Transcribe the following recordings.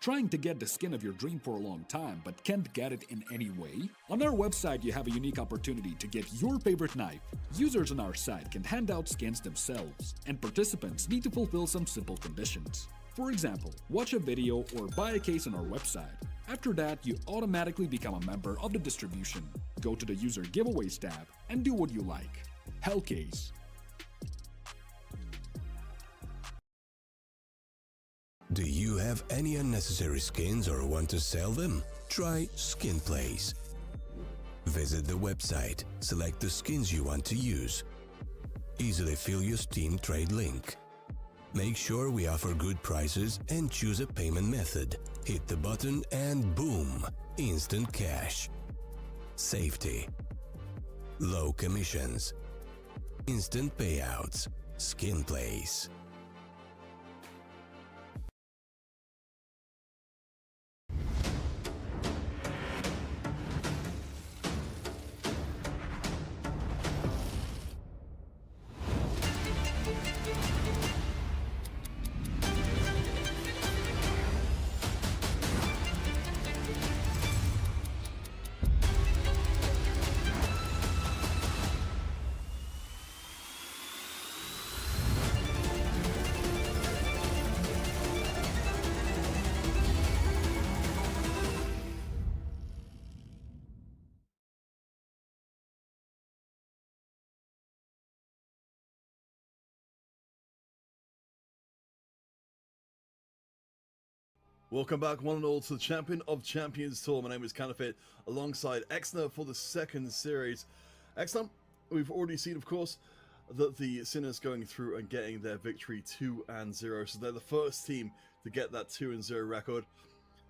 Trying to get the skin of your dream for a long time but can't get it in any way? On our website you have a unique opportunity to get your favorite knife. Users on our site can hand out skins themselves, and participants need to fulfill some simple conditions. For example, watch a video or buy a case on our website. After that, you automatically become a member of the distribution. Go to the user giveaways tab and do what you like. Hellcase. Do you have any unnecessary skins or want to sell them? Try Skin Place. Visit the website, select the skins you want to use. Easily fill your Steam trade link. Make sure we offer good prices and choose a payment method. Hit the button and boom! Instant cash. Safety. Low commissions. Instant payouts. Skin Place. Welcome back, one and all, to the Champion of Champions Tour. My name is Counterfeit, alongside Exner for the second series. Exner, we've already seen, of course, that the Sinners going through and getting their victory 2-0. So they're the first team to get that 2-0 record.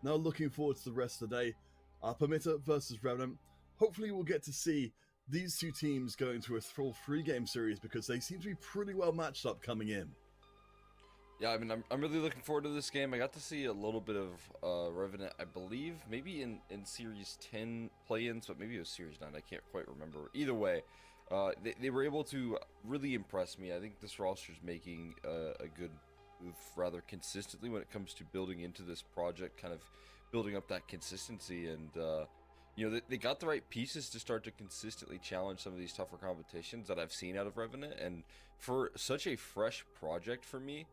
Now looking forward to the rest of the day. Permitta versus Revenant. Hopefully we'll get to see these two teams going to a full 3-game series, because they seem to be pretty well matched up coming in. Yeah, I mean, I'm really looking forward to this game. I got to see a little bit of Revenant, I believe, maybe in Series 10 play-ins, but maybe it was Series 9. I can't quite remember. Either way, they were able to really impress me. I think this roster is making a good move rather consistently when it comes to building into this project, kind of building up that consistency. And, you know, they got the right pieces to start to consistently challenge some of these tougher competitions that I've seen out of Revenant. And for such a fresh project for me,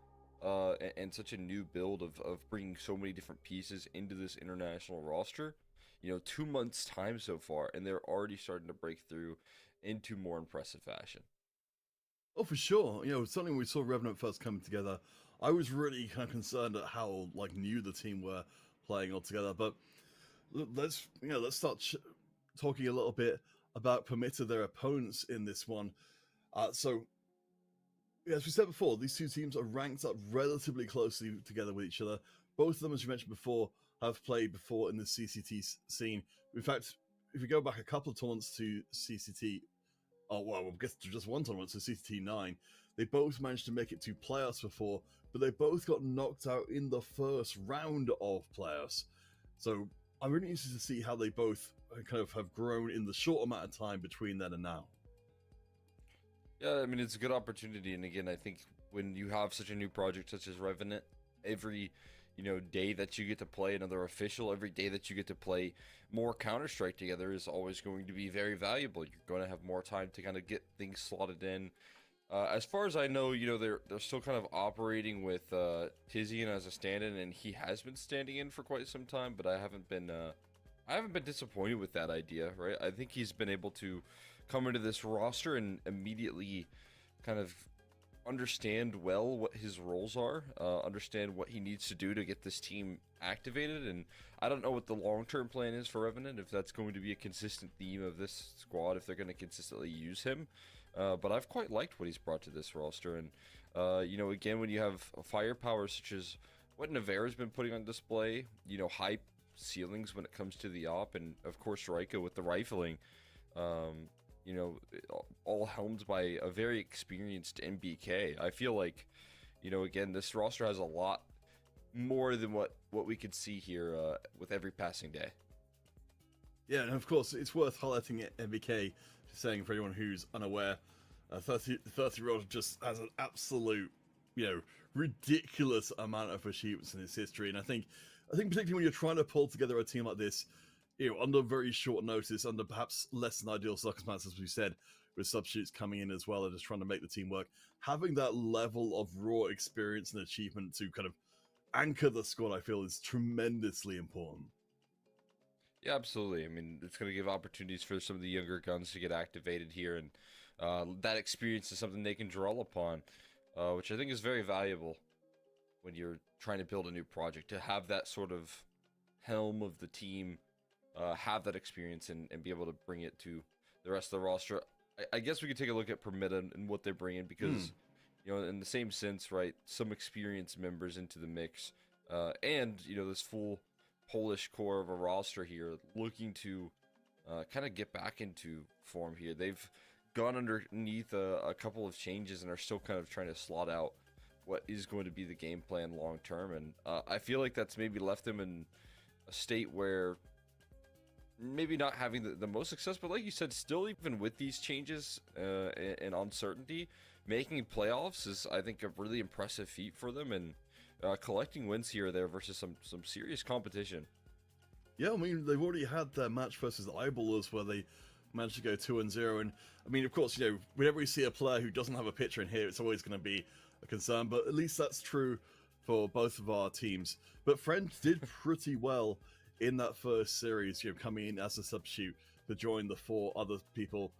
and such a new build of bringing so many different pieces into this international roster, you know, 2 months time so far, and they're already starting to break through into more impressive fashion. Oh, for sure. You know, something we saw Revenant first coming together, I was really kind of concerned at how new the team were playing all together. But let's start talking a little bit about Permitta, their opponents in this one. So as we said before, these two teams are ranked up relatively closely together with each other. Both of them, as you mentioned before, have played before in the CCT scene. In fact, if we go back a couple of tournaments to CCT, I guess just one tournament, so CCT 9, they both managed to make it to playoffs before, but they both got knocked out in the first round of playoffs. So I'm really interested to see how they both kind of have grown in the short amount of time between then and now. Yeah, I mean, it's a good opportunity, and again, I think when you have such a new project such as Revenant, every, you know, day that you get to play another official, every day that you get to play more Counter-Strike together is always going to be very valuable. You're going to have more time to kind of get things slotted in. As far as I know, you know, they're still kind of operating with Tizian as a stand-in, and he has been standing in for quite some time, but I haven't been disappointed with that idea, right? I think he's been able to come into this roster and immediately kind of understand well what his roles are, understand what he needs to do to get this team activated. And I don't know what the long-term plan is for Revenant, if that's going to be a consistent theme of this squad, if they're going to consistently use him. But I've quite liked what he's brought to this roster. And, you know, again, when you have firepower such as what Navarre's been putting on display, you know, high ceilings when it comes to the op, and of course Raika with the rifling, you know, all helmed by a very experienced MBK. I feel like, you know, again, this roster has a lot more than what we could see here with every passing day. Yeah, and of course, it's worth highlighting it, MBK, saying for anyone who's unaware, 30-year-old just has an absolute, you know, ridiculous amount of achievements in his history. And I think I think particularly when you're trying to pull together a team like this, under very short notice, under perhaps less than ideal circumstances, as we said, with substitutes coming in as well and just trying to make the team work, having that level of raw experience and achievement to kind of anchor the squad, I feel, is tremendously important. Yeah, absolutely. I mean, it's going to give opportunities for some of the younger guns to get activated here, and that experience is something they can draw upon, which I think is very valuable when you're trying to build a new project, to have that sort of helm of the team, have that experience and be able to bring it to the rest of the roster. I guess we could take a look at Permitta and what they're bringing, because, in the same sense, right, some experienced members into the mix, and, this full Polish core of a roster here looking to kind of get back into form here. They've gone underneath a couple of changes and are still kind of trying to slot out what is going to be the game plan long term, and I feel like that's maybe left them in a state where maybe not having the most success, but like you said, still even with these changes and uncertainty, making playoffs is, I think, a really impressive feat for them, and collecting wins here or there versus some serious competition. Yeah, I mean, they've already had their match versus the Eyeballers where they managed to go 2-0, and I mean, of course, whenever we see a player who doesn't have a pitcher in here, it's always going to be a concern, but at least that's true for both of our teams. But Friend did pretty well in that first series, coming in as a substitute to join the 4 other people.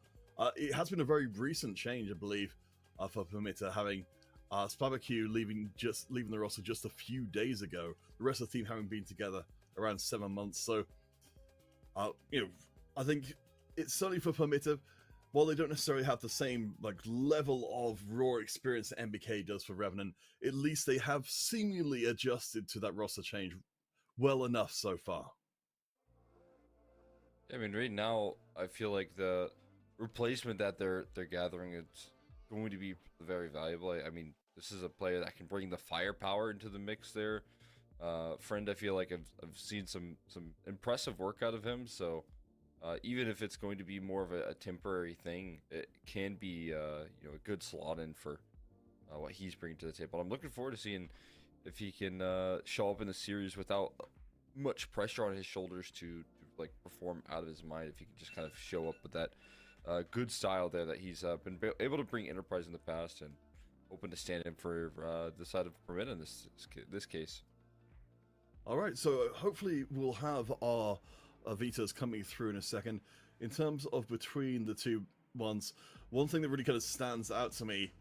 It has been a very recent change, I believe, for Permitta, having Spavacue leaving the roster just a few days ago. The rest of the team having been together around 7 months. So, I think it's certainly for Permitta, while they don't necessarily have the same level of raw experience that MBK does for Revenant, at least they have seemingly adjusted to that roster change well enough so far. I mean, right now, I feel like the replacement that they're gathering is going to be very valuable. I mean, this is a player that can bring the firepower into the mix there. Friend, I feel like I've seen some impressive work out of him, so even if it's going to be more of a temporary thing, it can be a good slot in for what he's bringing to the table. I'm looking forward to seeing if he can show up in the series without much pressure on his shoulders to perform out of his mind. If he can just kind of show up with that good style there that he's been able to bring Enterprise in the past, and open to stand in for the side of Permitta in this case. All right, so hopefully we'll have our Vitas coming through in a second. In terms of between the two ones, one thing that really kind of stands out to me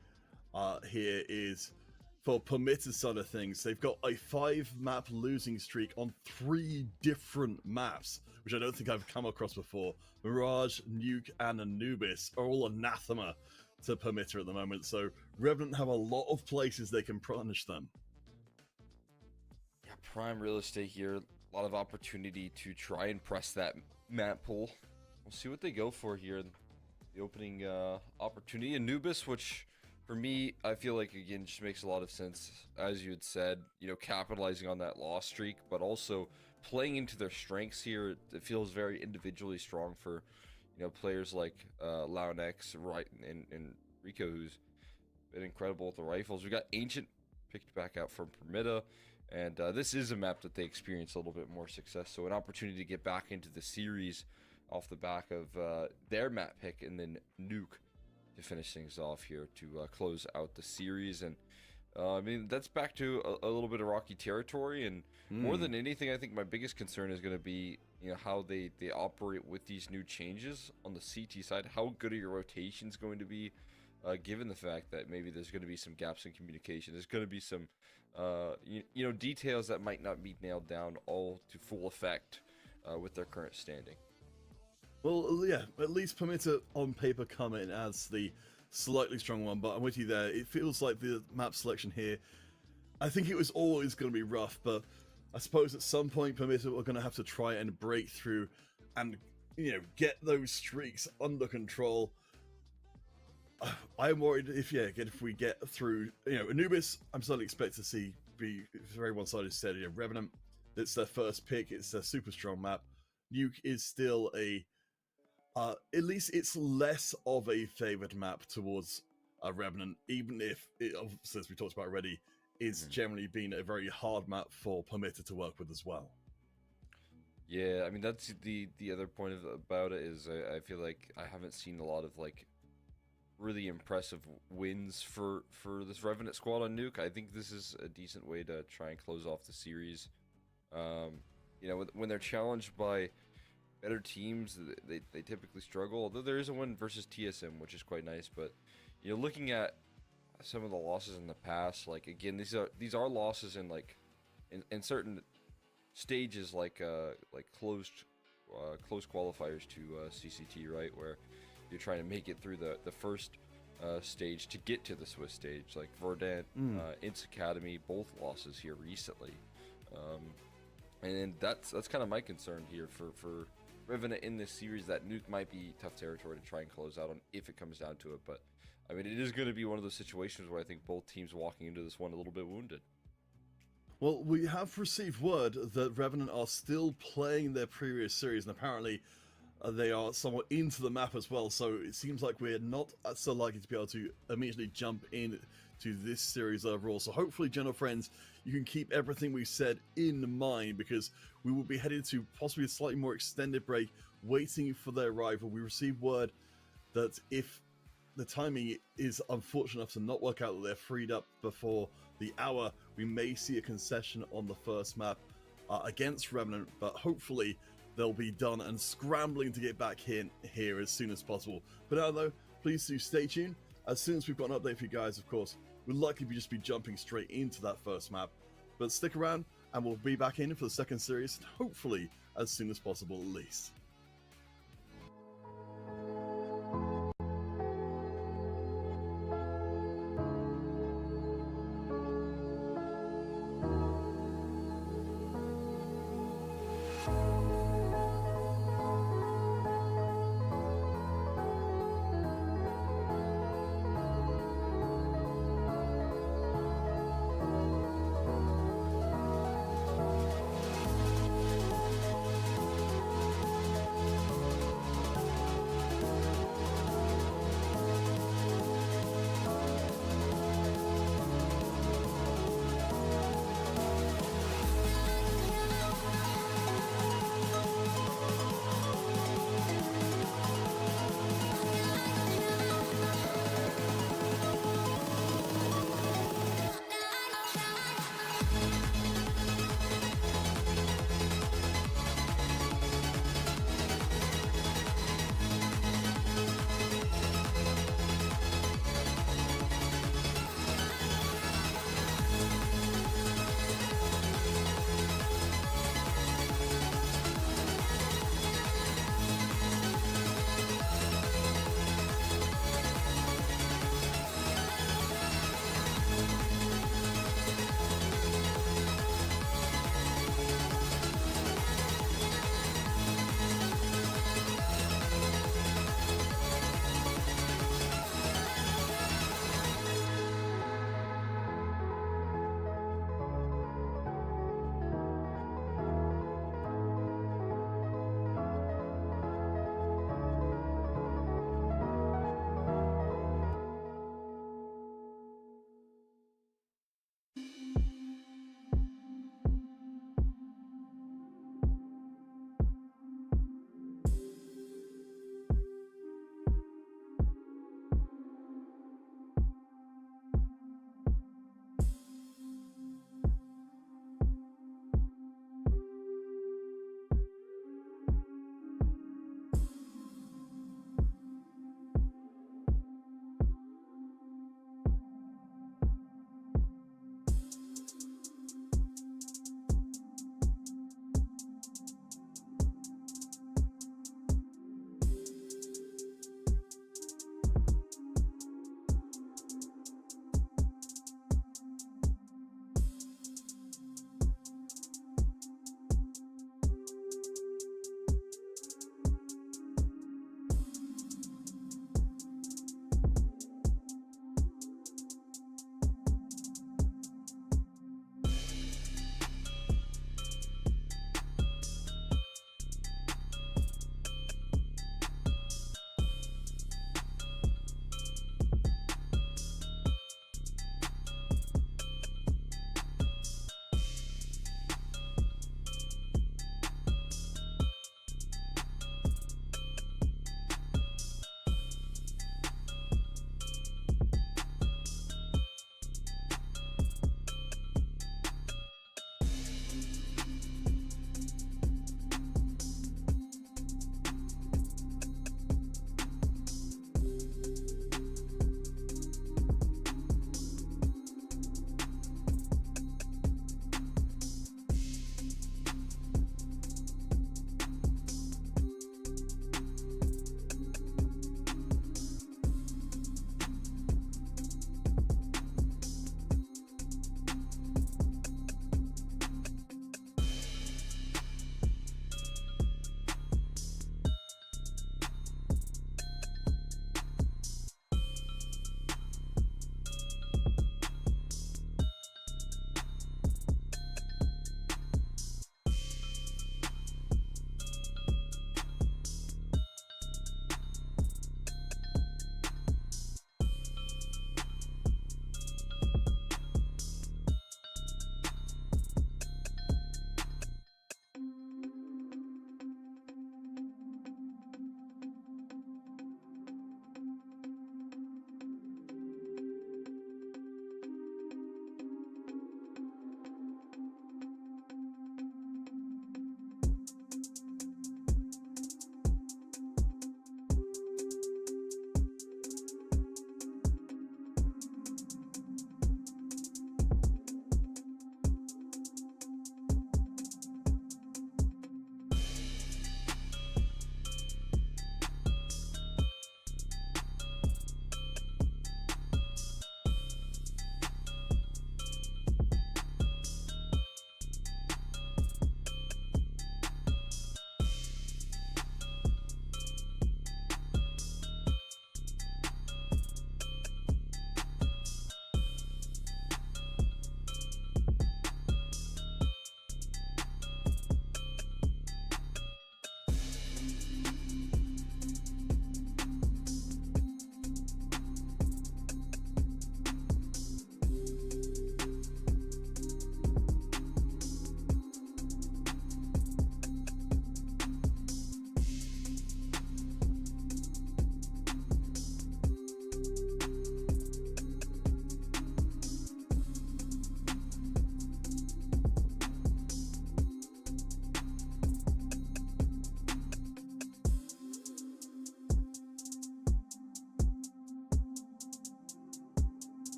here is for Permitta's side of things, they've got a 5-map losing streak on 3 different maps, which I don't think I've come across before. Mirage, Nuke, and Anubis are all anathema to Permitta at the moment, so Revenant have a lot of places they can punish them. Yeah, prime real estate here. A lot of opportunity to try and press that map pool. We'll see what they go for here in the opening opportunity. Anubis, which for me, I feel like, again, just makes a lot of sense. As you had said, capitalizing on that loss streak, but also playing into their strengths here. It feels very individually strong for, players like Launex, right, and Rico, who's been incredible with the rifles. We got Ancient picked back out from Permitta, and this is a map that they experience a little bit more success. So an opportunity to get back into the series off the back of their map pick, and then Nuke to finish things off here to close out the series. And I mean, that's back to a little bit of rocky territory, and more than anything, I think my biggest concern is going to be how they operate with these new changes on the CT side. How good are your rotations going to be, given the fact that maybe there's going to be some gaps in communication. There's going to be some details that might not be nailed down all to full effect with their current standing. Well, yeah, at least Permitta on paper come in as the slightly strong one, but I'm with you there. It feels like the map selection here, I think it was always going to be rough, but I suppose at some point Permitta are going to have to try and break through and, get those streaks under control. I'm worried if we get through, Anubis, I'm starting to expect to see be very one-sided steady. Revenant, it's their first pick, it's their super strong map. Nuke is still at least it's less of a favored map towards Revenant, even if, as we talked about already, it's generally been a very hard map for Permitta to work with as well. Yeah, I mean that's the other point about it is I feel like I haven't seen a lot of like really impressive wins for this Revenant squad on Nuke. I think this is a decent way to try and close off the series. You know, when they're challenged by better teams, they typically struggle. Although there is a win versus TSM, which is quite nice. But you know, looking at some of the losses in the past, like again, these are losses in like in certain stages, like close qualifiers to CCT, right, where you're trying to make it through the first stage to get to the Swiss stage, like Verdant, Ints Academy, both losses here recently. And that's kind of my concern here for Revenant in this series, that Nuke might be tough territory to try and close out on if it comes down to it. But I mean, it is going to be one of those situations where I think both teams walking into this one a little bit wounded. Well, we have received word that Revenant are still playing their previous series, and apparently they are somewhat into the map as well, so it seems like we're not so likely to be able to immediately jump in to this series overall. So hopefully, general friends, you can keep everything we said in mind, because we will be headed to possibly a slightly more extended break, waiting for their arrival. We received word that if the timing is unfortunate enough to not work out, that they're freed up before the hour, we may see a concession on the first map against Revenant, but hopefully they'll be done and scrambling to get back here as soon as possible. But now though, please do stay tuned. As soon as we've got an update for you guys, of course, we'll likely just be jumping straight into that first map. But stick around and we'll be back in for the second series, hopefully as soon as possible at least.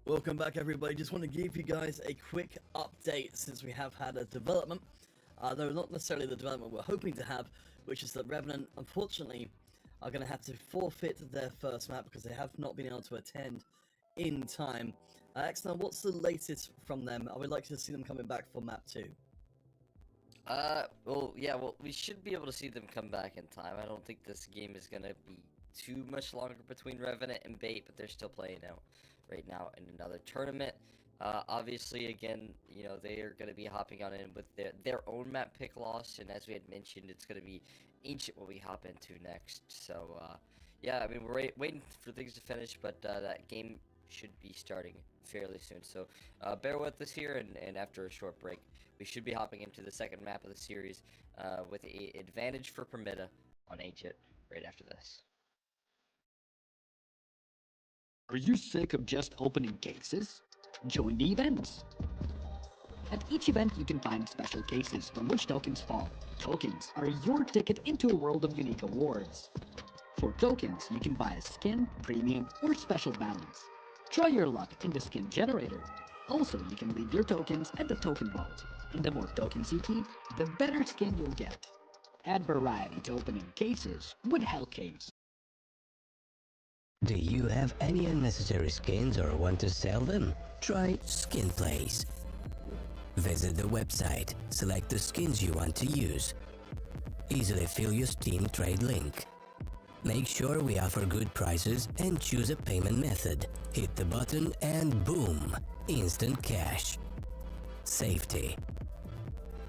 Welcome back, everybody. Just want to give you guys a quick update since we have had a development, though not necessarily the development we're hoping to have, which is that Revenant, unfortunately, are going to have to forfeit their first map because they have not been able to attend in time. Exner, what's the latest from them? I would like to see them coming back for map 2. Well, we should be able to see them come back in time. I don't think this game is going to be too much longer between Revenant and Bait, but they're still playing out right now in another tournament. Obviously, again, you know, they are going to be hopping on in with their own map pick loss, and as we had mentioned, it's going to be Ancient what we hop into next. So, yeah, I mean, we're waiting for things to finish, but that game should be starting fairly soon. So, bear with us here, and after a short break, we should be hopping into the second map of the series with a advantage for Permitta on Ancient right after this. Are you sick of just opening cases? Join the events! At each event, you can find special cases from which tokens fall. Tokens are your ticket into a world of unique awards. For tokens, you can buy a skin, premium, or special balance. Try your luck in the skin generator. Also, you can leave your tokens at the token vault. And the more tokens you keep, the better skin you'll get. Add variety to opening cases with Hellcase. Do you have any unnecessary skins or want to sell them? Try Skinplace. Visit the website, select the skins you want to use. Easily fill your Steam trade link. Make sure we offer good prices and choose a payment method. Hit the button and boom! Instant cash. Safety.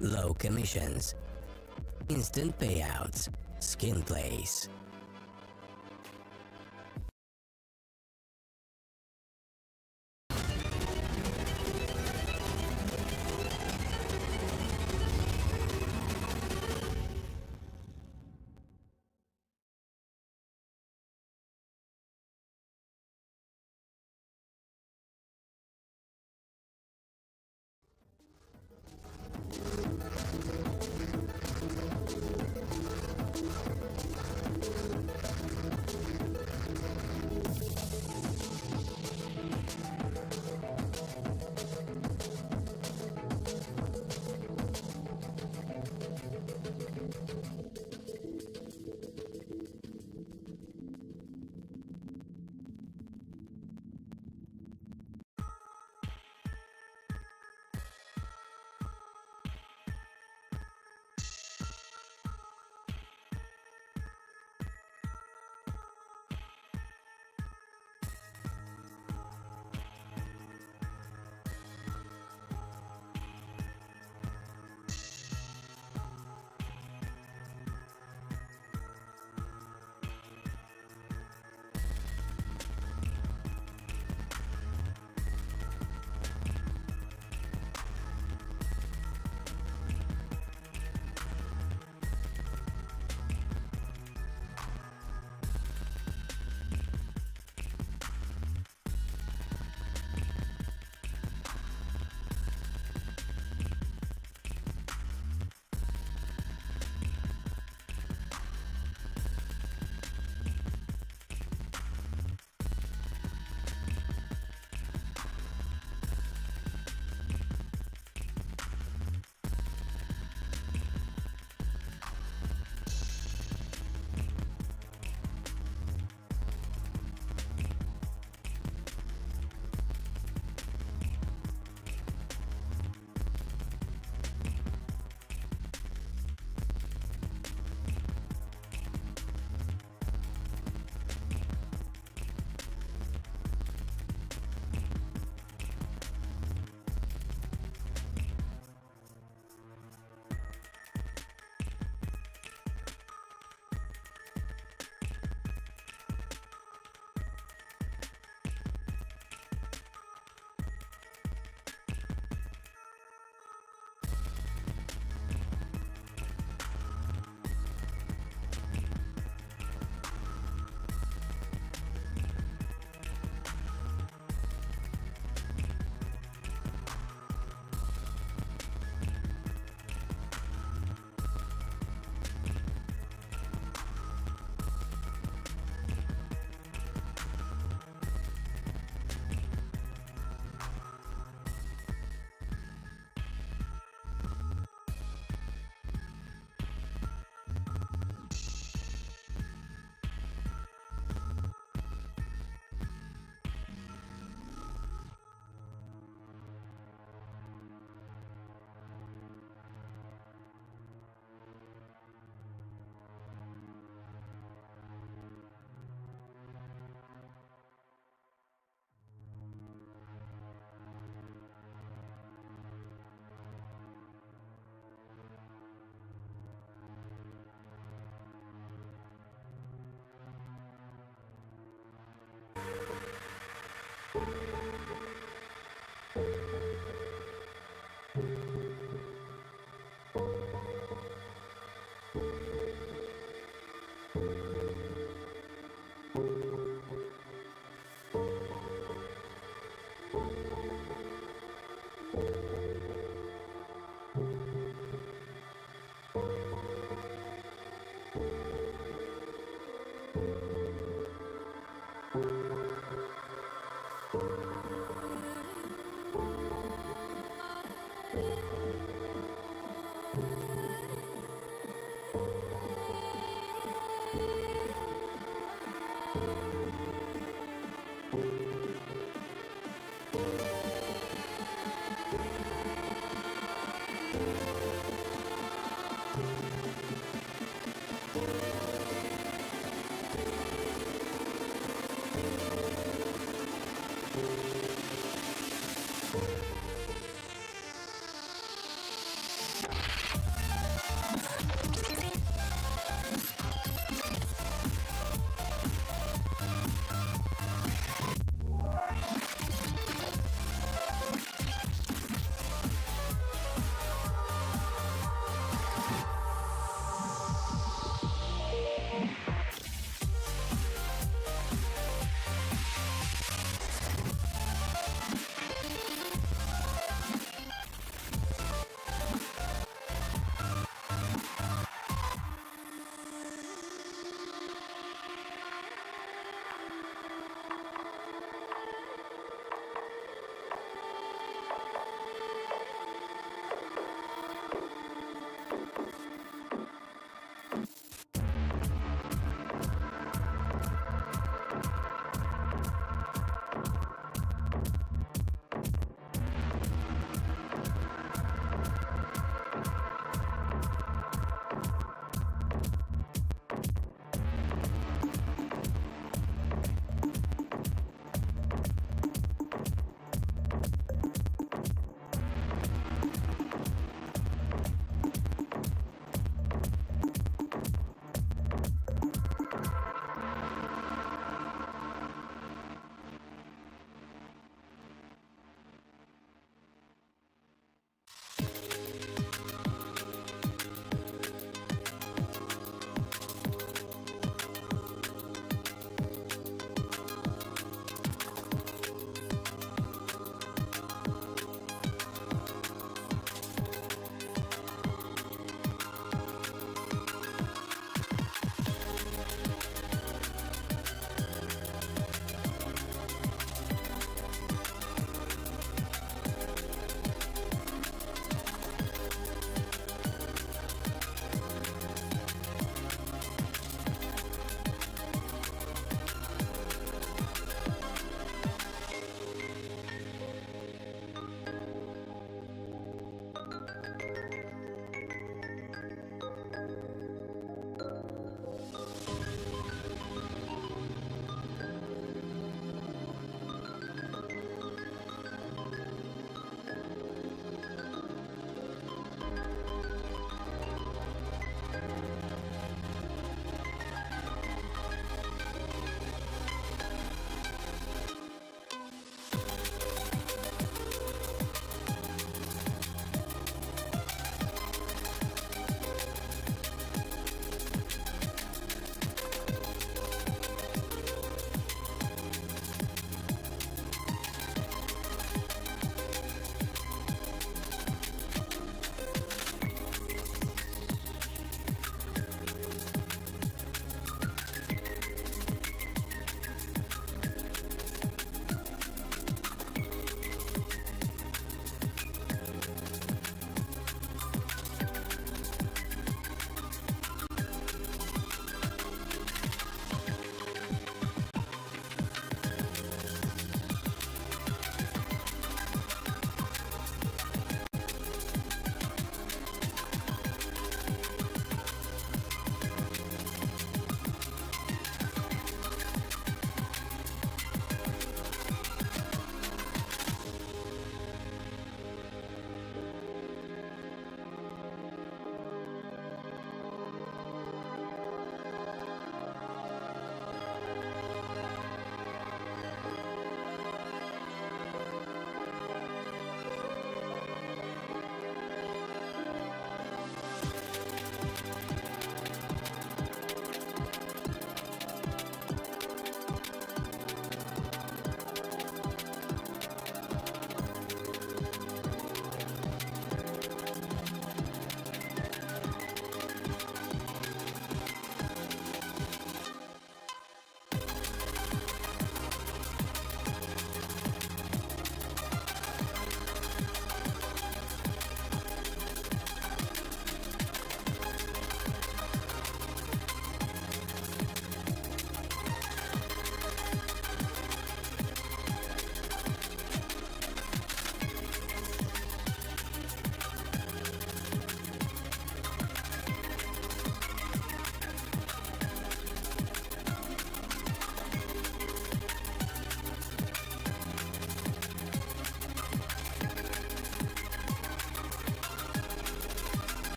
Low commissions. Instant payouts. Skinplace.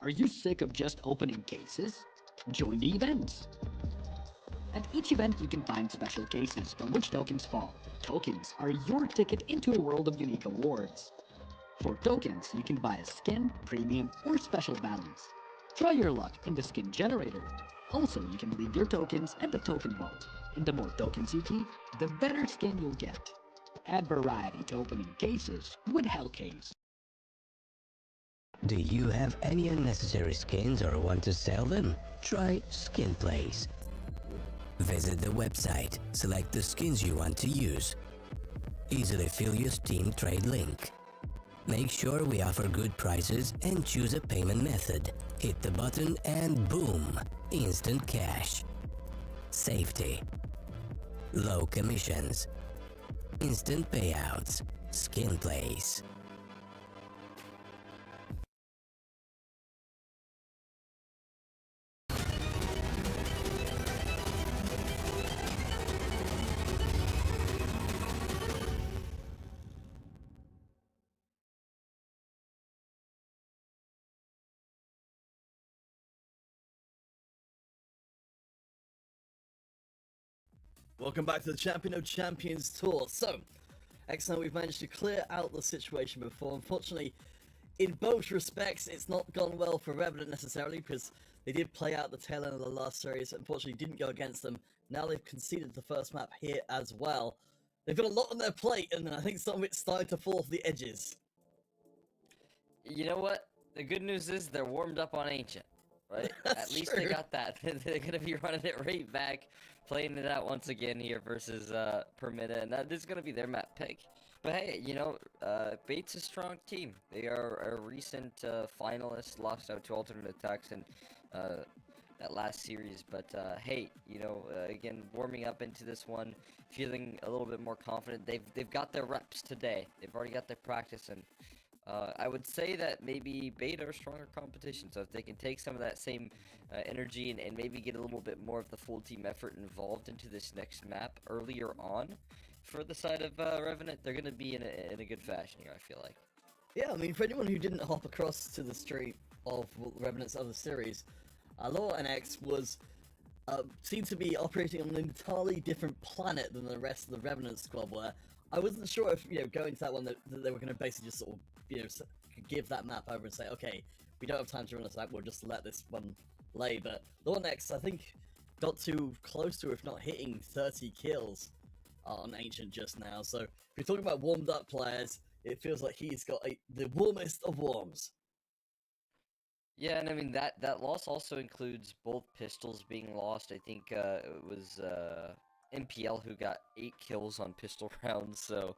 Are you sick of just opening cases? Join the events. At each event, you can find special cases from which tokens fall. Tokens are your ticket into a world of unique awards. For tokens, you can buy a skin, premium, or special balance. Try your luck in the skin generator. Also, you can leave your tokens at the token vault. And the more tokens you keep, the better skin you'll get. Add variety to opening cases with Hellcase. Do you have any unnecessary skins or want to sell them? Try Skin Place. Visit the website, select the skins you want to use. Easily fill your Steam trade link. Make sure we offer good prices and choose a payment method. Hit the button and boom! Instant cash. Safety. Low commissions. Instant payouts. Skin Place. Welcome back to the Champion of Champions tour. So, excellent, we've managed to clear out the situation before. Unfortunately, in both respects, it's not gone well for Revenant necessarily, because they did play out the tail end of the last series. Unfortunately, didn't go against them. Now they've conceded the first map here as well. They've got a lot on their plate, and I think some of it's starting to fall off the edges. You know what? The good news is they're warmed up on Ancient, right? At least they got that. They're going to be running it right back, playing it out once again here versus Permitta, and that is going to be their map pick. But hey, you know, Bates' a strong team. They are a recent finalist, lost out to Alternate Attacks in that last series. But hey, you know, again, warming up into this one, feeling a little bit more confident. They've got their reps today. They've already got their practice, and I would say that maybe Beta are stronger competition, so if they can take some of that same energy and maybe get a little bit more of the full team effort involved into this next map earlier on for the side of Revenant, they're going to be in a good fashion here, I feel like. Yeah, I mean, for anyone who didn't hop across to the street of Revenant's other series, Law NX was seemed to be operating on an entirely different planet than the rest of the Revenant squad were. I wasn't sure if, you know, going to that one that they were going to basically just sort of, you know, give that map over and say, okay, we don't have time to run this map, we'll just let this one lay. But Law NX, I think, got too close to, if not hitting 30 kills on Ancient just now. So if you're talking about warmed up players, it feels like he's got the warmest of warms. Yeah, and I mean, that loss also includes both pistols being lost. I think it was MPL who got 8 kills on pistol rounds, so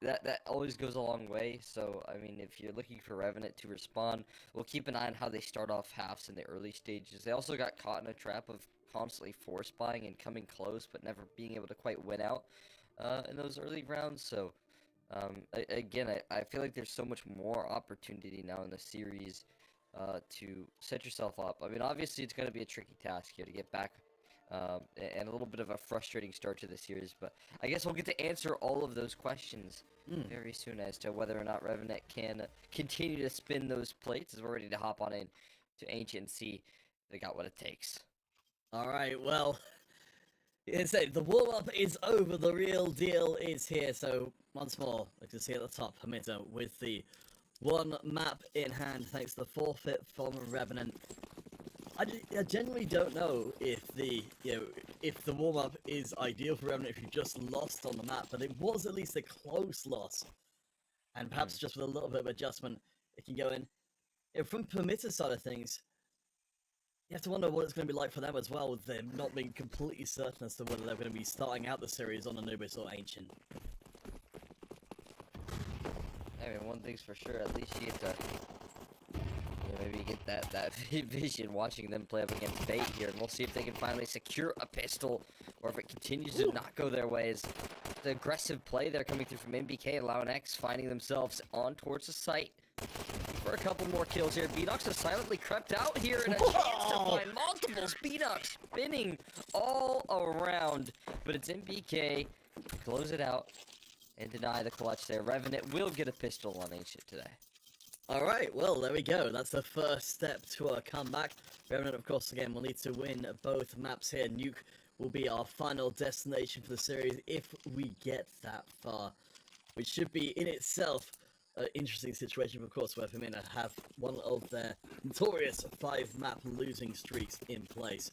that always goes a long way. So, I mean, if you're looking for Revenant to respond, we'll keep an eye on how they start off halves in the early stages. They also got caught in a trap of constantly force buying and coming close, but never being able to quite win out in those early rounds. So, again, I feel like there's so much more opportunity now in the series to set yourself up. I mean, obviously, it's going to be a tricky task here to get back, and a little bit of a frustrating start to the series, but I guess we'll get to answer all of those questions very soon as to whether or not Revenant can continue to spin those plates, as we're ready to hop on in to Ancient and see they got what it takes. Alright, well, the warm-up is over, the real deal is here. So, once more, like you see at the top, Permitta with the one map in hand, thanks to the forfeit from Revenant. I genuinely don't know if the warm-up is ideal for Revenant if you just lost on the map, but it was at least a close loss, and perhaps just with a little bit of adjustment, it can go in. From Permitta's side of things, you have to wonder what it's going to be like for them as well, with them not being completely certain as to whether they're going to be starting out the series on Anubis or Ancient. I mean, one thing's for sure, at least you get to maybe get that vision watching them play up against Bait here, and we'll see if they can finally secure a pistol, or if it continues to not go their ways. The aggressive play there coming through from MBK and Loud X finding themselves on towards the site for a couple more kills here. Beanox has silently crept out here, and a chance to find multiples. Beanox spinning all around, but it's MBK close it out and deny the clutch there. Revenant will get a pistol on Ancient today. Alright, well, there we go. That's the first step to our comeback. Revenant, of course, again, will need to win both maps here. Nuke will be our final destination for the series if we get that far, which should be in itself an interesting situation, of course, where Permitta have one of their notorious 5-map losing streaks in place.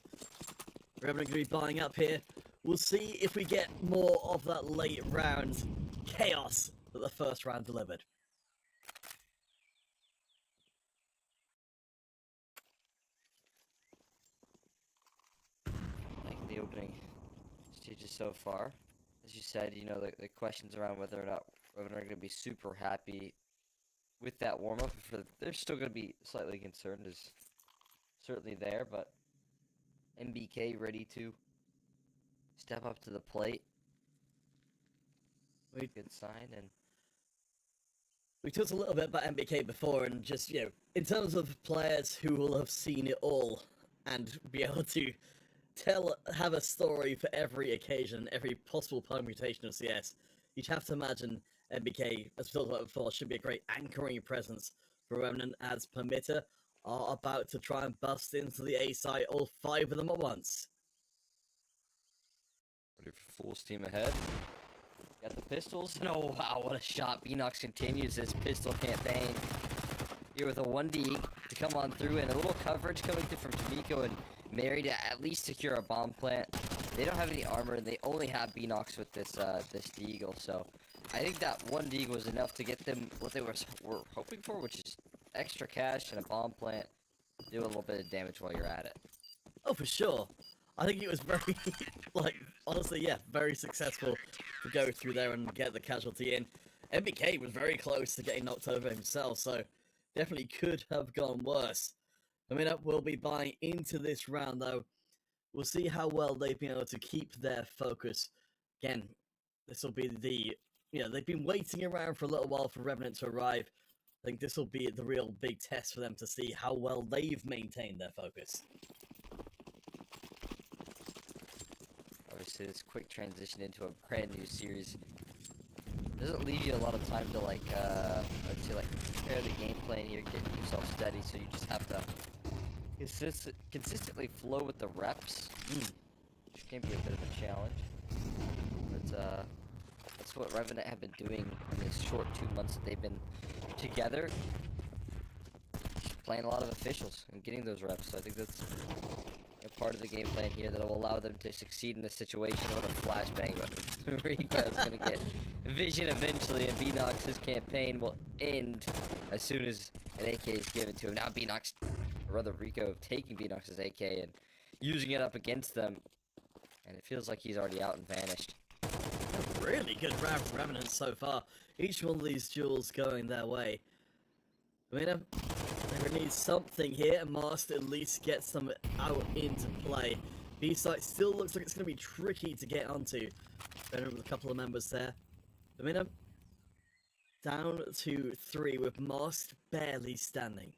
Revenant going to be buying up here. We'll see if we get more of that late round chaos that the first round delivered. Like the opening stages so far. As you said, you know, the questions around whether or not Revenant are going to be super happy with that warm-up. They're still going to be slightly concerned is certainly there, but MBK ready to step up to the plate. Good sign. And we talked a little bit about MBK before, and just, you know, in terms of players who will have seen it all and be able to have a story for every occasion, every possible permutation of CS, you'd have to imagine MBK, as we talked about before, should be a great anchoring presence for Revenant, as Permitta are about to try and bust into the A site, all 5 of them at once. ready for full steam ahead. Got the pistols, and oh wow, what a shot. Beanox continues his pistol campaign here with a 1D to come on through, and a little coverage coming through from D'Amico and Mary to at least secure a bomb plant. They don't have any armor, and they only have Beanox with this this Deagle, so I think that 1D was enough to get them what they were hoping for, which is extra cash and a bomb plant. Do a little bit of damage while you're at it. Oh, for sure. I think it was very, like, honestly, yeah, very successful to go through there and get the casualty in. MBK was very close to getting knocked over himself, so definitely could have gone worse. Permitta will be buying into this round, though. We'll see how well they've been able to keep their focus. Again, this will be the, you know, they've been waiting around for a little while for Revenant to arrive. I think this will be the real big test for them to see how well they've maintained their focus. Obviously, this quick transition into a brand new series doesn't leave you a lot of time to prepare the game plan here, get yourself steady. So you just have to consistently flow with the reps, which can be a bit of a challenge. But that's what Revenant have been doing in this short 2 months that they've been together, playing a lot of officials and getting those reps. So I think that's a part of the game plan here that will allow them to succeed in this situation. What a flashbang, but Rico's going to get vision eventually, and Beanox's campaign will end as soon as an AK is given to him. Now Beanox, or rather Rico, taking Beanox's AK and using it up against them, and it feels like he's already out and vanished. A really good round for Revenant so far. Each one of these duels going their way. I mean, they need something here, and Master at least gets them out into play. B-site still looks like it's going to be tricky to get onto. With a couple of members there. I mean, down to 3 with Mask barely standing.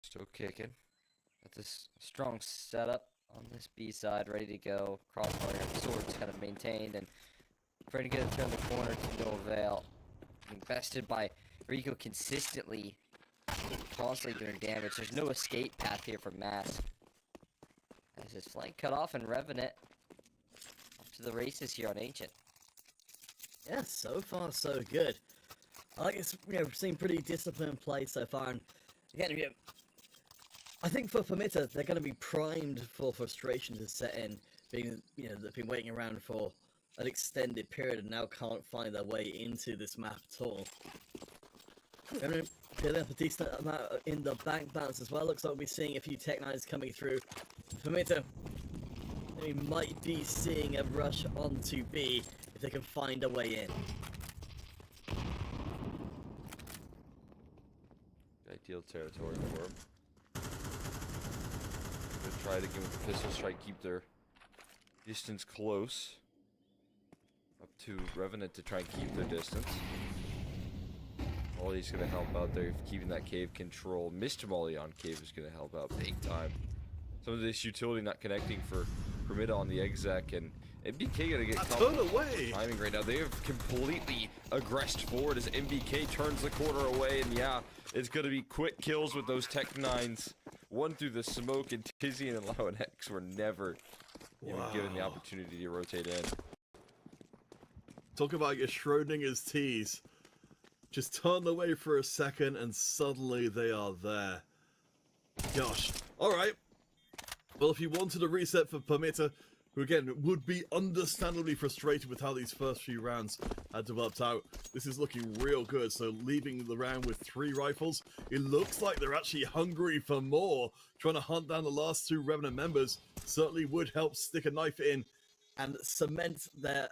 Still kicking. Got this strong setup on this B side, ready to go. Crossfire sword's kind of maintained, and trying to get it turned the corner to no avail. Being bested by Rico consistently, constantly doing damage. There's no escape path here for Mask. As his flank cut off, and Revenant off to the races here on Ancient. Yeah, so far so good. I like it's, you know, seeing pretty disciplined play so far, and again, you know, I think for Permitta, they're going to be primed for frustration to set in, being, you know, they've been waiting around for an extended period and now can't find their way into this map at all. Building up a decent amount in the bank bounce as well. Looks like we'll be seeing a few Tech 9s coming through. Permitta, we might be seeing a rush onto B if they can find a way in. Ideal territory for him. Gonna try it again with the pistols, try to keep their distance close. Up to Revenant to try and keep their distance. Molly's gonna help out there, keeping that cave control. Mr. Molly on cave is gonna help out big time. Some of this utility not connecting for Permitta on the exec, and MBK gonna get caught Turn away. timing right now. They have completely aggressed forward as MBK turns the corner away, and yeah, it's gonna be quick kills with those Tech 9s. One through the smoke, and Tizian and Lau and X were never even given the opportunity to rotate in. Talk about your Schrodinger's tease. Just turn away for a second, and suddenly they are there. Gosh. All right. Well, if you wanted a reset for Permitta, who again would be understandably frustrated with how these first few rounds had developed out, this is looking real good. So leaving the round with 3 rifles, it looks like they're actually hungry for more. Trying to hunt down the last 2 Revenant members certainly would help stick a knife in and cement their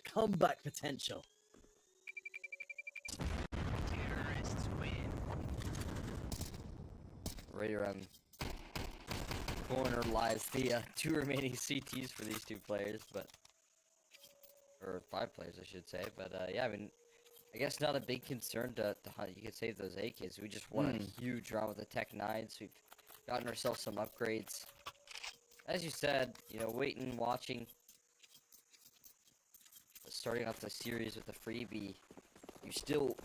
comeback potential. Right around the corner lies the 2 remaining CTs for these 2 players, but or 5 players, I should say. But yeah, I mean, I guess not a big concern to hunt. You could save those AKs. We just won a huge round with the Tech 9s. We've gotten ourselves some upgrades. As you said, you know, waiting, watching, starting off the series with a freebie, you still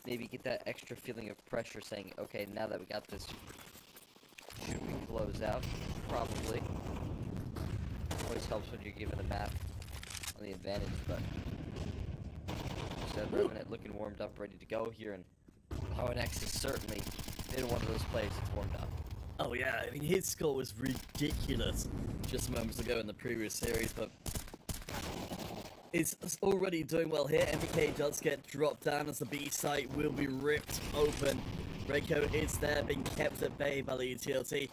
maybe get that extra feeling of pressure saying, okay, now that we got this, should we close out? Probably. Always helps when you're given a map on the advantage, but instead Revenant looking warmed up, ready to go here, and ONX has certainly been one of those players that's warmed up. Oh yeah, I mean, his score was ridiculous just moments ago in the previous series, but it's already doing well here. MBK does get dropped down as the B site will be ripped open. Reiko is there, being kept at bay by the UTLT.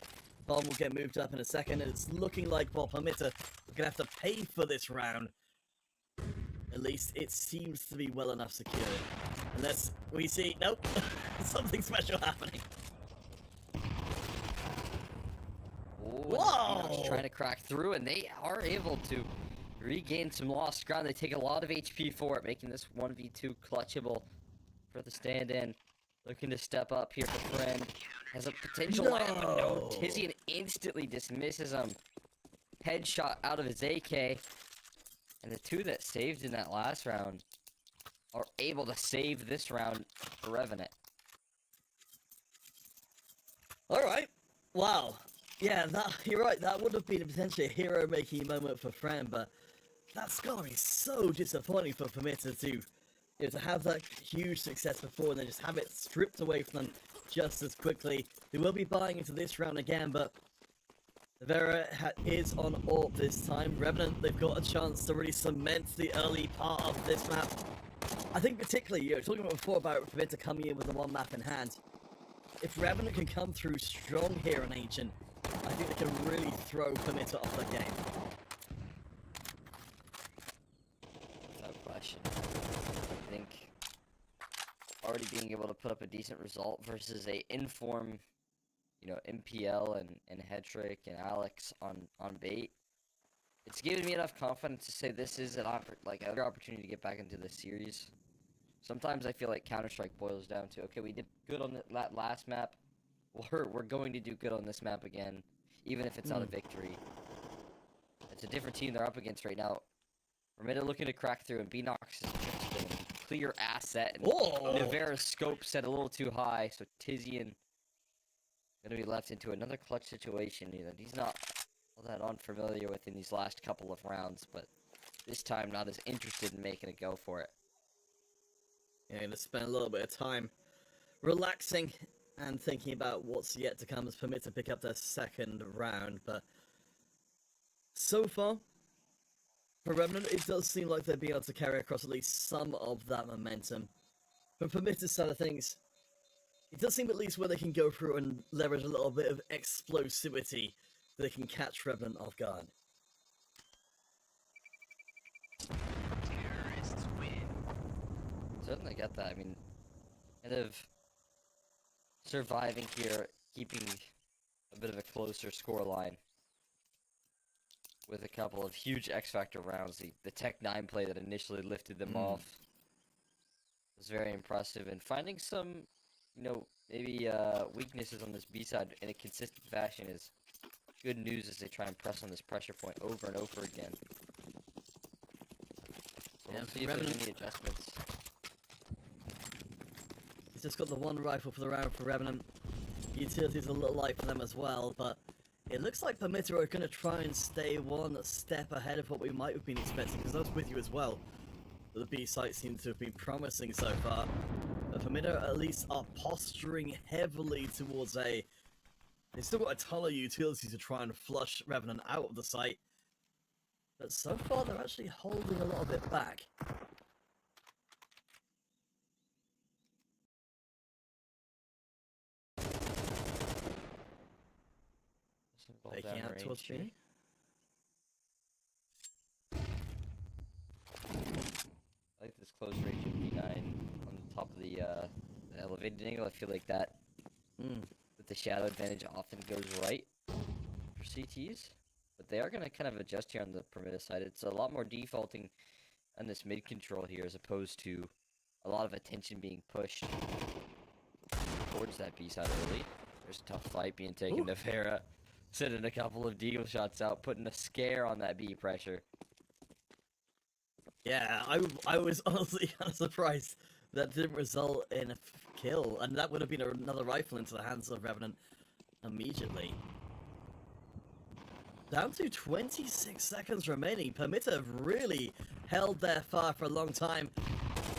Bomb will get moved up in a second, and it's looking like Permitta are going to have to pay for this round. At least it seems to be well enough secured. Unless we see, nope, something special happening. Whoa! Trying to crack through, and they are able to regain some lost ground. They take a lot of HP for it, making this 1v2 clutchable for the stand-in. Looking to step up here for Friend. Has a potential land, but no. Tizian instantly dismisses him. Headshot out of his AK. And the 2 that saved in that last round are able to save this round for Revenant. Alright. Wow. Yeah, you're right. That would have been potentially a hero-making moment for Friend, but that score is so disappointing for Permitta to have that huge success before and then just have it stripped away from them just as quickly. They will be buying into this round again, but Vera is on AWP this time. Revenant, they've got a chance to really cement the early part of this map. I think particularly, talking about before about Permitta coming in with the 1 map in hand. If Revenant can come through strong here in Ancient, I think they can really throw Permitta off the game. No question. I think already being able to put up a decent result versus a inform, MPL and Hetrick and Alex on bait. It's given me enough confidence to say this is another opportunity to get back into the series. Sometimes I feel like Counter-Strike boils down to, okay, we did good on that last map. We're going to do good on this map again, even if it's not a victory. It's a different team they're up against right now. Permitta looking to crack through, and Bnox is just a clear asset. And Nivera's scope set a little too high, so Tizian going to be left into another clutch situation that he's not all that unfamiliar with in these last couple of rounds, but this time not as interested in making a go for it. Yeah, going to spend a little bit of time relaxing and thinking about what's yet to come as Permitta pick up their second round, but so far, for Revenant, it does seem like they'll be able to carry across at least some of that momentum. From Permitta's side of things, it does seem at least where they can go through and leverage a little bit of explosivity that they can catch Revenant off guard. Certainly get that. I mean, kind of surviving here, keeping a bit of a closer scoreline with a couple of huge X-Factor rounds. The Tech 9 play that initially lifted them off was very impressive, and finding some, maybe weaknesses on this B side in a consistent fashion is good news as they try and press on this pressure point over and over again. Yeah, We'll see if there's any adjustments. He's just got the one rifle for the round for Revenant. Utility's a little light for them as well, but it looks like Permitta are going to try and stay one step ahead of what we might have been expecting, because I was with you as well. The B site seems to have been promising so far. But Permitta at least are posturing heavily towards A. They've still got a ton of utility to try and flush Revenant out of the site. But so far they're actually holding a little bit back. Taking out towards B. I like this close range of B9 on the top of the elevated angle. I feel like that with the shadow advantage often goes right for CTs, but they are going to kind of adjust here on the Permitta side. It's a lot more defaulting on this mid control here as opposed to a lot of attention being pushed towards that B side early. There's a tough fight being taken to Vera, sending a couple of deagle shots out, putting a scare on that B pressure. Yeah, I was honestly kind of surprised that didn't result in a kill, and that would have been another rifle into the hands of Revenant immediately. Down to 26 seconds remaining. Permitta have really held their fire for a long time.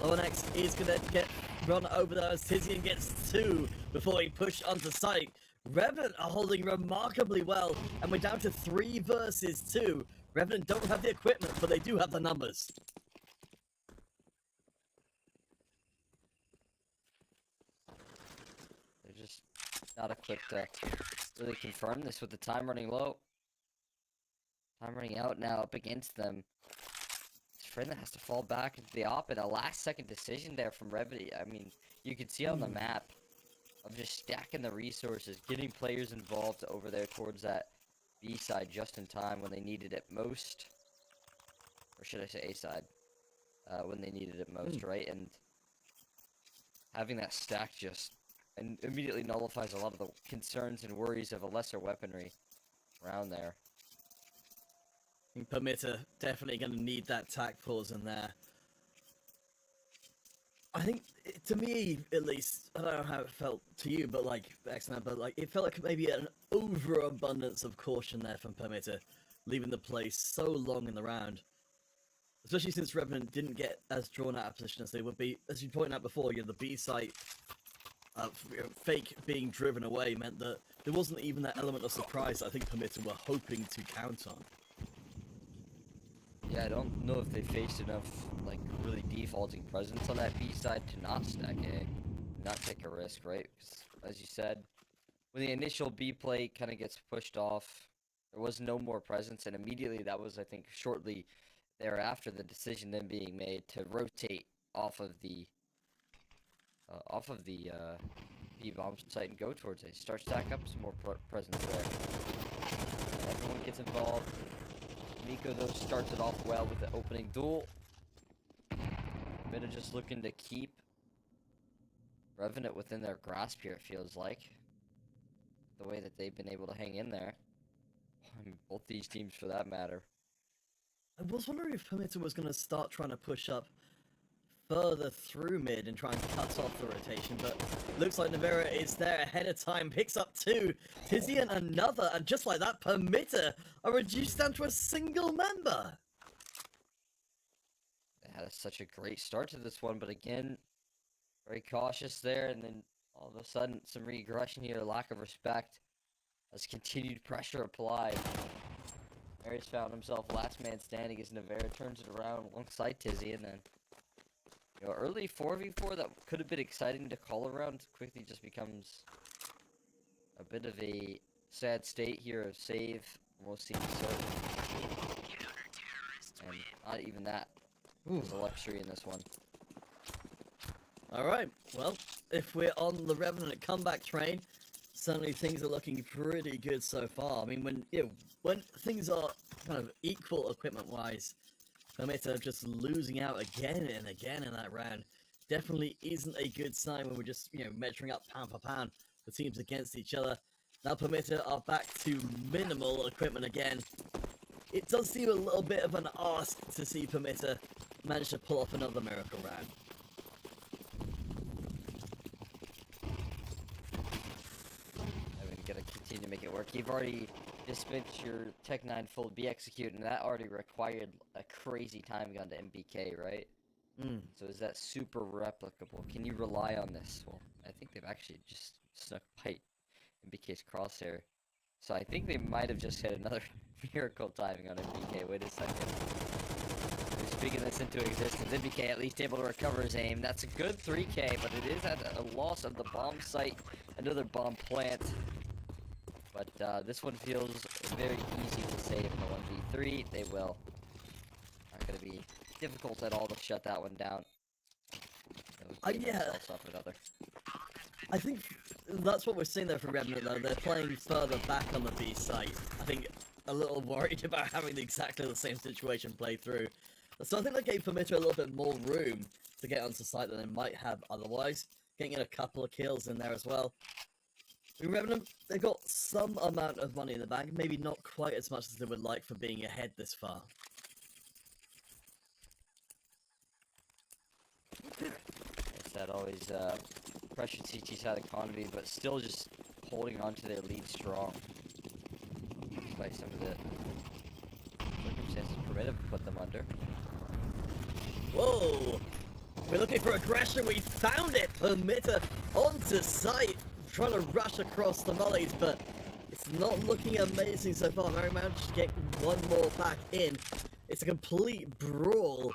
Lonex is going to get run over there as Tizian gets 2 before he pushed onto site. Revenant are holding remarkably well, and we're down to 3 versus 2. Revenant don't have the equipment, but they do have the numbers. They're just not equipped to really confirm this with the time running low. Time running out now up against them. It's Friend that has to fall back into the op, and a last second decision there from Revenant. I mean, you can see on the map of just stacking the resources, getting players involved over there towards that B side just in time when they needed it most. Or should I say A side? When they needed it most, right? And having that stack just immediately nullifies a lot of the concerns and worries of a lesser weaponry around there. I think Permitta definitely going to need that tack pause in there. I think, to me, at least, I don't know how it felt to you, but like, X-Man, but like, it felt like maybe an overabundance of caution there from Permitta, leaving the play so long in the round. Especially since Revenant didn't get as drawn out of position as they would be. As you pointed out before, the B site fake being driven away meant that there wasn't even that element of surprise that I think Permitta were hoping to count on. Yeah, I don't know if they faced enough, like, really defaulting presence on that B side to not stack A, not take a risk, right? Because, as you said, when the initial B play kind of gets pushed off, there was no more presence, and immediately that was, I think, shortly thereafter the decision then being made to rotate off of the B-bomb site and go towards it. Start stack up some more presence there. Everyone gets involved. Miko, though, starts it off well with the opening duel. Permitta just looking to keep Revenant within their grasp here, it feels like. The way that they've been able to hang in there. I mean, both these teams, for that matter. I was wondering if Permitta was going to start trying to push up further through mid and try and cut off the rotation, but looks like Navera is there ahead of time, picks up 2, Tizian another, and just like that, Permitta are reduced down to a single member. They had such a great start to this one, but again, very cautious there, and then all of a sudden, some regression here, lack of respect, as continued pressure applied. Marius found himself last man standing as Navera turns it around alongside Tizzy, and then early 4v4 that could have been exciting to call around quickly just becomes a bit of a sad state here of save. Almost seems so. And not even that was a luxury in this one. Alright, well, if we're on the Revenant comeback train, certainly things are looking pretty good so far. I mean, when things are kind of equal equipment-wise, Permitta just losing out again and again in that round definitely isn't a good sign when we're just, measuring up pound for pound the teams against each other. Now Permitta are back to minimal equipment again. It does seem a little bit of an ask to see Permitta managed to pull off another miracle round. I mean, you gotta continue to make it work. You've already dispatched your Tech 9 full be executed, and that already required a crazy time gun to MBK, right? So is that super replicable? Can you rely on this? Well, I think they've actually just snuck by MBK's crosshair. So I think they might have just hit another miracle timing on MBK. Wait a second. They're speaking this into existence. MBK at least able to recover his aim. That's a good 3K, but it is at a loss of the bomb site. Another bomb plant. But this one feels very easy to save in the 1v3. They will. Not going to be difficult at all to shut that one down. Yeah. I think that's what we're seeing there for Revenant, though. They're playing further back on the B site. I think a little worried about having exactly the same situation play through. So I think that gave Permitta a little bit more room to get onto site than they might have otherwise. Getting in a couple of kills in there as well. Revenant, they've got some amount of money in the bank, maybe not quite as much as they would like for being ahead this far. That always pressured CT's side economy, but still just holding on to their lead strong. Despite some of the circumstances Permitta put them under. Whoa! We're looking for aggression, we found it! Permitta onto site, trying to rush across the mollies, but it's not looking amazing so far. Mary managed to get one more back in. It's a complete brawl.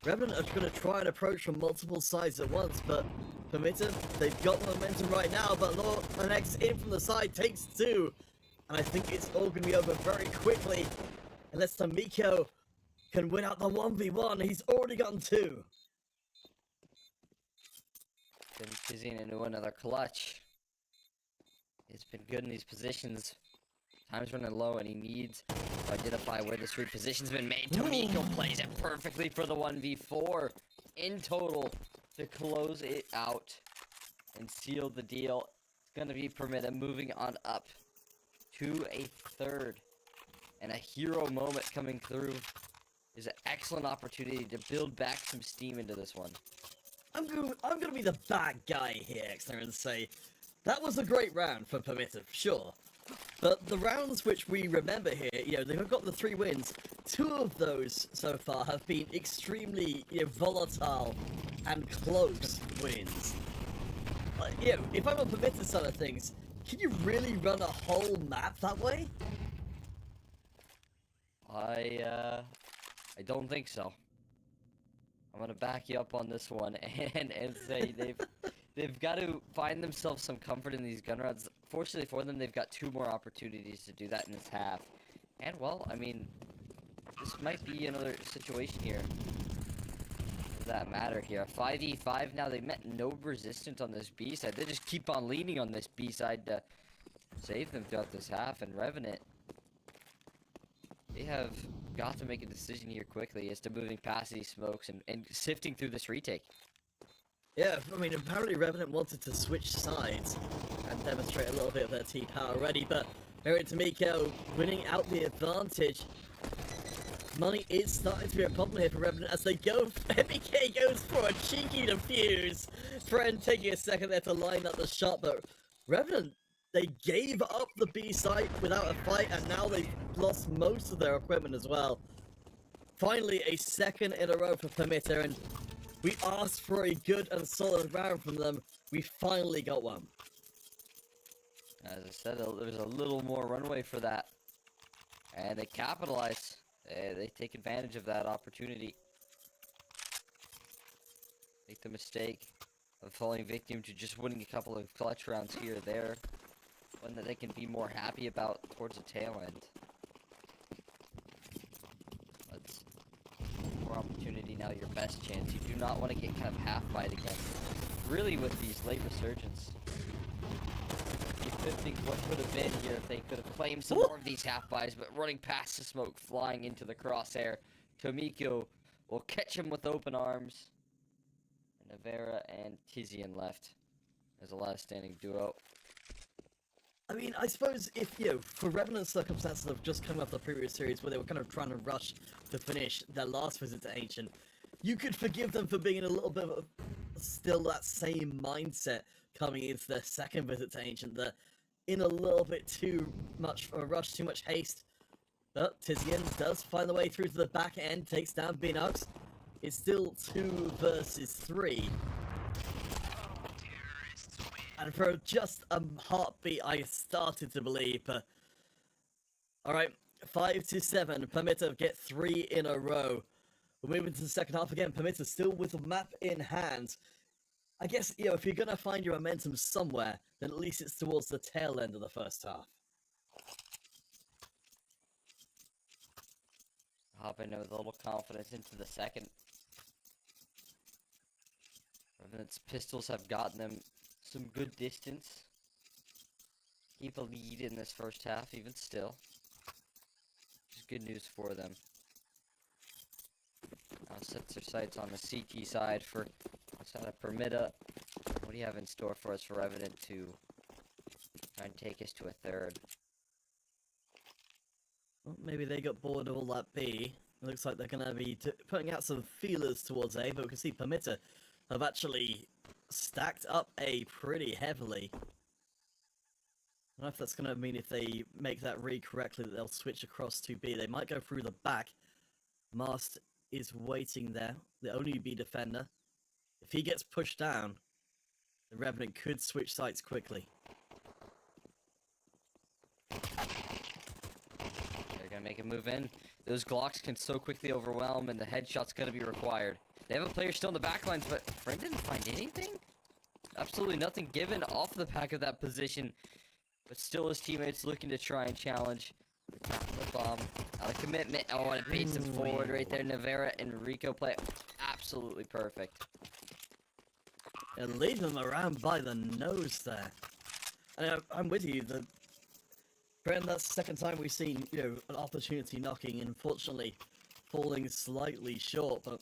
Revenant are going to try and approach from multiple sides at once, but Permitta, they've got momentum right now, but Lord, the next in from the side takes two. And I think it's all going to be over very quickly, unless Tamiko can win out the 1v1. He's already gotten two. Been fizzing into another clutch. He's been good in these positions. Time's running low, and he needs to identify where this reposition's been made. Tomiko plays it perfectly for the 1v4 in total to close it out and seal the deal. It's going to be Permitta moving on up to a third. And a hero moment coming through is an excellent opportunity to build back some steam into this one. I'm gonna be the bad guy here, Exner, and say that was a great round for Permitta, for sure. But the rounds which we remember here, they've got the 3 wins. 2 of those so far have been extremely, volatile and close wins. If I'm on Permitta's side of things, can you really run a whole map that way? I don't think so. I'm gonna back you up on this one and say they've got to find themselves some comfort in these gun rounds. Fortunately for them, they've got 2 more opportunities to do that in this half. And well, I mean, this might be another situation here. Does that matter here? 5v5 now. They met no resistance on this B side. They just keep on leaning on this B side to save them throughout this half. And Revenant, they have got to make a decision here quickly as to moving past these smokes and sifting through this retake. Yeah, I mean, apparently Revenant wanted to switch sides and demonstrate a little bit of their T-power already, but Eric Tomiko winning out the advantage. Money is starting to be a problem here for Revenant as they go. MBK goes for a cheeky defuse. Friend taking a second there to line up the shot, but Revenant, they gave up the B site without a fight, and now they've lost most of their equipment as well. Finally, a second in a row for Permitta, and we asked for a good and solid round from them. We finally got one. As I said, there's a little more runway for that. And they capitalize. They take advantage of that opportunity. Make the mistake of falling victim to just winning a couple of clutch rounds here or there. One that they can be more happy about towards the tail end. Let's more opportunity now, your best chance. You do not want to get kind of half-fight again. Really with these late resurgence. You could think what could have been here if they could have claimed some more of these half-buys, but running past the smoke, flying into the crosshair. Tomiko will catch him with open arms. And Navera and Tizian left as a last standing duo. I mean, I suppose if, for Revenant circumstances of just coming off the previous series where they were kind of trying to rush to finish their last visit to Ancient, you could forgive them for being in a little bit of still that same mindset coming into their second visit to Ancient. They're in a little bit too much of a rush, too much haste. But Tizian does find the way through to the back end, takes down Beanox. It's still 2 versus 3. And for just a heartbeat, I started to believe. Alright, 5-7. Permitta get 3 in a row. We're moving to the second half again. Permitta still with the map in hand. I guess, you know, if you're going to find your momentum somewhere, then at least it's towards the tail end of the first half. Hopping with a little confidence into the second. Revenant's pistols have gotten them some good distance. Keep a lead in this first half, even still. Which is good news for them. Now sets their sights on the CT side for outside of Permitta. What do you have in store for us for Revenant to try and take us to a third? Well, maybe they got bored of all that B. It looks like they're going to be putting out some feelers towards A, but we can see Permitta have actually stacked up A pretty heavily. I don't know if that's going to mean if they make that read correctly that they'll switch across to B. They might go through the back. Mast is waiting there, the only B defender. If he gets pushed down, the Revenant could switch sites quickly. They're gonna make a move in. Those Glocks can so quickly overwhelm, and the headshot's gonna be required. They have a player still in the backlines, but Friend didn't find anything? Absolutely nothing given off the back of that position. But still his teammates looking to try and challenge. The bomb. Out of commitment. Oh, and it baits him forward right there. Navarra and Rico play absolutely perfect. And leave them around by the nose there. And I'm with you. Brent, that's the second time we've seen, you know, an opportunity knocking, and unfortunately falling slightly short. But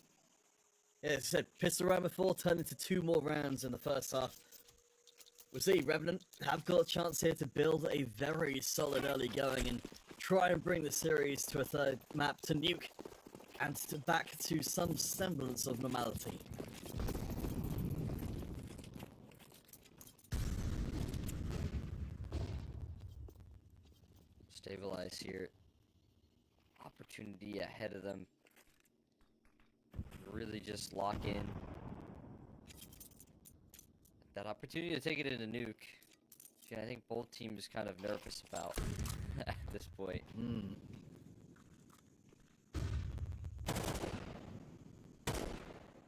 yeah, as I said, pistol round before turned into 2 more rounds in the first half. We'll see, Revenant have got a chance here to build a very solid early going and try and bring the series to a third map to nuke and back to some semblance of normality. Stabilize here. Opportunity ahead of them. Really just lock in. That opportunity to take it into nuke. Which I think both teams kind of nervous about at this point.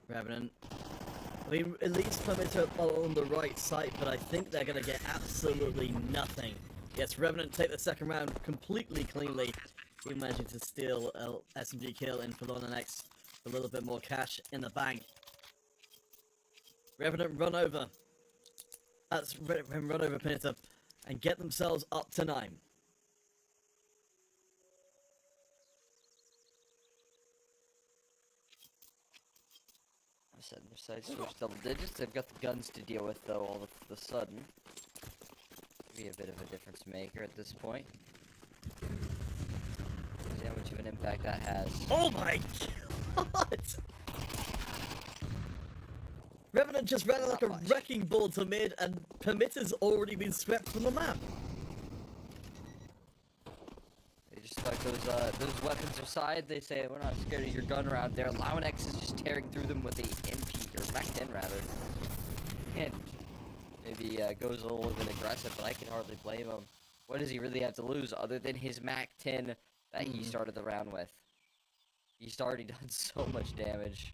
Revenant. I mean, at least Permitta on the right side, but I think they're going to get absolutely nothing. Yes, Revenant take the second round completely cleanly. He managing to steal a SMG kill in for X. A little bit more cash in the bank. Revenant run over. That's run over Permitta and get themselves up to 9. Setting their sights towards double digits. They've got the guns to deal with, though, all of a sudden. Be a bit of a difference maker at this point. See how much of an impact that has. Oh my god! Revenant just ran like a wrecking ball to mid, and Permitta's already been swept from the map. They just like those weapons aside. They say we're not scared of your gun around there. X is just tearing through them with a MP or Mac 10 rather. And maybe goes a little bit aggressive, but I can hardly blame him. What does he really have to lose other than his Mac 10 that he started the round with? He's already done so much damage.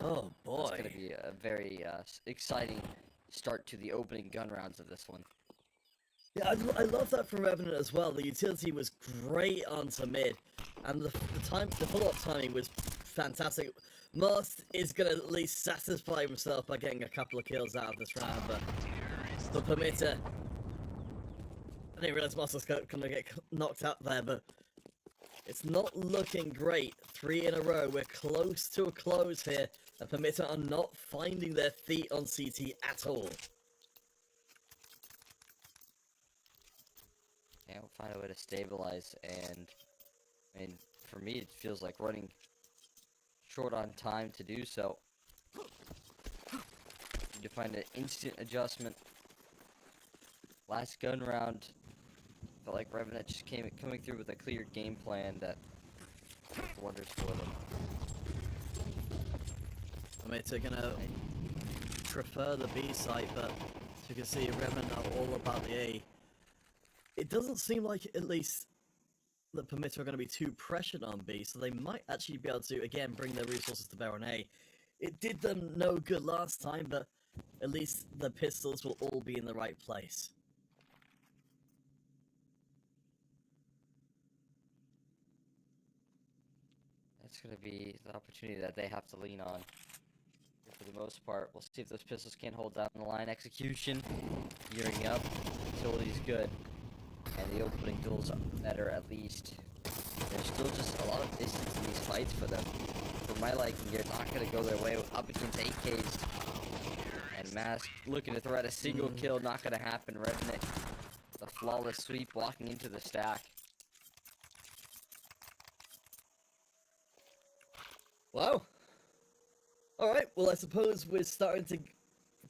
Oh boy. It's going to be a very exciting start to the opening gun rounds of this one. Yeah, I love that from Revenant as well. The utility was great onto mid, and the follow-up timing was fantastic. Mast is going to at least satisfy himself by getting a couple of kills out of this round, but for Permitta, I didn't realize Mast was going to get knocked out there, but it's not looking great. 3 in a row. We're close to a close here, and Permitta are not finding their feet on CT at all. Yeah, we'll find a way to stabilize, and I mean, for me, it feels like running short on time to do so. Need to find an instant adjustment. Last gun round, felt like Revenant just coming through with a clear game plan that worked wonders for them. Permitta gonna prefer the B site, but as you can see, Revenant are all about the A. It doesn't seem like, at least, that Permitta are going to be too pressured on B, so they might actually be able to, again, bring their resources to bear on A. It did them no good last time, but at least the pistols will all be in the right place. That's going to be the opportunity that they have to lean on. For the most part, we'll see if those pistols can hold down the line. Execution, gearing up, utility's good, and the opening duels are better at least. There's still just a lot of distance in these fights for them. For my liking, they're not going to go their way up against AKs. And Mask looking to thread a single kill, not going to happen. Revenant, the flawless sweep, walking into the stack. Wow. Alright, well I suppose we're starting to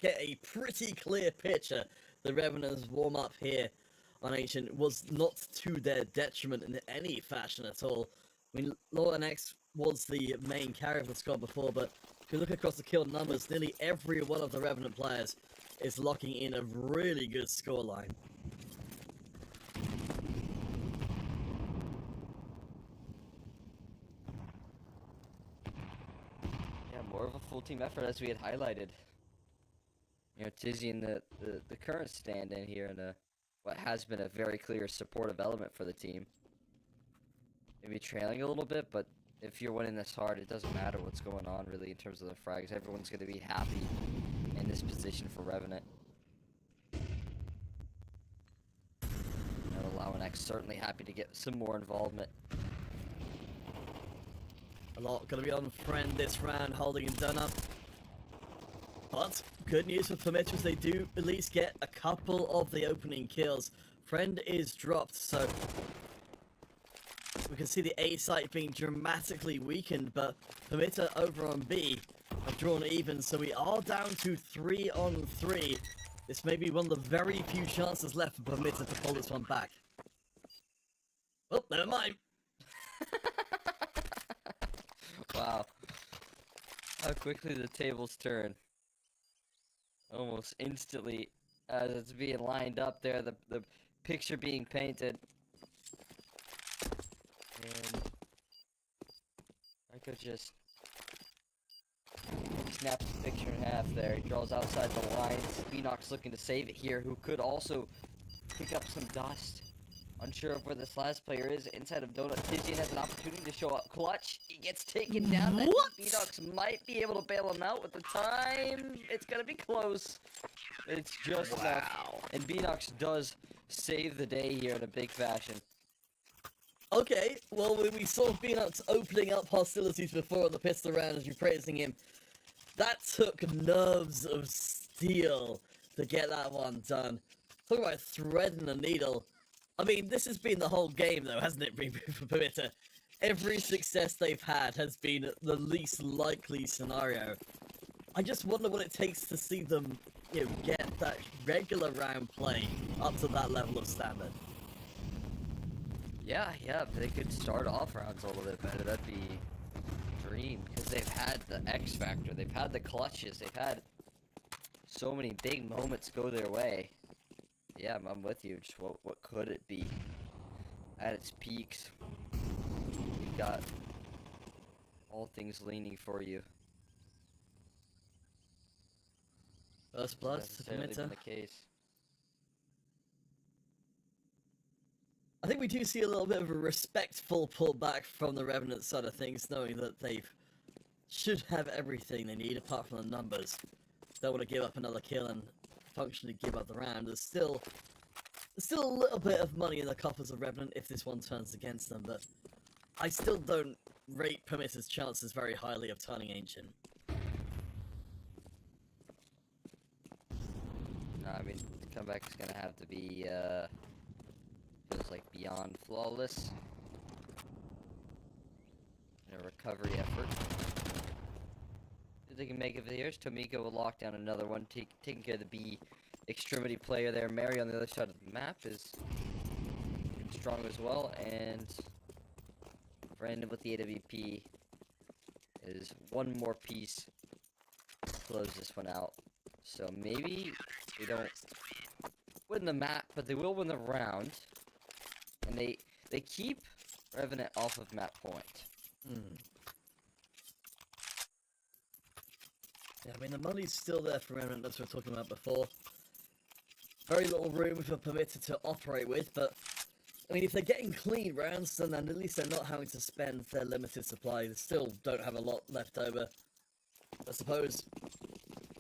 get a pretty clear picture. The Revenant's warm-up here on Ancient was not to their detriment in any fashion at all. I mean, Lord X was the main carry of the squad before, but if you look across the kill numbers, nearly every one of the Revenant players is locking in a really good scoreline. More of a full team effort as we had highlighted. You know, Tizzy in the current stand-in here in what has been a very clear supportive element for the team. Maybe trailing a little bit, but if you're winning this hard, it doesn't matter what's going on really in terms of the frags. Everyone's going to be happy in this position for Revenant. Allowing X certainly happy to get some more involvement. A lot going to be on Friend this round, holding him done up. But good news for Permitta is they do at least get a couple of the opening kills. Friend is dropped, so we can see the A site being dramatically weakened, but Permitta over on B have drawn even, so we are down to 3 on 3. This may be one of the very few chances left for Permitta to pull this one back. Oh, never mind. Wow. How quickly the tables turn. Almost instantly as it's being lined up there, the picture being painted. And Marco just snaps the picture in half there. He draws outside the lines. Beanox looking to save it here, who could also pick up some dust. Unsure of where this last player is. Inside of Donut, Tizian has an opportunity to show up clutch. He gets taken down. What? Beanox might be able to bail him out with the time. It's gonna be close. It's just enough. And Beanox does save the day here in a big fashion. Okay, well, we saw Beanox opening up hostilities before on the pistol round as you're praising him. That took nerves of steel to get that one done. Talk about threading the needle. I mean, this has been the whole game, though, hasn't it, for Permitta? Every success they've had has been the least likely scenario. I just wonder what it takes to see them, you know, get that regular round play up to that level of standard. Yeah, if they could start off rounds a little bit better, that'd be a dream. Because they've had the X Factor, they've had the clutches, they've had so many big moments go their way. Yeah, I'm with you. Just what could it be at its peaks? You've got all things leaning for you. First blood to Necessarily been Permitta. the case. I think we do see a little bit of a respectful pullback from the Revenant side of things, knowing that they should have everything they need apart from the numbers. Don't want to give up another kill and functionally give up the round. There's still a little bit of money in the coffers of Revenant if this one turns against them, but I still don't rate Permitta's chances very highly of turning Ancient. No, I mean, the comeback is gonna have to be feels like beyond flawless. in a recovery effort. If they can make it here, Tomiko will lock down another one, taking care of the B extremity player there. Mary on the other side of the map is strong as well, and Brandon with the AWP is one more piece to close this one out. So maybe they don't win the map, but they will win the round. And they keep Revenant off of map point. Yeah, I mean, the money's still there for Revenant, as we were talking about before. Very little room for Permitta to operate with, but I mean, if they're getting clean rounds, then at least they're not having to spend their limited supply. They still don't have a lot left over. I suppose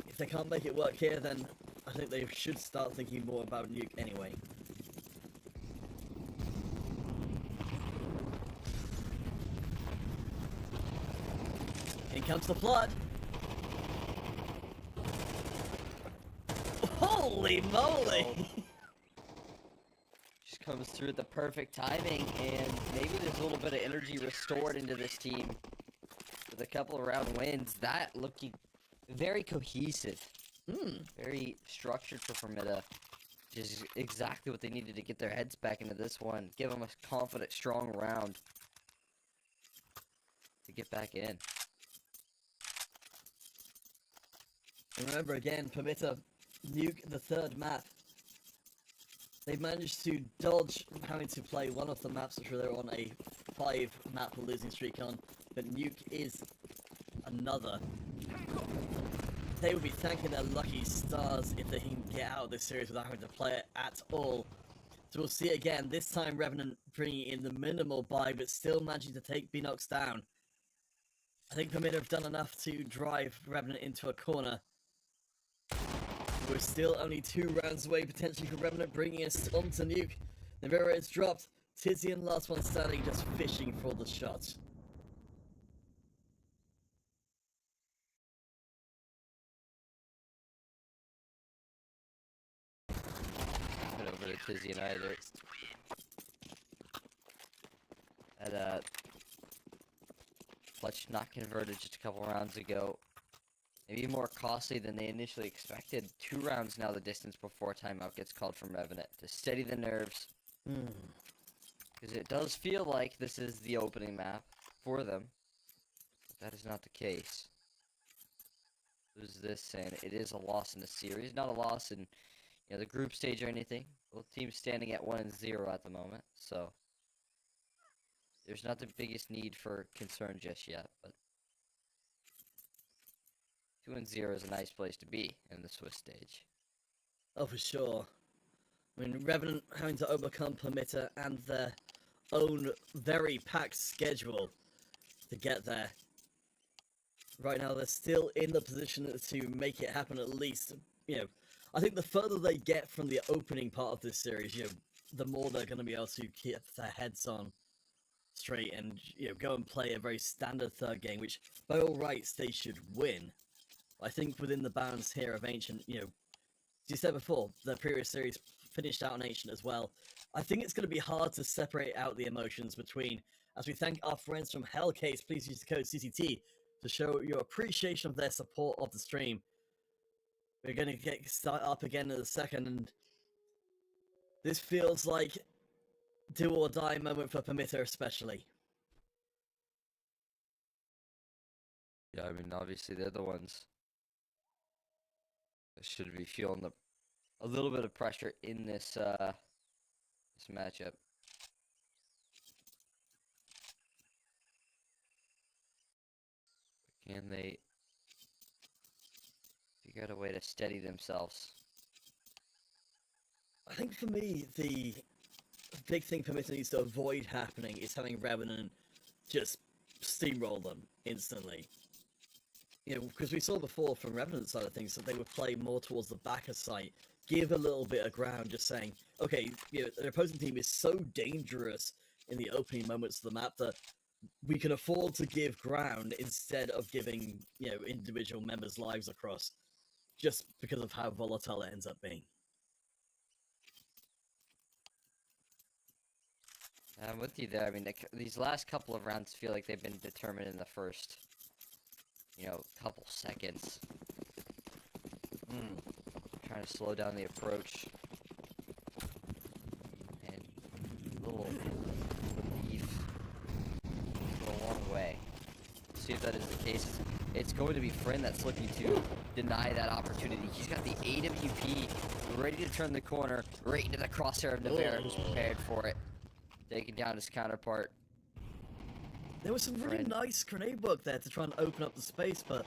if they can't make it work here, then I think they should start thinking more about Nuke anyway. In comes the flood. Holy moly! Just comes through at the perfect timing, and maybe there's a little bit of energy restored into this team with a couple of round wins. That looking very cohesive, very structured for Permitta, which is exactly what they needed to get their heads back into this one. Give them a confident, strong round to get back in. And remember again, Permitta Nuke the third map. They managed to dodge having to play one of the maps which they're on a 5-map losing streak on, but Nuke is another. They would be thanking their lucky stars if they can get out of this series without having to play it at all. So we'll see again, this time Revenant bringing in the minimal buy, but still managing to take Beanox down. I think Permitta have done enough to drive Revenant into a corner. We're still only 2 rounds away, potentially, for Revenant bringing us onto Nuke. The mirror is dropped. Tizian, last one standing, just fishing for the shots. Head over to Tizian either. That clutch not converted just a couple rounds ago. Maybe more costly than they initially expected. 2 rounds now the distance before timeout gets called from Revenant to steady the nerves. Because it does feel like this is the opening map for them. But that is not the case. Lose this and it is a loss in the series. Not a loss in the group stage or anything. Both teams standing at 1-0 at the moment. So there's not the biggest need for concern just yet. But 2-0 is a nice place to be in the Swiss stage. Oh, for sure. I mean, Revenant having to overcome Permitta and their own very packed schedule to get there. Right now, they're still in the position to make it happen at least. I think the further they get from the opening part of this series, the more they're going to be able to keep their heads on straight and, go and play a very standard third game, which by all rights they should win. I think within the balance here of Ancient, as you said before, the previous series finished out on Ancient as well. I think it's going to be hard to separate out the emotions between, as we thank our friends from Hellcase, please use the code CCT to show your appreciation of their support of the stream. We're going to get start up again in a second, and this feels like do or die moment for Permitta especially. Yeah, I mean, obviously they're the ones that should be feeling a little bit of pressure in this this matchup. Can they figure out a way to steady themselves? I think for me, the big thing Permitta needs to avoid happening is having Revenant just steamroll them instantly. Because we saw before from Revenant's side of things that they would play more towards the back of site, give a little bit of ground, just saying, okay, their opposing team is so dangerous in the opening moments of the map that we can afford to give ground instead of giving, individual members' lives across, just because of how volatile it ends up being. I'm with you there. I mean, these last couple of rounds feel like they've been determined in the first, couple seconds. Trying to slow down the approach. And a little relief go a long way. See if that is the case. It's going to be Friend that's looking to deny that opportunity. He's got the AWP ready to turn the corner, right into the crosshair of Navarre, who's prepared for it. Taking down his counterpart. There was some really nice grenade work there to try and open up the space, but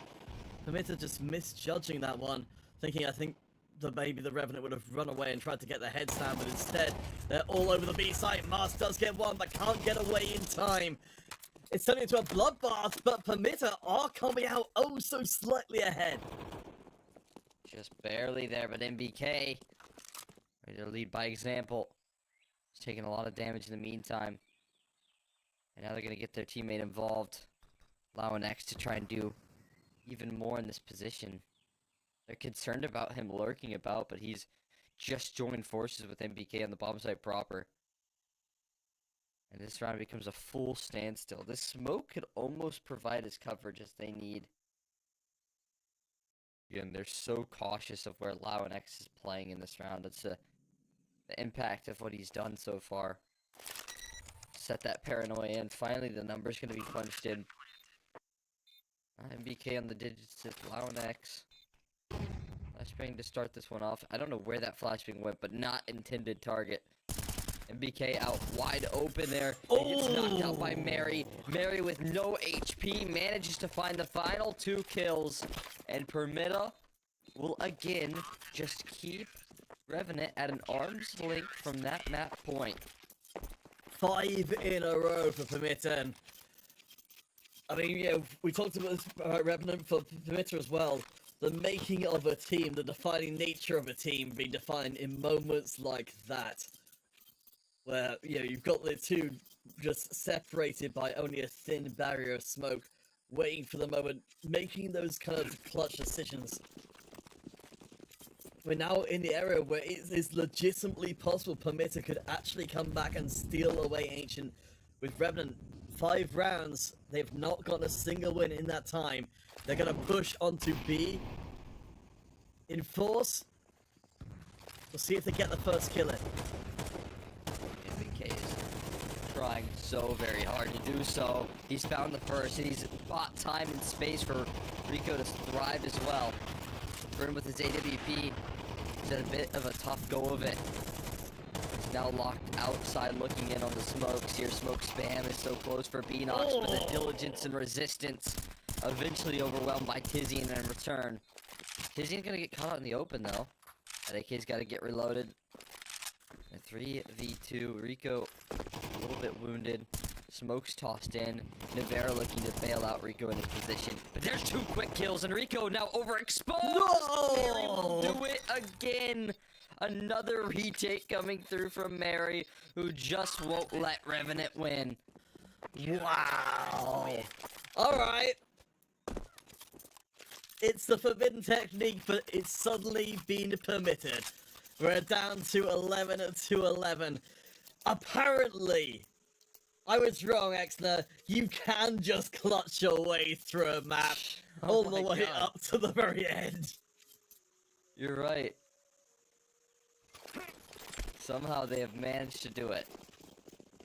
Permitta just misjudging that one, I think that maybe the Revenant would have run away and tried to get their heads down, but instead they're all over the B site. Mars does get one, but can't get away in time. It's turning into a bloodbath, but Permitta are coming out oh so slightly ahead. Just barely there, but MBK ready to lead by example. He's taking a lot of damage in the meantime. And now they're going to get their teammate involved. Allowing X to try and do even more in this position. They're concerned about him lurking about, but he's just joined forces with MBK on the bomb site proper. And this round becomes a full standstill. This smoke could almost provide as coverage as they need. Again, they're so cautious of where Lau and X is playing in this round. It's the impact of what he's done so far. Set that paranoia in. Finally, the number's going to be punched in. MBK on the digits with Lau and X. Flashbang to start this one off. I don't know where that flashbang went, but not intended target. MBK out wide open there. He gets knocked out by Mary. Mary with no HP manages to find the final 2 kills. And Permitta will again just keep Revenant at an arm's length from that map point. 5 in a row for Permitta. And I mean, we talked about this Revenant for Permitta as well. The making of a team, the defining nature of a team being defined in moments like that. Where, you've got the two just separated by only a thin barrier of smoke, waiting for the moment, making those kind of clutch decisions. We're now in the area where it is legitimately possible Permitta could actually come back and steal away Ancient. With Revenant, 5 rounds, they've not got a single win in that time. They're going to push onto B in force. We'll see if they get the first kill in. MBK is trying so very hard to do so. He's found the first, and he's bought time and space for Rico to thrive as well. Burn with his AWP. He's had a bit of a tough go of it. He's now locked outside looking in on the smokes. Here, smoke spam is so close for Beanox, but the diligence and resistance eventually overwhelmed by Tizian in return. Tizian's gonna get caught out in the open though. That AK's gotta get reloaded. And 3v2, Rico a little bit wounded. Smokes tossed in. Navarre looking to bail out Rico in his position. But there's 2 quick kills, and Rico now overexposed! No! Mary will do it again! Another retake coming through from Mary, who just won't let Revenant win. Wow! Alright. It's the forbidden technique, but it's suddenly been permitted. We're down to 11 to 11. Apparently, I was wrong, Exner. You can just clutch your way through a map all the way up to the very end. You're right. Somehow they have managed to do it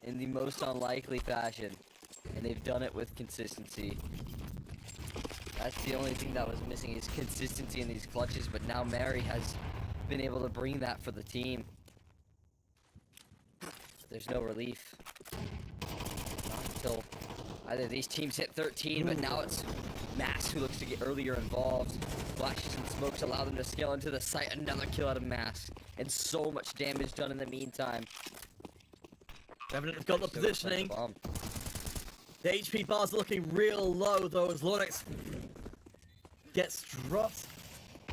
in the most unlikely fashion, and they've done it with consistency. That's the only thing that was missing, is consistency in these clutches, but now Mary has been able to bring that for the team. There's no relief. Not until either these teams hit 13, but now it's Mass who looks to get earlier involved. Flashes and smokes allow them to scale into the site. Another kill out of Mass. And so much damage done in the meantime. Revenant have got the positioning. The HP bars are looking real low though as Lornex gets dropped.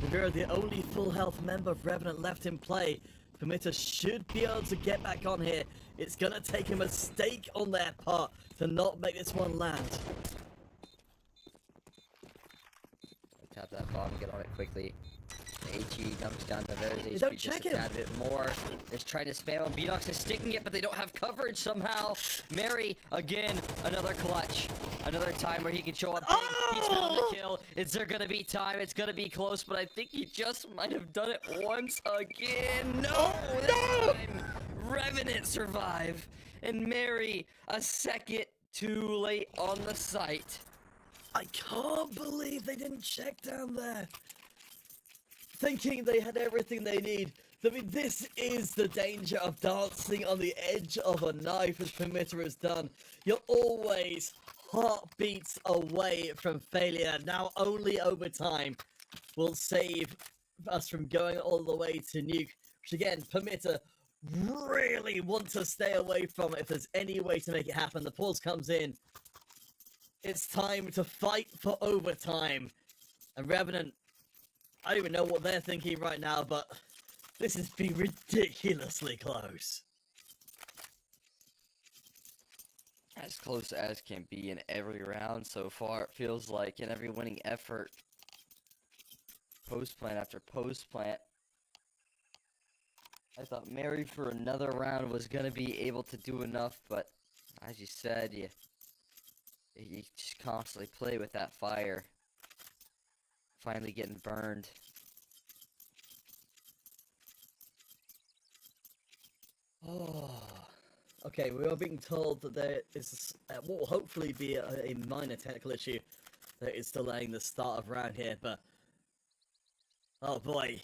Navarre, the only full health member of Revenant left in play. Permitta should be able to get back on here. It's gonna take a mistake on their part to not make this one land. Tap that bomb, get on it quickly. HE dumps down the Veras They HP don't just check a him. tad bit more. Just trying to spam him. Beanox is sticking it, but they don't have coverage somehow. Mary, again, another clutch. Another time where he can show up big. He's found the kill. Is there gonna be time? It's gonna be close, but I think he just might have done it once again. No! This time, Revenant survive. And Mary, a second too late on the site. I can't believe they didn't check down there. Thinking they had everything they need. I mean, this is the danger of dancing on the edge of a knife, as Permitta has done. You're always heartbeats away from failure. Now only overtime will save us from going all the way to nuke. Which again, Permitta really want to stay away from it if there's any way to make it happen. The pause comes in. It's time to fight for overtime. And Revenant, I don't even know what they're thinking right now, but this has been ridiculously close. As close as can be in every round so far, it feels like, in every winning effort. Post plant after post plant. I thought Mary for another round was going to be able to do enough, but as you said, you just constantly play with that fire. Finally getting burned. Oh. Okay, we are being told that there is what will hopefully be a minor technical issue that is delaying the start of round here, but oh boy.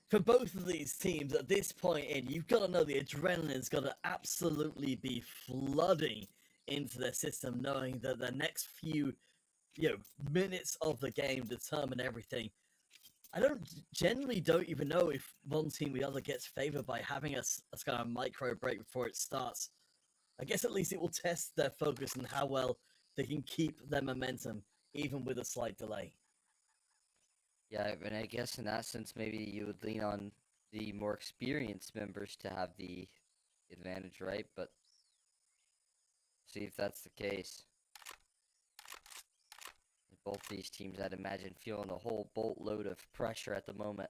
For both of these teams at this point in, you've got to know the adrenaline's got to absolutely be flooding into their system, knowing that the next few minutes of the game determine everything. I generally don't even know if one team or the other gets favored by having a kind of micro break before it starts. I guess at least it will test their focus and how well they can keep their momentum, even with a slight delay. Yeah, and I guess in that sense, maybe you would lean on the more experienced members to have the advantage, right? But see if that's the case. Both these teams, I'd imagine, feeling a whole boatload of pressure at the moment.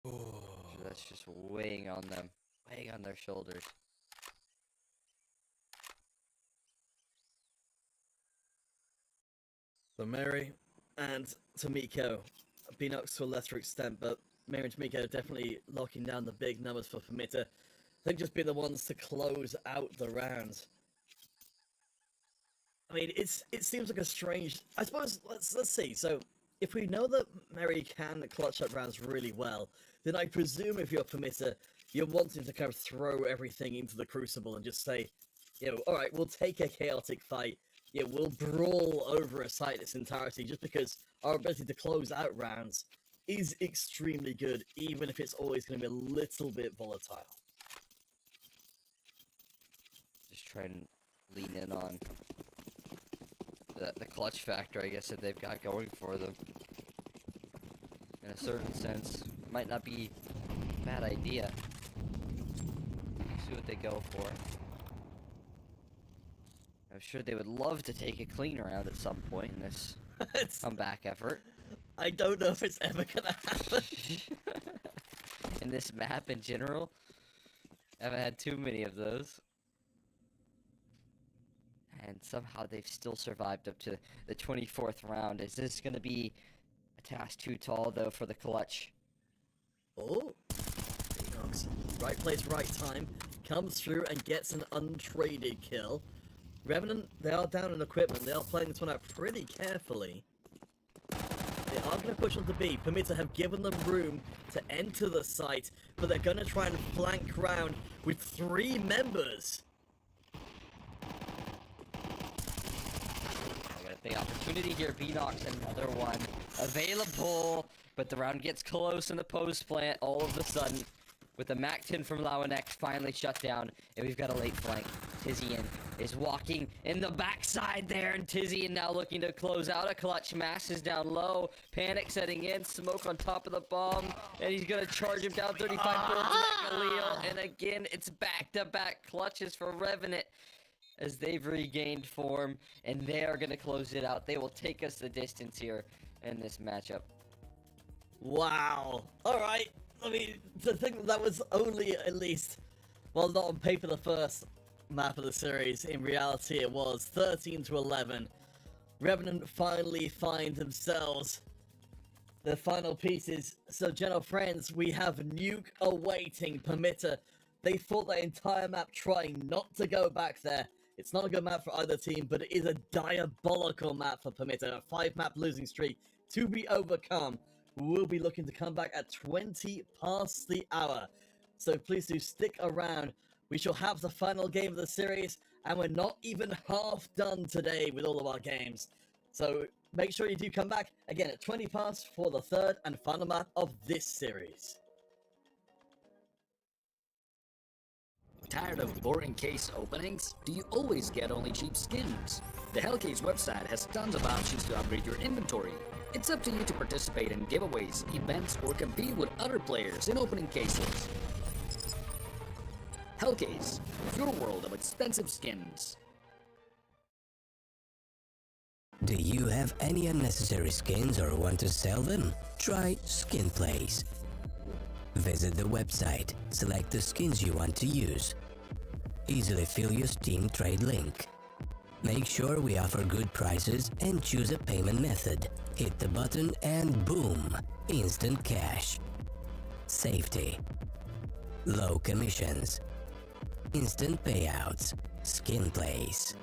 So that's just weighing on them, weighing on their shoulders. So Mary and Tomiko, Beanox to a lesser extent, but Mary and Tomiko definitely locking down the big numbers for Permitta. I think just being the ones to close out the round. I mean, it seems like a strange. I suppose let's see. So if we know that Mary can clutch up rounds really well, then I presume if you're Permitta, you're wanting to kind of throw everything into the crucible and just say, all right, we'll take a chaotic fight. Yeah, we'll brawl over a site in its entirety, just because our ability to close out rounds is extremely good, even if it's always going to be a little bit volatile. Just try and lean in on the clutch factor, I guess, that they've got going for them. In a certain sense, might not be a bad idea. See what they go for. I'm sure they would love to take a clean round at some point in this comeback effort. I don't know if it's ever gonna happen. In this map in general, I haven't had too many of those. And somehow they've still survived up to the 24th round. Is this going to be a task too tall, though, for the clutch? Oh, Beanox, right place, right time, comes through and gets an untraded kill. Revenant, they are down in equipment. They are playing this one out pretty carefully. They are going to push on to B. Permitta have given them room to enter the site, but they're going to try and flank round with 3 members. The opportunity here, Beanox, another one available, but the round gets close in the post plant all of a sudden, with the MAC-10 from Lawanek finally shut down, and we've got a late flank. Tizian is walking in the backside there, and Tizian now looking to close out a clutch. Mass is down low, panic setting in, smoke on top of the bomb, and he's gonna charge him down 35 bullets to that Galil, and again, it's back-to-back clutches for Revenant, as they've regained form, and they are going to close it out. They will take us the distance here. in this matchup. Wow. Alright. I mean, to think that was only at least, well, not on paper the first map of the series, in reality it was 13 to 11. Revenant finally find themselves the final pieces. So, general friends, we have Nuke awaiting Permitta. They fought the entire map trying not to go back there. It's not a good map for either team, but it is a diabolical map for Permitta. A 5-map losing streak to be overcome. We'll be looking to come back at 20 past the hour. So please do stick around. We shall have the final game of the series, and we're not even half done today with all of our games. So make sure you do come back again at 20 past for the third and final map of this series. Tired of boring case openings? Do you always get only cheap skins? The Hellcase website has tons of options to upgrade your inventory. It's up to you to participate in giveaways, events, or compete with other players in opening cases. Hellcase, your world of expensive skins. Do you have any unnecessary skins or want to sell them? Try Skinplace. Visit the website, select the skins you want to use. Easily fill your Steam trade link. Make sure we offer good prices and choose a payment method. Hit the button and boom! Instant cash. Safety. Low commissions. Instant payouts. Skinplace.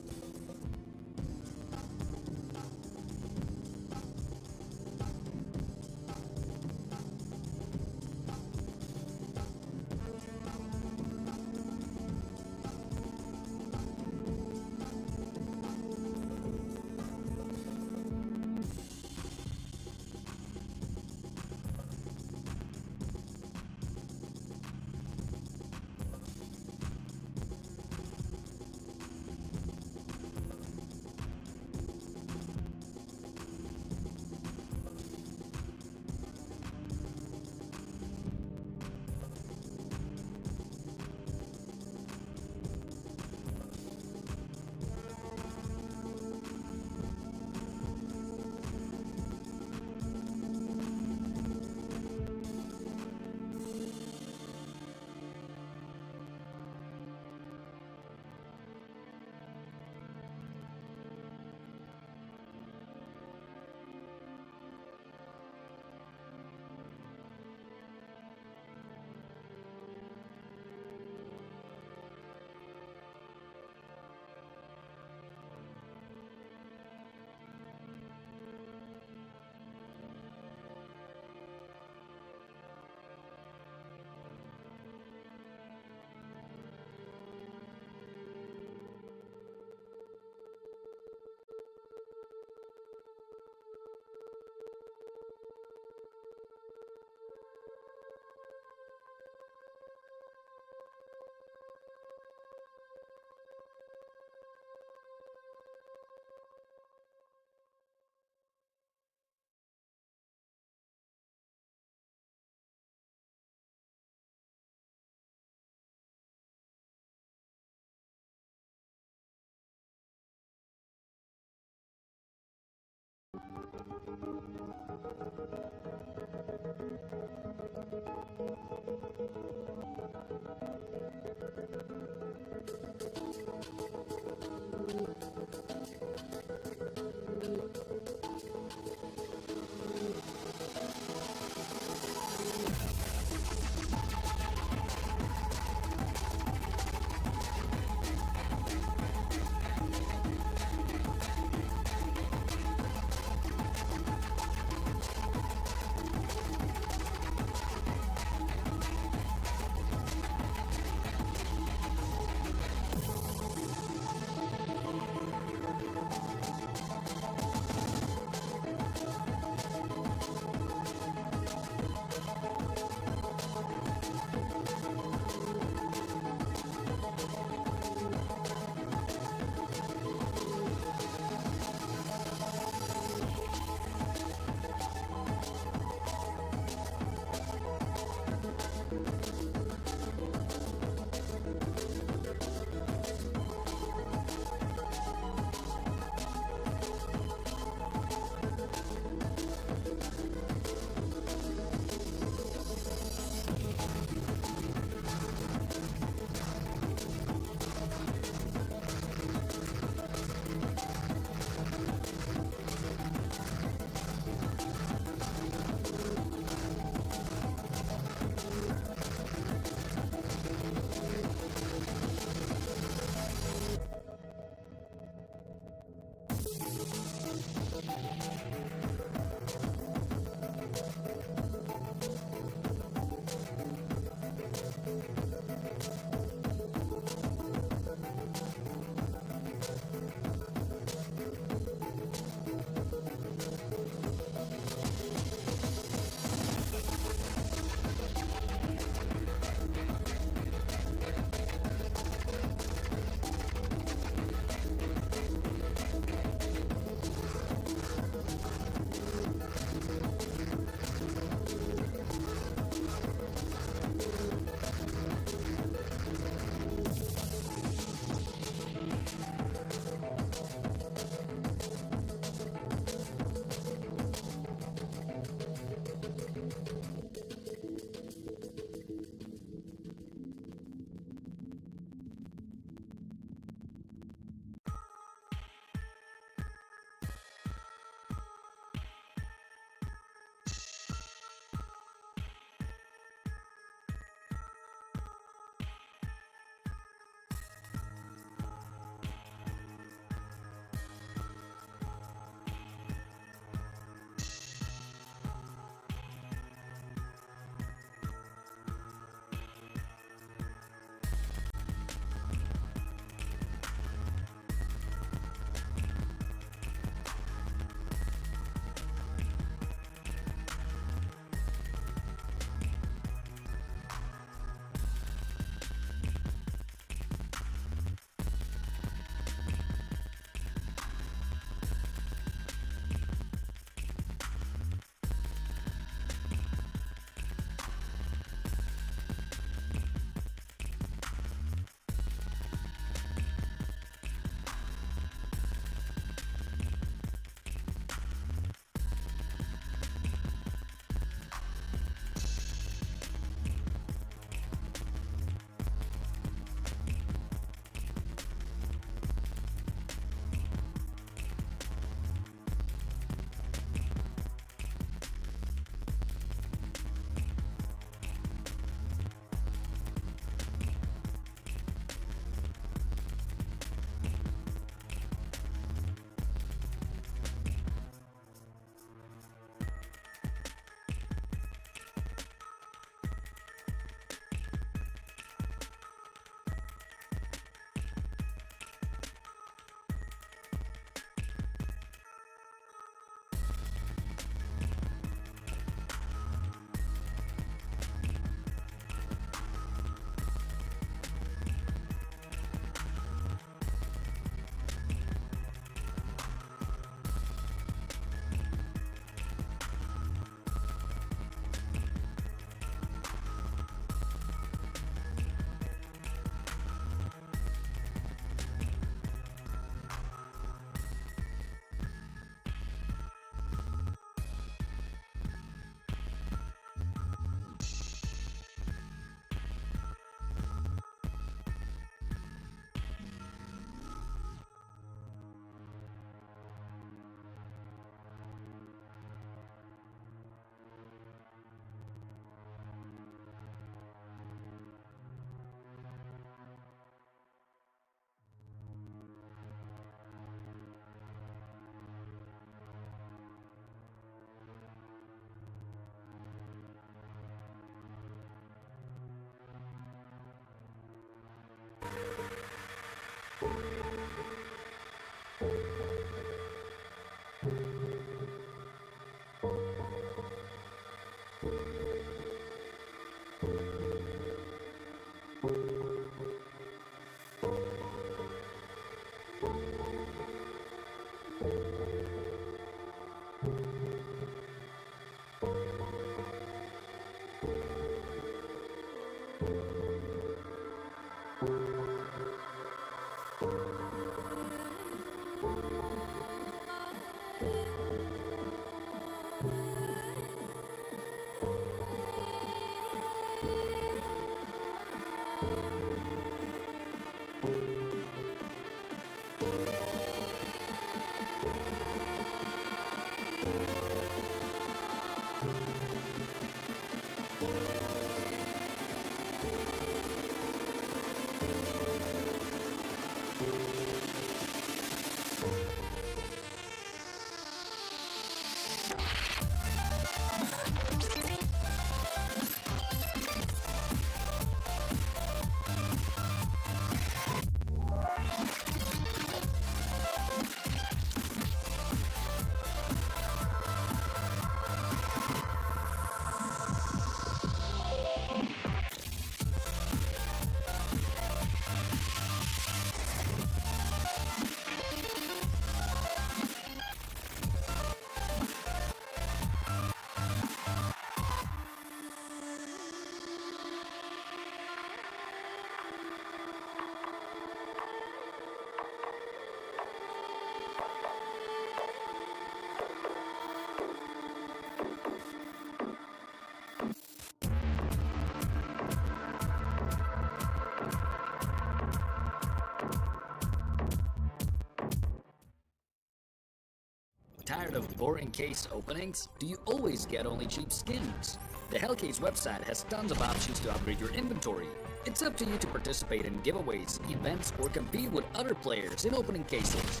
Tired of boring case openings? Do you always get only cheap skins? The Hellcase website has tons of options to upgrade your inventory. It's up to you to participate in giveaways, events, or compete with other players in opening cases.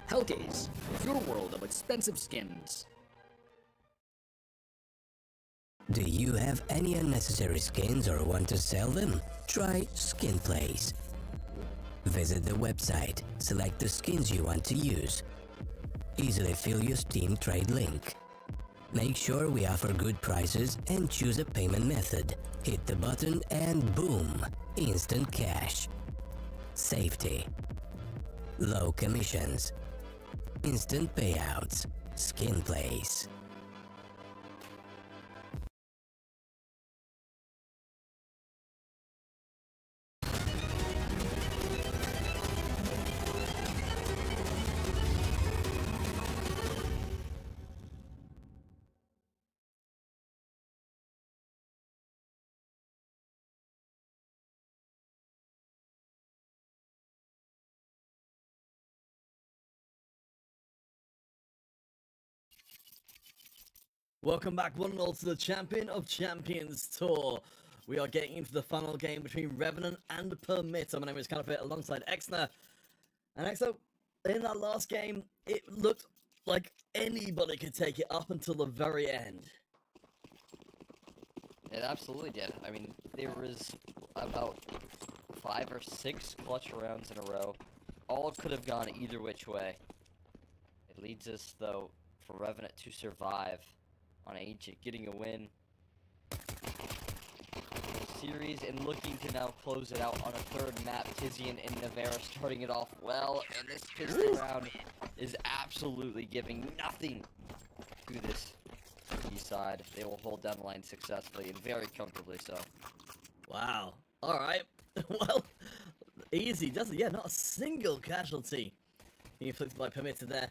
Hellcase, your world of expensive skins. Do you have any unnecessary skins or want to sell them? Try Skin Place. Visit the website, select the skins you want to use. Easily fill your Steam trade link. Make sure we offer good prices and choose a payment method. Hit the button and boom! Instant cash. Safety. Low commissions. Instant payouts. Skin Place. Welcome back, one and all, to the Champion of Champions Tour. We are getting into the final game between Revenant and Permitta. My name is Calipit alongside Exner. And Exo, in that last game, it looked like anybody could take it up until the very end. It absolutely did. I mean, there was about 5 or 6 clutch rounds in a row. All could have gone either which way. It leads us, though, for Revenant to survive on Ancient, getting a win series and looking to now close it out on a third map. Tizian and Navarra starting it off well, and this pistol round is absolutely giving nothing to this east side. They will hold down the line successfully and very comfortably so. Wow. Alright. Well, easy, doesn't it? Yeah, not a single casualty being inflicted by Permitta there.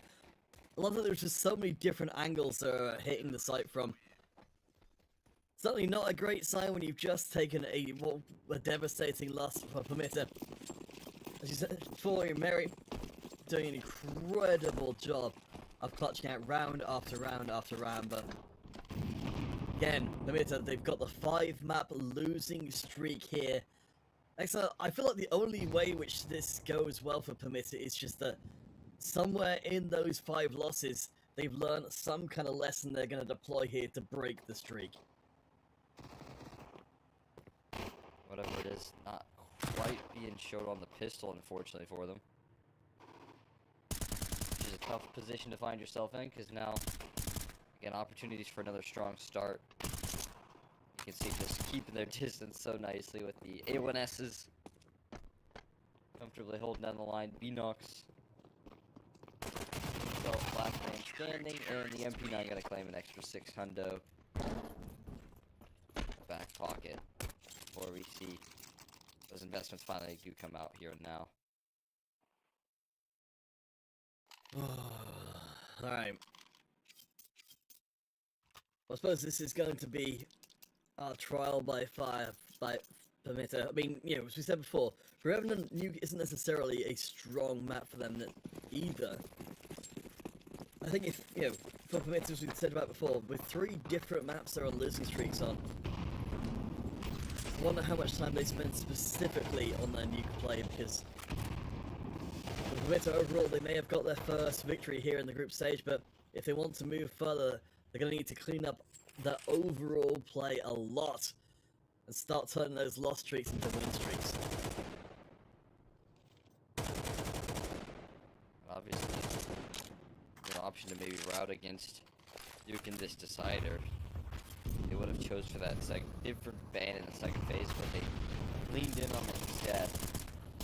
I love that there's just so many different angles that are hitting the site from. Certainly not a great sign when you've just taken a devastating loss for Permitta. As you said before, Mary doing an incredible job of clutching out round after round after round, but again, Permitta, they've got the 5-map losing streak here. Excellent. I feel like the only way which this goes well for Permitta is just that somewhere in those 5 losses, they've learned some kind of lesson they're going to deploy here to break the streak. Whatever it is, not quite being showed on the pistol, unfortunately for them. Which is a tough position to find yourself in, because now, again, opportunities for another strong start. You can see just keeping their distance so nicely with the A1Ss. Comfortably holding down the line. B-Nox. So, last man standing, and the MP9 gonna claim an extra 6 hundo. Back back pocket before we see those investments finally do come out here and now. Alright. I suppose this is going to be our trial by fire by Permitta. I mean, you know, as we said before, Revenant Nuke isn't necessarily a strong map for them either. I think if, you know, for Permitta, as we said about before, with 3 different maps they're on losing streaks on, I wonder how much time they spend specifically on their Nuke play, because for Permitta overall, they may have got their first victory here in the group stage, but if they want to move further, they're going to need to clean up their overall play a lot and start turning those loss streaks into win streaks. Obviously, an option to maybe route against Duke in this decider. They would have chose for that different ban in the second phase, but they leaned in on it instead.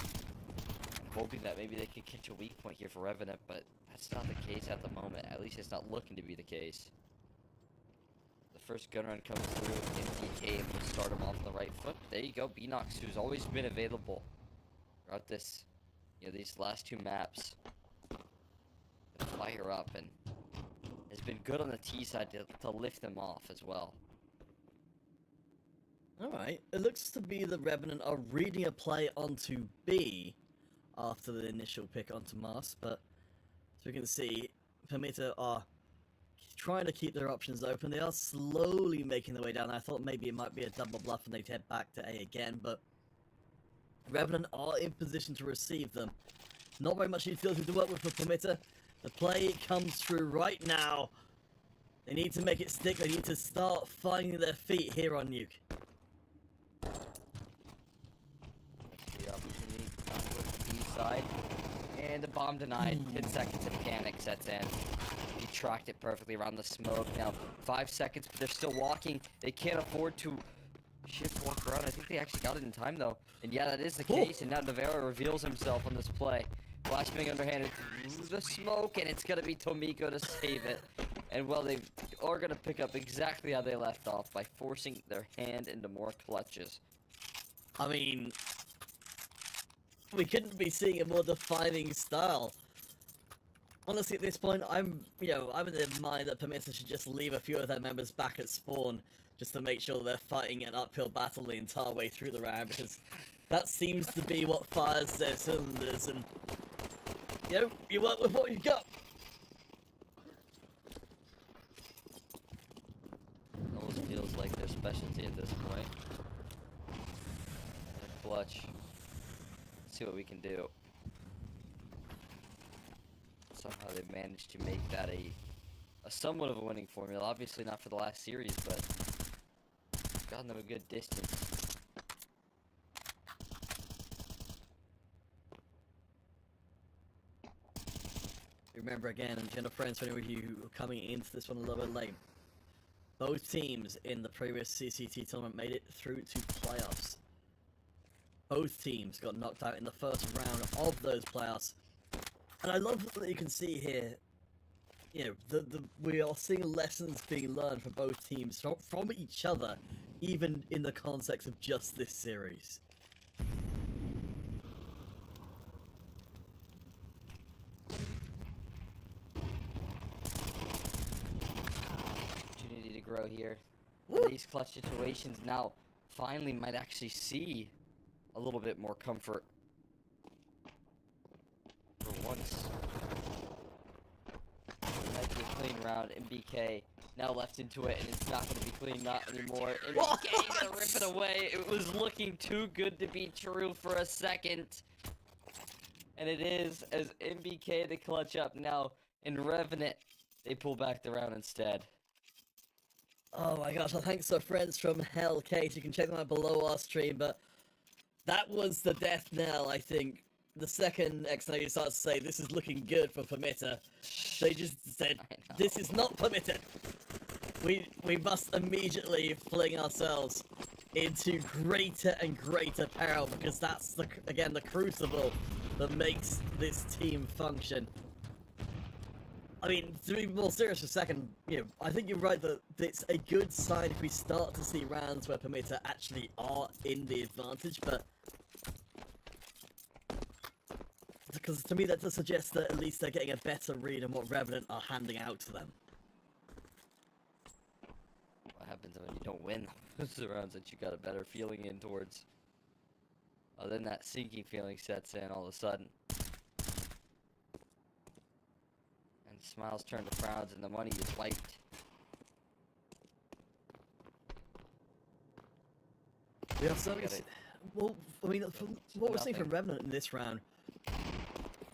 I'm hoping that maybe they could catch a weak point here for Revenant, but that's not the case at the moment. At least it's not looking to be the case. The first gun run comes through, MDK will start him off on the right foot. There you go, Beanox, who's always been available throughout this, you know, these last 2 maps. Gonna fire up and has been good on the T side to lift them off as well. Alright, it looks to be the Revenant are reading a play onto B after the initial pick onto Mars, but as we can see, Permitta are trying to keep their options open. They are slowly making their way down. I thought maybe it might be a double bluff and they'd head back to A again, but Revenant are in position to receive them. Not very much utility to work with for Permitta. The play comes through right now. They need to make it stick. They need to start finding their feet here on Nuke. The opportunity on the B side. And the bomb denied. 10 seconds and panic sets in. He tracked it perfectly around the smoke. Now, 5 seconds, but they're still walking. They can't afford to shift walk around. I think they actually got it in time, though. And yeah, that is the case. And now Navarro reveals himself on this play. Flashbang underhanded through the smoke, and it's going to be Tomiko to save it. And, well, they are going to pick up exactly how they left off by forcing their hand into more clutches. I mean, we couldn't be seeing a more defining style. Honestly, at this point, I'm in the mind that Permitta should just leave a few of their members back at spawn just to make sure they're fighting an uphill battle the entire way through the round, because that seems to be what fires their cylinders, and, you know, you work with what you got. Almost feels like their specialty at this point. A clutch. Let's see what we can do. Somehow they've managed to make that a somewhat of a winning formula. Obviously not for the last series, but gotten them a good distance. Remember again, and gentle friends, for any of you who are coming into this one a little bit late, both teams in the previous CCT tournament made it through to playoffs. Both teams got knocked out in the first round of those playoffs. And I love that you can see here, you know, we are seeing lessons being learned from both teams, from each other, even in the context of just this series. Opportunity to grow here. These clutch situations now finally might actually see a little bit more comfort. For once. Might be a clean round. MBK now left into it, and it's not going to be clean, not anymore. MBK gonna rip it away. It was looking too good to be true for a second. And it is, as MBK the clutch up now. In Revenant, they pull back the round instead. Oh my gosh, well, thanks to friends from Hell Case. You can check them out below our stream, but that was the death knell, I think. The second XNA starts to say, this is looking good for Permitta, they just said, this is not permitted. We must immediately fling ourselves into greater and greater peril, because that's, again, the crucible that makes this team function. I mean, to be more serious for a second, I think you're right that it's a good sign if we start to see rounds where Permitta actually are in the advantage, but because to me that does suggest that at least they're getting a better read on what Revenant are handing out to them. What happens when you don't win? Those are the rounds that you got a better feeling in towards. Then that sinking feeling sets in all of a sudden. And smiles turn to frowns and the money is wiped. Yeah, so well, I mean, from what we're seeing from Revenant in this round,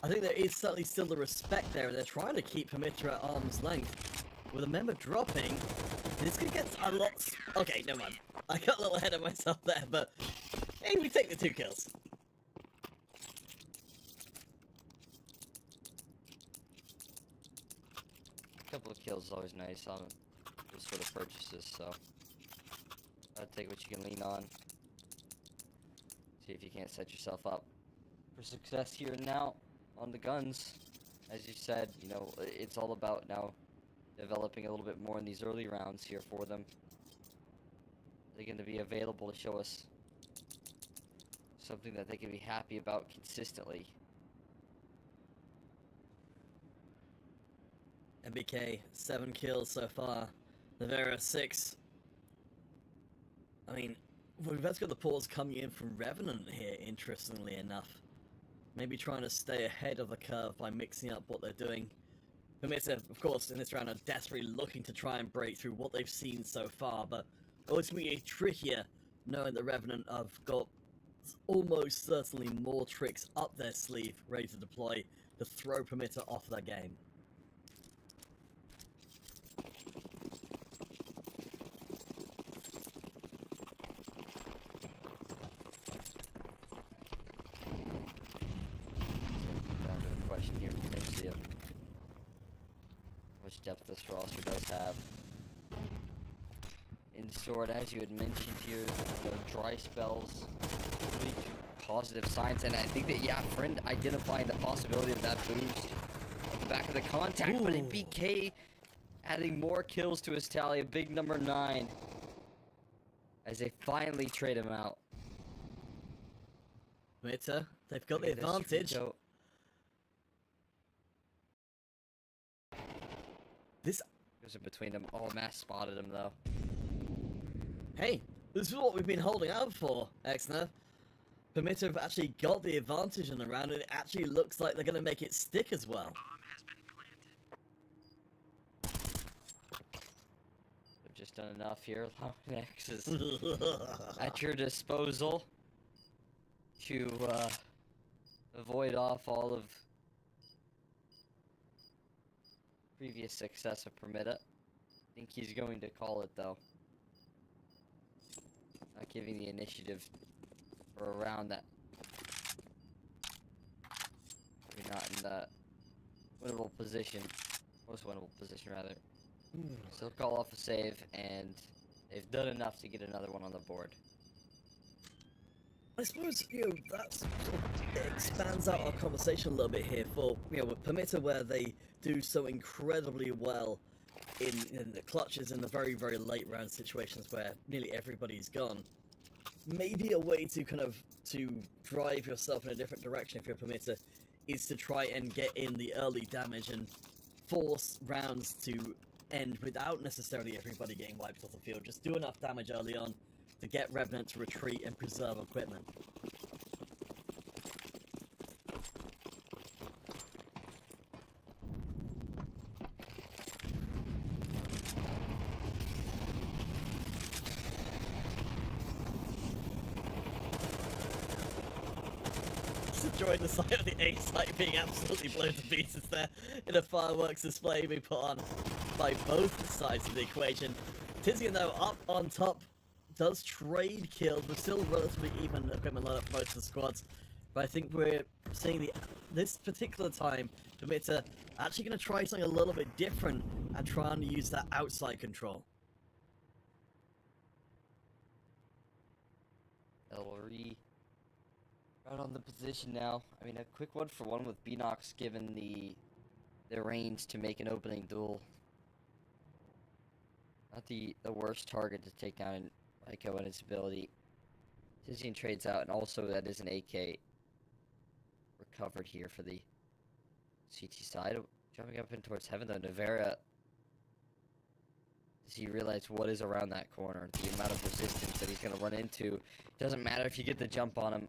I think there is certainly still the respect there, and they're trying to keep Permitta at arm's length. With a member dropping, this could get a lot... Okay, never mind. I got a little ahead of myself there, but hey, we take the 2 kills. A couple of kills is always nice on those sort of purchases, so gotta take what you can lean on. See if you can't set yourself up for success here and now on the guns. As you said, it's all about now developing a little bit more in these early rounds here for them. They're going to be available to show us something that they can be happy about consistently. MBK, 7 kills so far. Navera, 6. I mean, we've got the pause coming in from Revenant here, interestingly enough. Maybe trying to stay ahead of the curve by mixing up what they're doing. Permitta, of course, in this round are desperately looking to try and break through what they've seen so far, but it's going to be trickier knowing that Revenant have got almost certainly more tricks up their sleeve ready to deploy to throw Permitta off their game. Down to the question here potentially of which depth this roster does have. In short, as you had mentioned here, dry spells, really positive signs, and I think that, yeah, Friend identifying the possibility of that boost at the back of the contact, but in BK adding more kills to his tally, a big number 9, as they finally trade him out. Permitta, they've got the advantage. This goes in between them. Oh, Mass spotted him though. Hey, this is what we've been holding out for, Exner. Permitta have actually got the advantage in the round, and it actually looks like they're going to make it stick as well. They've just done enough here. Next is at your disposal to avoid off all of previous success of Permitta. I think he's going to call it though. Not giving the initiative for a round that we're not in the winnable position, most winnable position rather. So call off a save, and they've done enough to get another one on the board. I suppose, that sort of expands out our conversation a little bit here for, with Permitta, where they do so incredibly well in the clutches in the very, very late round situations where nearly everybody's gone. Maybe a way to to drive yourself in a different direction if you're Permitta is to try and get in the early damage and force rounds to end without necessarily everybody getting wiped off the field. Just do enough damage early on to get Revenant to retreat and preserve equipment. Enjoying the sight of the A site being absolutely blown to pieces there in a fireworks display being put on by both sides of the equation. Tizian, though, up on top, does trade kills, but still relatively even equipment load up for most of the squads. But I think we're seeing this particular time, Permitta actually going to try something a little bit different and trying to use that outside control. Ellery right on the position now. I mean, a quick one for one with Beanox given the the range to make an opening duel. Not the worst target to take down in Ico and its ability. Tizian trades out, and also that is an AK recovered here for the CT side. Jumping up in towards heaven, though, Navera, does he realize what is around that corner? The amount of resistance that he's going to run into. Doesn't matter if you get the jump on him.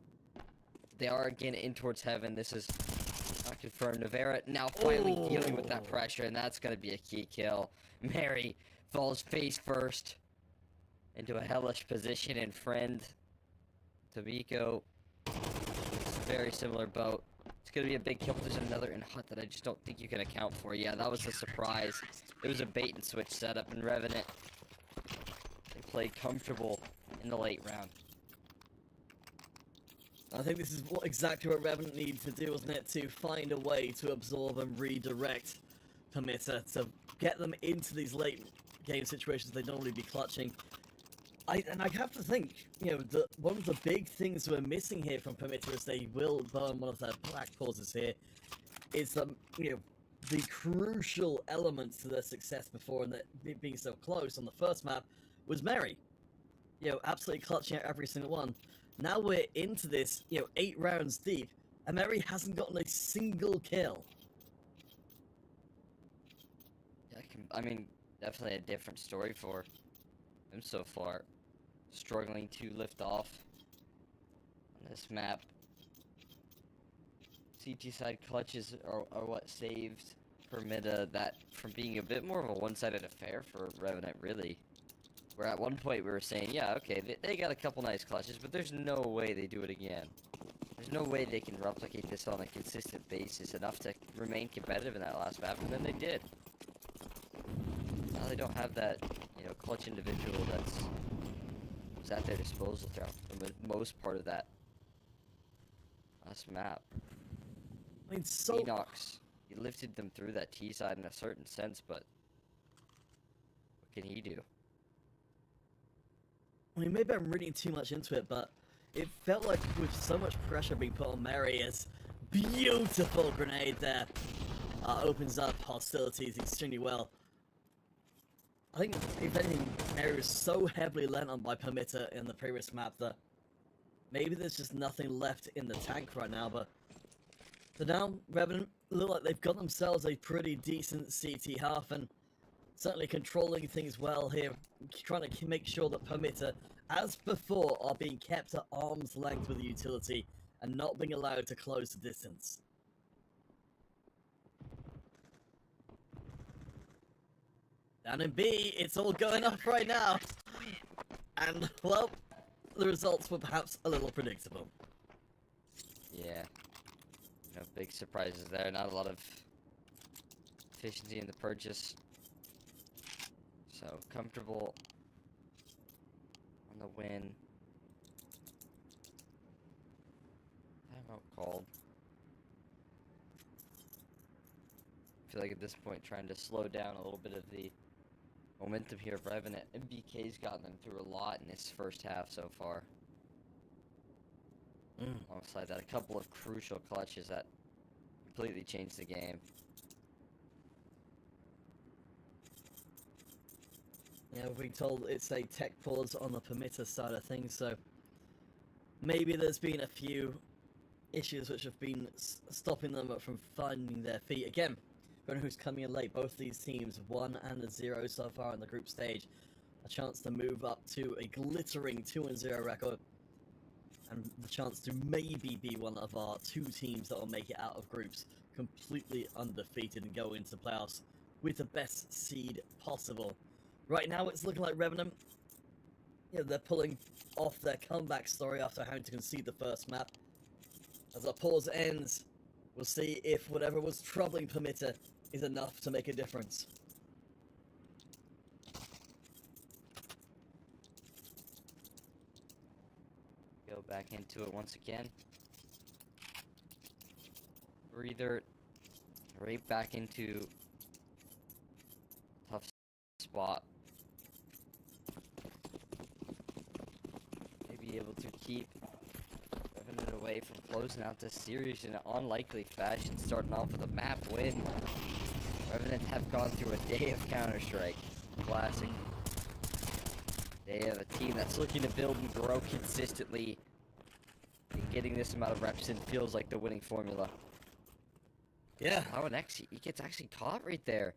They are again in towards heaven. This is not confirmed. Navera now finally dealing with that pressure, and that's going to be a key kill. Mary falls face first into a hellish position, and friend Tomiko, it's a very similar boat. It's going to be a big kill, but there's another in hut that I just don't think you can account for. Yeah, that was a surprise. It was a bait and switch setup, and Revenant, they played comfortable in the late round. I think this is exactly what Revenant needed to do, wasn't it? To find a way to absorb and redirect Permitta, to get them into these late game situations they'd normally be clutching. I have to think, you know, one of the big things we're missing here from Permitta is they will burn one of their black pauses here, is, you know, the crucial elements to their success before and that it being so close on the first map was Mary. You know, absolutely clutching out every single one. Now we're into this, you know, 8 rounds deep, and Mary hasn't gotten a single kill. Yeah, I mean, definitely a different story for him so far. Struggling to lift off on this map. CT side clutches are what saved Permitta that from being a bit more of a one-sided affair for Revenant, really. Where at one point we were saying, yeah, okay, they got a couple nice clutches, but there's no way they do it again. There's no way they can replicate this on a consistent basis enough to remain competitive in that last map, and then they did. Now they don't have that, you know, clutch individual that's was at their disposal throughout the most part of that last map. I mean, so... Enox, he lifted them through that T side in a certain sense, but what can he do? I mean, maybe I'm reading too much into it, but it felt like with so much pressure being put on Mary, as beautiful grenade there opens up hostilities extremely well. I think, if anything, Mary was so heavily lent on by Permitta in the previous map that maybe there's just nothing left in the tank right now, but so now Revenant look like they've got themselves a pretty decent CT half, and certainly controlling things well here, trying to make sure that Permitta, as before, are being kept at arm's length with the utility and not being allowed to close the distance. Down in B, it's all going up right now. And, well, the results were perhaps a little predictable. Yeah. No big surprises there. Not a lot of efficiency in the purchase. So, comfortable on the win. Timeout called. I feel like at this point trying to slow down a little bit of the momentum here of Revenant. MBK's gotten them through a lot in this first half so far. Alongside that, a couple of crucial clutches that completely changed the game. Yeah, we're being told it's a tech pause on the Permitta side of things, so maybe there's been a few issues which have been stopping them from finding their feet. Again, everyone who's coming in late, both these teams 1 and 0 so far in the group stage. A chance to move up to a glittering 2-0 record, and the chance to maybe be one of our 2 teams that will make it out of groups completely undefeated and go into playoffs with the best seed possible. Right now it's looking like Revenant, yeah, they're pulling off their comeback story after having to concede the first map. As our pause ends, we'll see if whatever was troubling Permitta is enough to make a difference. Go back into it once again. Breather right back into tough spot. Maybe able to keep Revenant away from closing out this series in an unlikely fashion, starting off with a map win. Revenant have gone through a day of Counter-Strike. Classic. They have a team that's looking to build and grow consistently. And getting this amount of reps in feels like the winning formula. Yeah. Oh, and actually, he gets actually caught right there.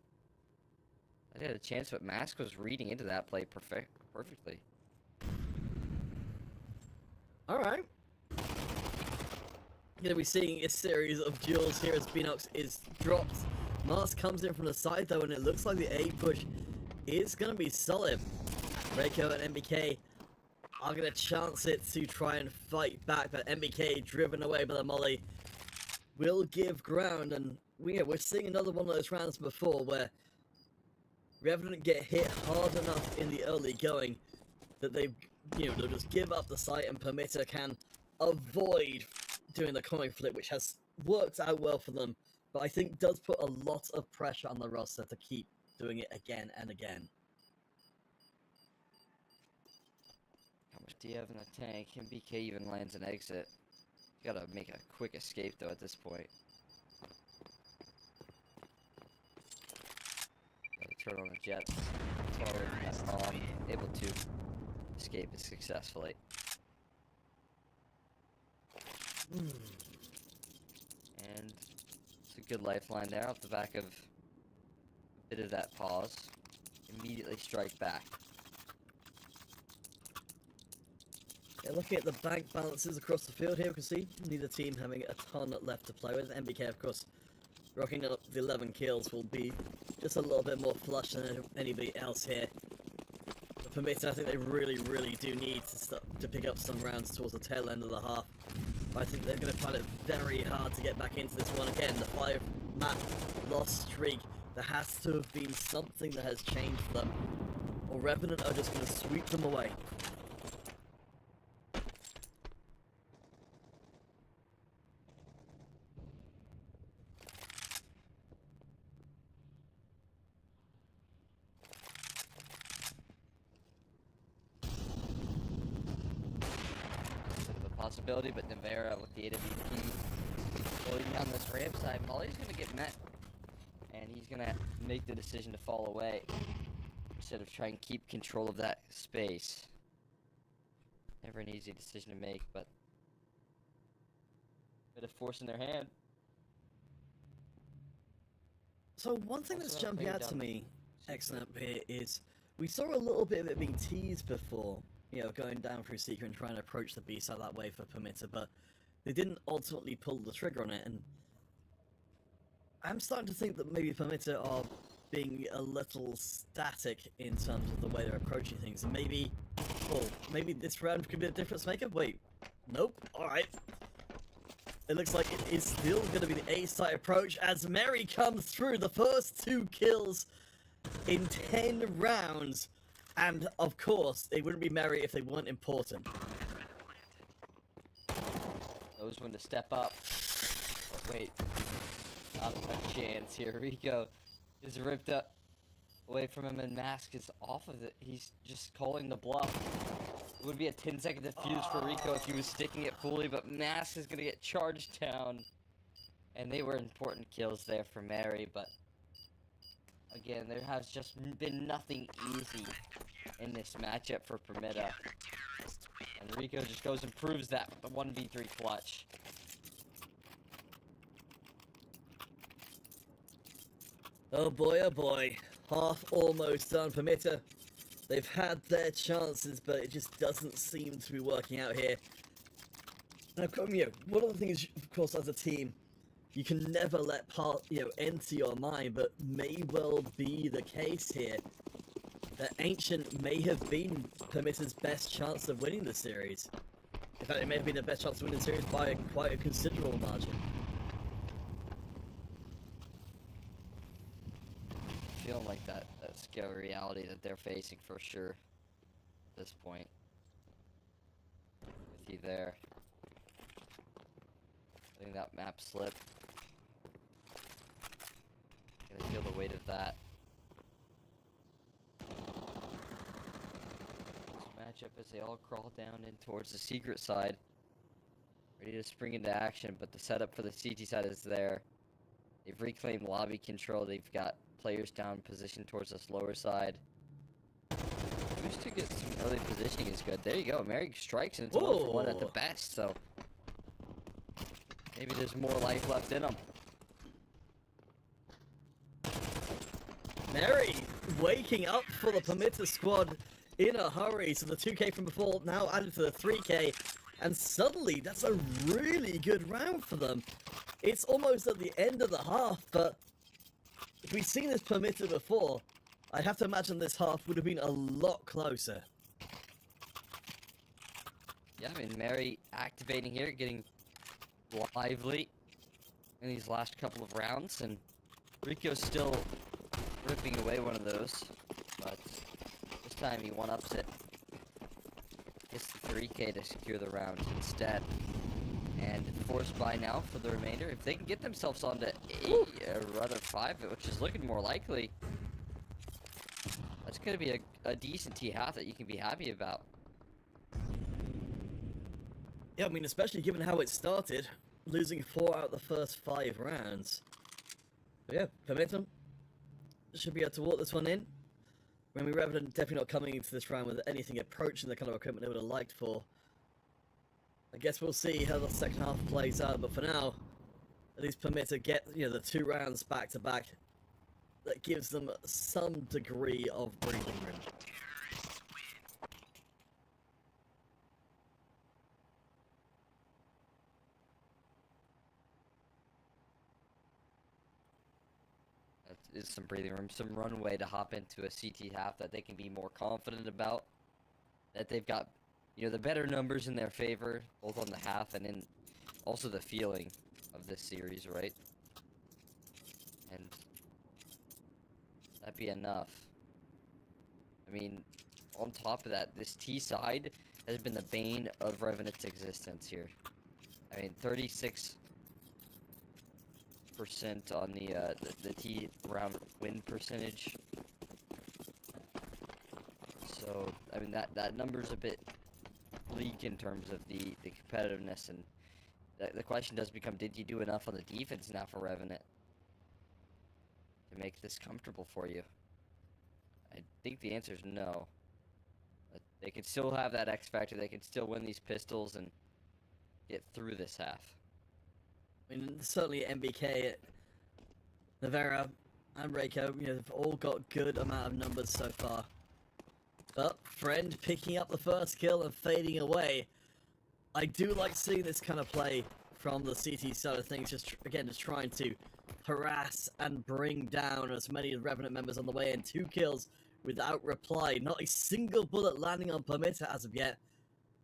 I had a chance, but Mask was reading into that play perfectly. Alright. Gonna be seeing a series of duels here as Beanox is dropped. Mars comes in from the side though, and it looks like the A push is gonna be solid. Reiko and MBK are gonna chance it to try and fight back, but MBK, driven away by the molly, will give ground. And we're seeing another one of those rounds before where Revenant get hit hard enough in the early going that they'll just give up the site, and Permitta can avoid doing the coin flip, which has worked out well for them, but I think does put a lot of pressure on the roster to keep doing it again and again. How much do you have in the tank? MBK even lands an exit. You gotta make a quick escape though at this point. Gotta turn on the jets. Able to escape it successfully. And it's a good lifeline there off the back of a bit of that pause. Immediately strike back. Yeah, looking at the bank balances across the field here, we can see neither team having a ton left to play with. MBK, of course, rocking up the 11 kills, will be just a little bit more flush than anybody else here. But for me, I think they really, really do need to pick up some rounds towards the tail end of the half. I think they're going to find it very hard to get back into this one again. The 5-map loss streak, there has to have been something that has changed for them, or Revenant are just going to sweep them away. Possibility, but Nevera with the AWP going down this ramp side. Molly's gonna get met, and he's gonna make the decision to fall away instead of trying to keep control of that space. Never an easy decision to make, but a bit of force in their hand. So one thing that's jumping out to me, excellent here, is we saw a little bit of it being teased before. Going down through Seeker and trying to approach the B side that way for Permitta, but they didn't ultimately pull the trigger on it, and I'm starting to think that maybe Permitta are being a little static in terms of the way they're approaching things, and maybe this round could be a difference maker? Wait, nope, alright. It looks like it is still going to be the A side approach as Mary comes through, the first 2 kills in 10 rounds. And, of course, it wouldn't be Mary if they weren't important. Knows when to step up. Wait. Not a chance here. Rico is ripped up away from him, and Mask is off of it. He's just calling the bluff. It would be a 10-second defuse for Rico if he was sticking it fully, but Mask is going to get charged down. And they were important kills there for Mary, but again, there has just been nothing easy in this matchup for Permitta. And Rico just goes and proves that with the 1v3 clutch. Oh boy, half almost done. Permitta, they've had their chances, but it just doesn't seem to be working out here. Now, one of the things, of course, as a team, you can never let enter your mind, but may well be the case here that Ancient may have been Permitta's best chance of winning the series. In fact, it may have been the best chance of winning the series by quite a considerable margin. Feeling like that scary reality that they're facing for sure at this point. With you there. Letting that map slip. Gonna feel the weight of that. Matchup as they all crawl down in towards the secret side. Ready to spring into action, but the setup for the CT side is there. They've reclaimed lobby control. They've got players down position towards this lower side. Just to get some early positioning is good. There you go. Mary strikes, and it's 1-for-1 at the Whoa. best, so maybe there's more life left in him. Mary waking up for the Permitta squad in a hurry. So the 2k from before now added to the 3k. And suddenly, that's a really good round for them. It's almost at the end of the half, but if we'd seen this Permitta before, I'd have to imagine this half would have been a lot closer. Yeah, I mean, Mary activating here, getting lively in these last couple of rounds, and Rico's still ripping away one of those, but this time he one-ups it. Gets the 3k to secure the round instead. And forced by now for the remainder. If they can get themselves onto 8, or rather 5, which is looking more likely, that's going to be a decent T-half that you can be happy about. Yeah, I mean, especially given how it started, losing 4 out of the first 5 rounds. But yeah, Permitta should be able to walk this one in. I mean, Revenant definitely not coming into this round with anything approaching the kind of equipment they would have liked for. I guess we'll see how the second half plays out, but for now, at least Permitta get, the 2 rounds back to back. That gives them some degree of breathing room. That is some breathing room, some runway to hop into a CT half that they can be more confident about. That they've got, the better numbers in their favor, both on the half and in also the feeling of this series, right? And that'd be enough. I mean, on top of that, this T side has been the bane of Revenant's existence here. I mean, 36% on the T round win percentage. So, I mean, that number's a bit bleak in terms of the competitiveness, and the question does become, did you do enough on the defense now for Revenant to make this comfortable for you? I think the answer is no. But they can still have that X factor, they can still win these pistols and get through this half. I mean, certainly MBK, Navera, and Reiko, have all got good amount of numbers so far. But Friend picking up the first kill and fading away. I do like seeing this kind of play from the CT side of things, just trying to harass and bring down as many Revenant members on the way in. 2 kills without reply. Not a single bullet landing on Permitta as of yet.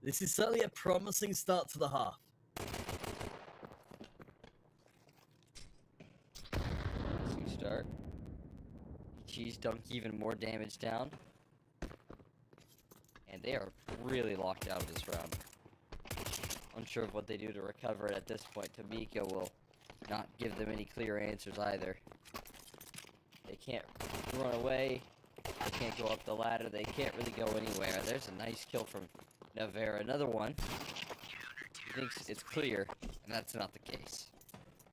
This is certainly a promising start to the half. Start. Cheese dunk even more damage down. And they are really locked out of this round. Unsure of what they do to recover it at this point. Tamika will not give them any clear answers either. They can't run away. They can't go up the ladder. They can't really go anywhere. There's a nice kill from Navera. Another one. He thinks it's clear, and that's not the case.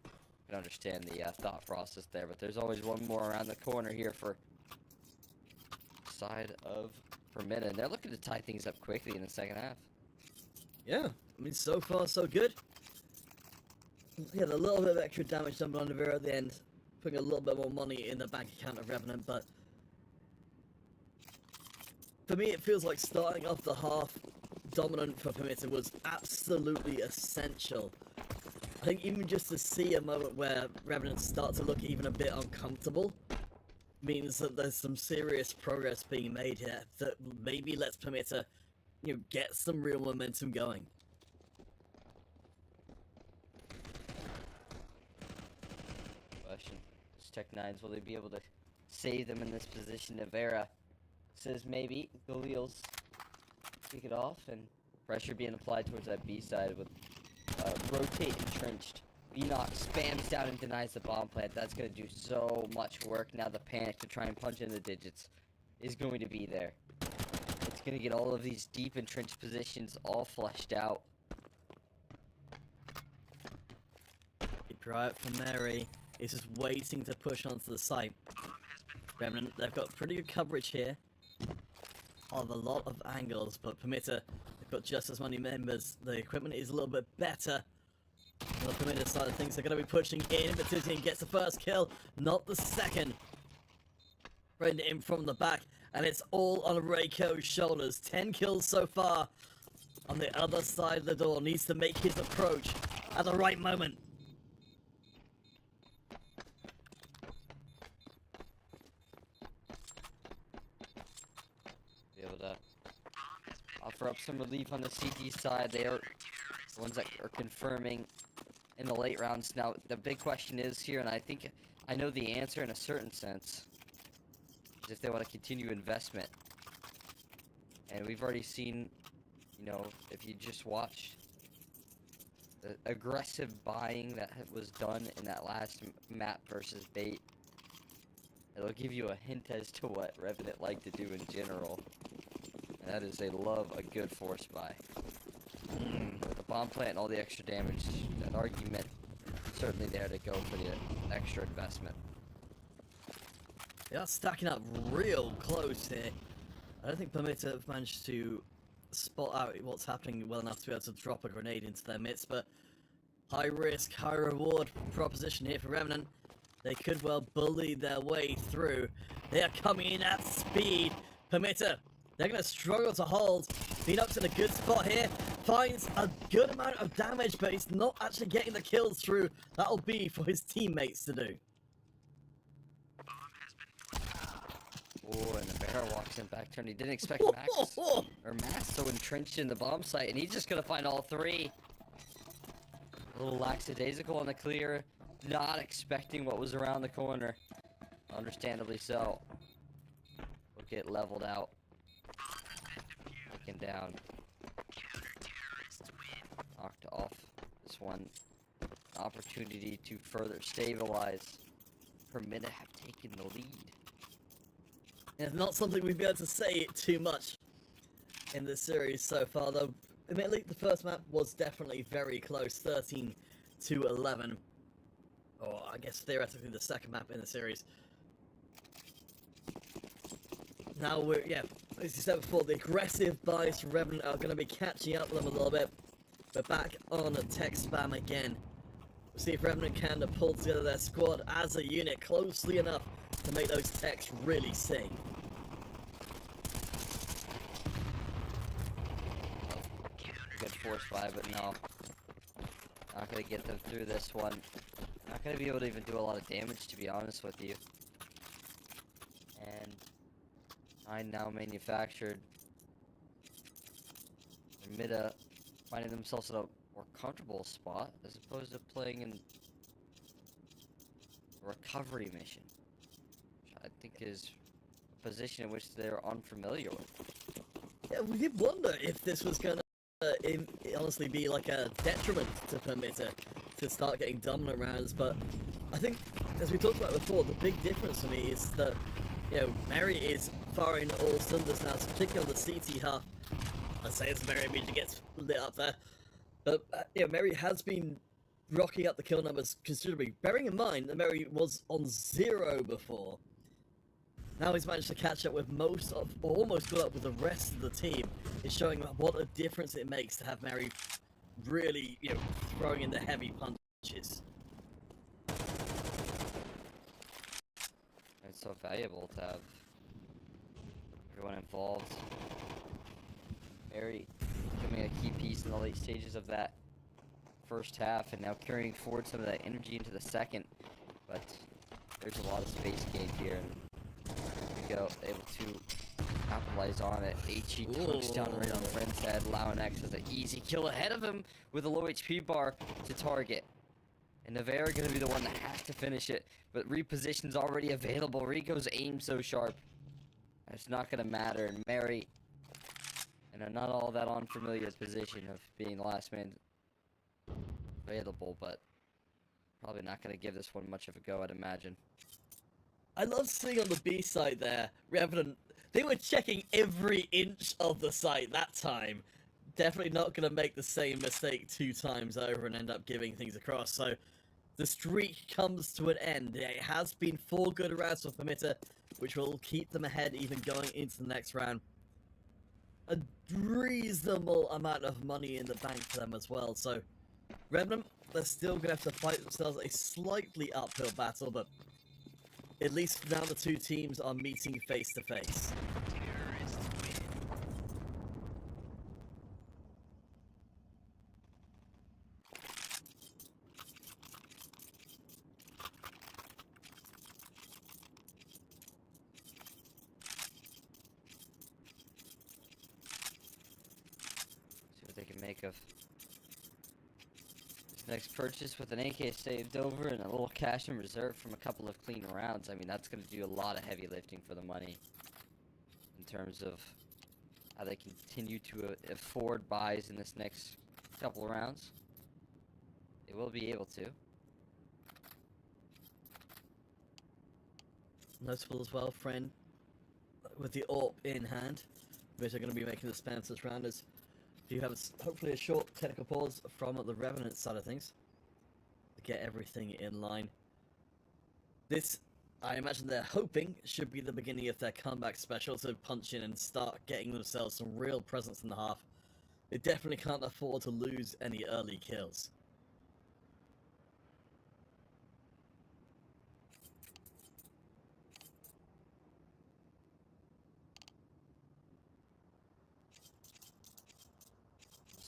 I can understand the thought process there, but there's always one more around the corner here for side of Permitta, and they're looking to tie things up quickly in the second half. Yeah, I mean, so far so good. Yeah, a little bit of extra damage done by Navera at the end, putting a little bit more money in the bank account of Revenant, but for me it feels like starting off the half dominant for Permitta was absolutely essential. I think even just to see a moment where Revenant start to look even a bit uncomfortable means that there's some serious progress being made here that maybe lets Permitta, get some real momentum going. Question. This Tech-9s, will they be able to save them in this position? Navera says maybe. Galil's kick it off, and pressure being applied towards that B side with rotate entrenched. Enoch spams down and denies the bomb plant. That's going to do so much work. Now the panic to try and punch in the digits is going to be there. It's going to get all of these deep entrenched positions all fleshed out. Keep your eye out for Mary. He's just waiting to push onto the site. Revenant, they've got pretty good coverage here of a lot of angles, but Permitta, they've got just as many members. The equipment is a little bit better. On the Permitta side of things, they're going to be pushing in, but Tizian gets the first kill, not the second. Bring it in from the back, and it's all on Reiko's shoulders. 10 kills so far. On the other side of the door, needs to make his approach at the right moment. Be able to offer up some relief on the CT side. They are the ones that are confirming in the late rounds. Now, the big question is here, and I think I know the answer in a certain sense, is if they want to continue investment. And we've already seen, you know, if you just watch the aggressive buying that was done in that last map versus bait, it'll give you a hint as to what Revenant like to do in general. And that is they love a good force buy. With the bomb plant and all the extra damage, that argument certainly there to go for the extra investment. They are stacking up real close here. I don't think Permitta have managed to spot out what's happening well enough to be able to drop a grenade into their midst, but high risk, high reward proposition here for Revenant. They could well bully their way through. They are coming in at speed. Permitta, they're going to struggle to hold. Phoenix in a good spot here. Finds a good amount of damage, but he's not actually getting the kills through. That'll be for his teammates to do. Oh, and the bear walks in back turn. He didn't expect Max or Max so entrenched in the bomb site, and he's just gonna find all three. A little lackadaisical on the clear, not expecting what was around the corner. Understandably so. Will get leveled out. Taken down. Knocked off this one. Opportunity to further stabilize. Permitta have taken the lead. It's not something we've been able to say too much in this series so far, though. Admittedly, the first map was definitely very close, 13 to 11. Or I guess theoretically the second map in the series. Now we're, yeah, as you said before, the aggressive buys from Revenant are going to be catching up with them a little bit. We're back on tech spam again. We'll see if Revenant can pull together their squad as a unit closely enough to make those techs really sing. Good force buy, but no. Not gonna get them through this one. Not gonna be able to even do a lot of damage, to be honest with you. And 9 now manufactured. Permitta finding themselves in a more comfortable spot as opposed to playing in a recovery mission, which I think is a position in which they're unfamiliar with. Yeah, we did wonder if this was gonna honestly be like a detriment to Permitta to start getting dominant rounds, but I think, as we talked about before, the big difference for me is that, you know, Mary is firing all cylinders now, particularly on the CT half. I'd say it's Mary immediately gets lit up there, but you know, Mary has been rocking up the kill numbers considerably, bearing in mind that Mary was on 0 before. Now he's managed to catch up with most of, or almost caught up with the rest of the team. It's showing what a difference it makes to have Mary really, you know, throwing in the heavy punches. It's so valuable to have everyone involved. Mary becoming a key piece in the late stages of that first half, and now carrying forward some of that energy into the second. But there's a lot of space gained here. Go able to capitalize on it. HE takes down right on Ren's head. Launex has an easy kill ahead of him with a low HP bar to target. And Navarre going to be the one that has to finish it, but reposition's already available. Rico's aim so sharp. It's not going to matter. And Mary in a not all that unfamiliar position of being the last man available, but probably not going to give this one much of a go, I'd imagine. I love seeing on the B side there, Revenant, they were checking every inch of the site that time. Definitely not going to make the same mistake 2 times over and end up giving things across. So the streak comes to an end. It has been 4 good rounds for Permitta, which will keep them ahead even going into the next round. A reasonable amount of money in the bank for them as well. So, Revenant, they're still going to have to fight themselves a slightly uphill battle, but at least now the two teams are meeting face to face. See what they can make of this next purchase with an AK saved over and a little cash in reserve from a couple of clean rounds. I mean, that's going to do a lot of heavy lifting for the money in terms of how they continue to afford buys in this next couple of rounds. They will be able to. Notable as well, friend, with the AWP in hand, which are going to be making the spams this round, as you have hopefully a short technical pause from the Revenant side of things to get everything in line. This, I imagine they're hoping, should be the beginning of their comeback special to punch in and start getting themselves some real presence in the half. They definitely can't afford to lose any early kills.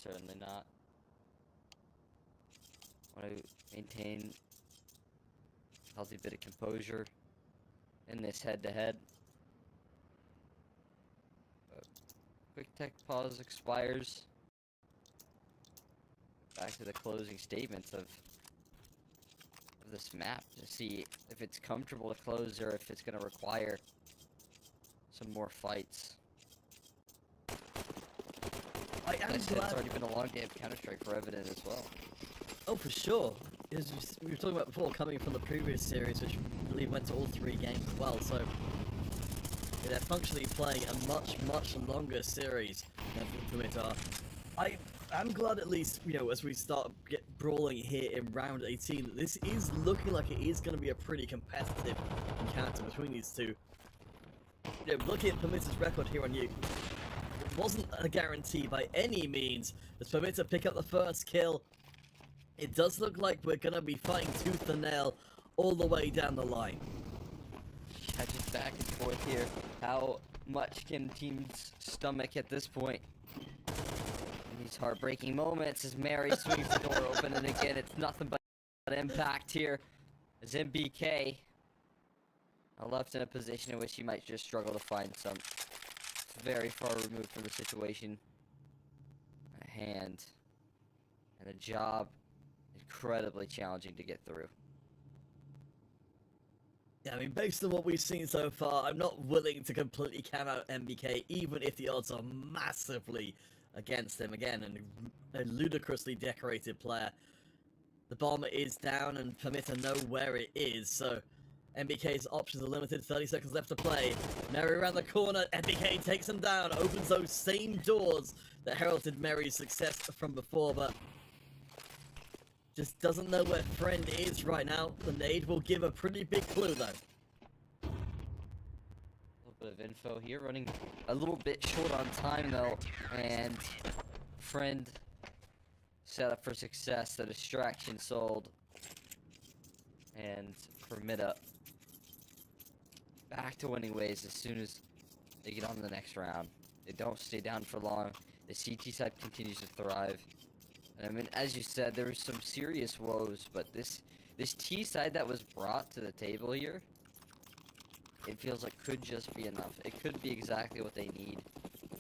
Certainly not. Want to maintain a healthy bit of composure in this head-to-head. Quick tech pause expires. Back to the closing statements of this map to see if it's comfortable to close or if it's going to require some more fights. It's already been a long day of Counter-Strike for Revenant as well. Oh, for sure. As we were talking about before, coming from the previous series, which I believe went to all 3 games as well, so they're functionally playing a much, much longer series than Permitta are. I'm glad at least, you know, as we start brawling here in round 18, that this is looking like it is going to be a pretty competitive encounter between these two. You know, looking at Permitta's record here on you, it wasn't a guarantee by any means. As Permitta pick up the first kill, it does look like we're going to be fighting tooth and nail all the way down the line. Yeah, just back and forth here. How much can teams stomach at this point? In these heartbreaking moments as Mary swings the door open, and again, it's nothing but impact here. As MBK are left in a position in which he might just struggle to find some. Very far removed from the situation. A hand and a job incredibly challenging to get through. Yeah, I mean, based on what we've seen so far, I'm not willing to completely count out MBK, even if the odds are massively against him. Again, a ludicrously decorated player. The bomb is down, and Permitta know where it is, so MBK's options are limited. 30 seconds left to play. Mary around the corner. MBK takes him down. Opens those same doors that heralded Mary's success from before, but just doesn't know where friend is right now. The nade will give a pretty big clue, though. A little bit of info here. Running a little bit short on time, though. And friend set up for success. The distraction sold. And Permitta back to winning ways as soon as they get on to the next round. They don't stay down for long. The CT side continues to thrive. And I mean, as you said, there was some serious woes, but this T side that was brought to the table here, it feels like could just be enough. It could be exactly what they need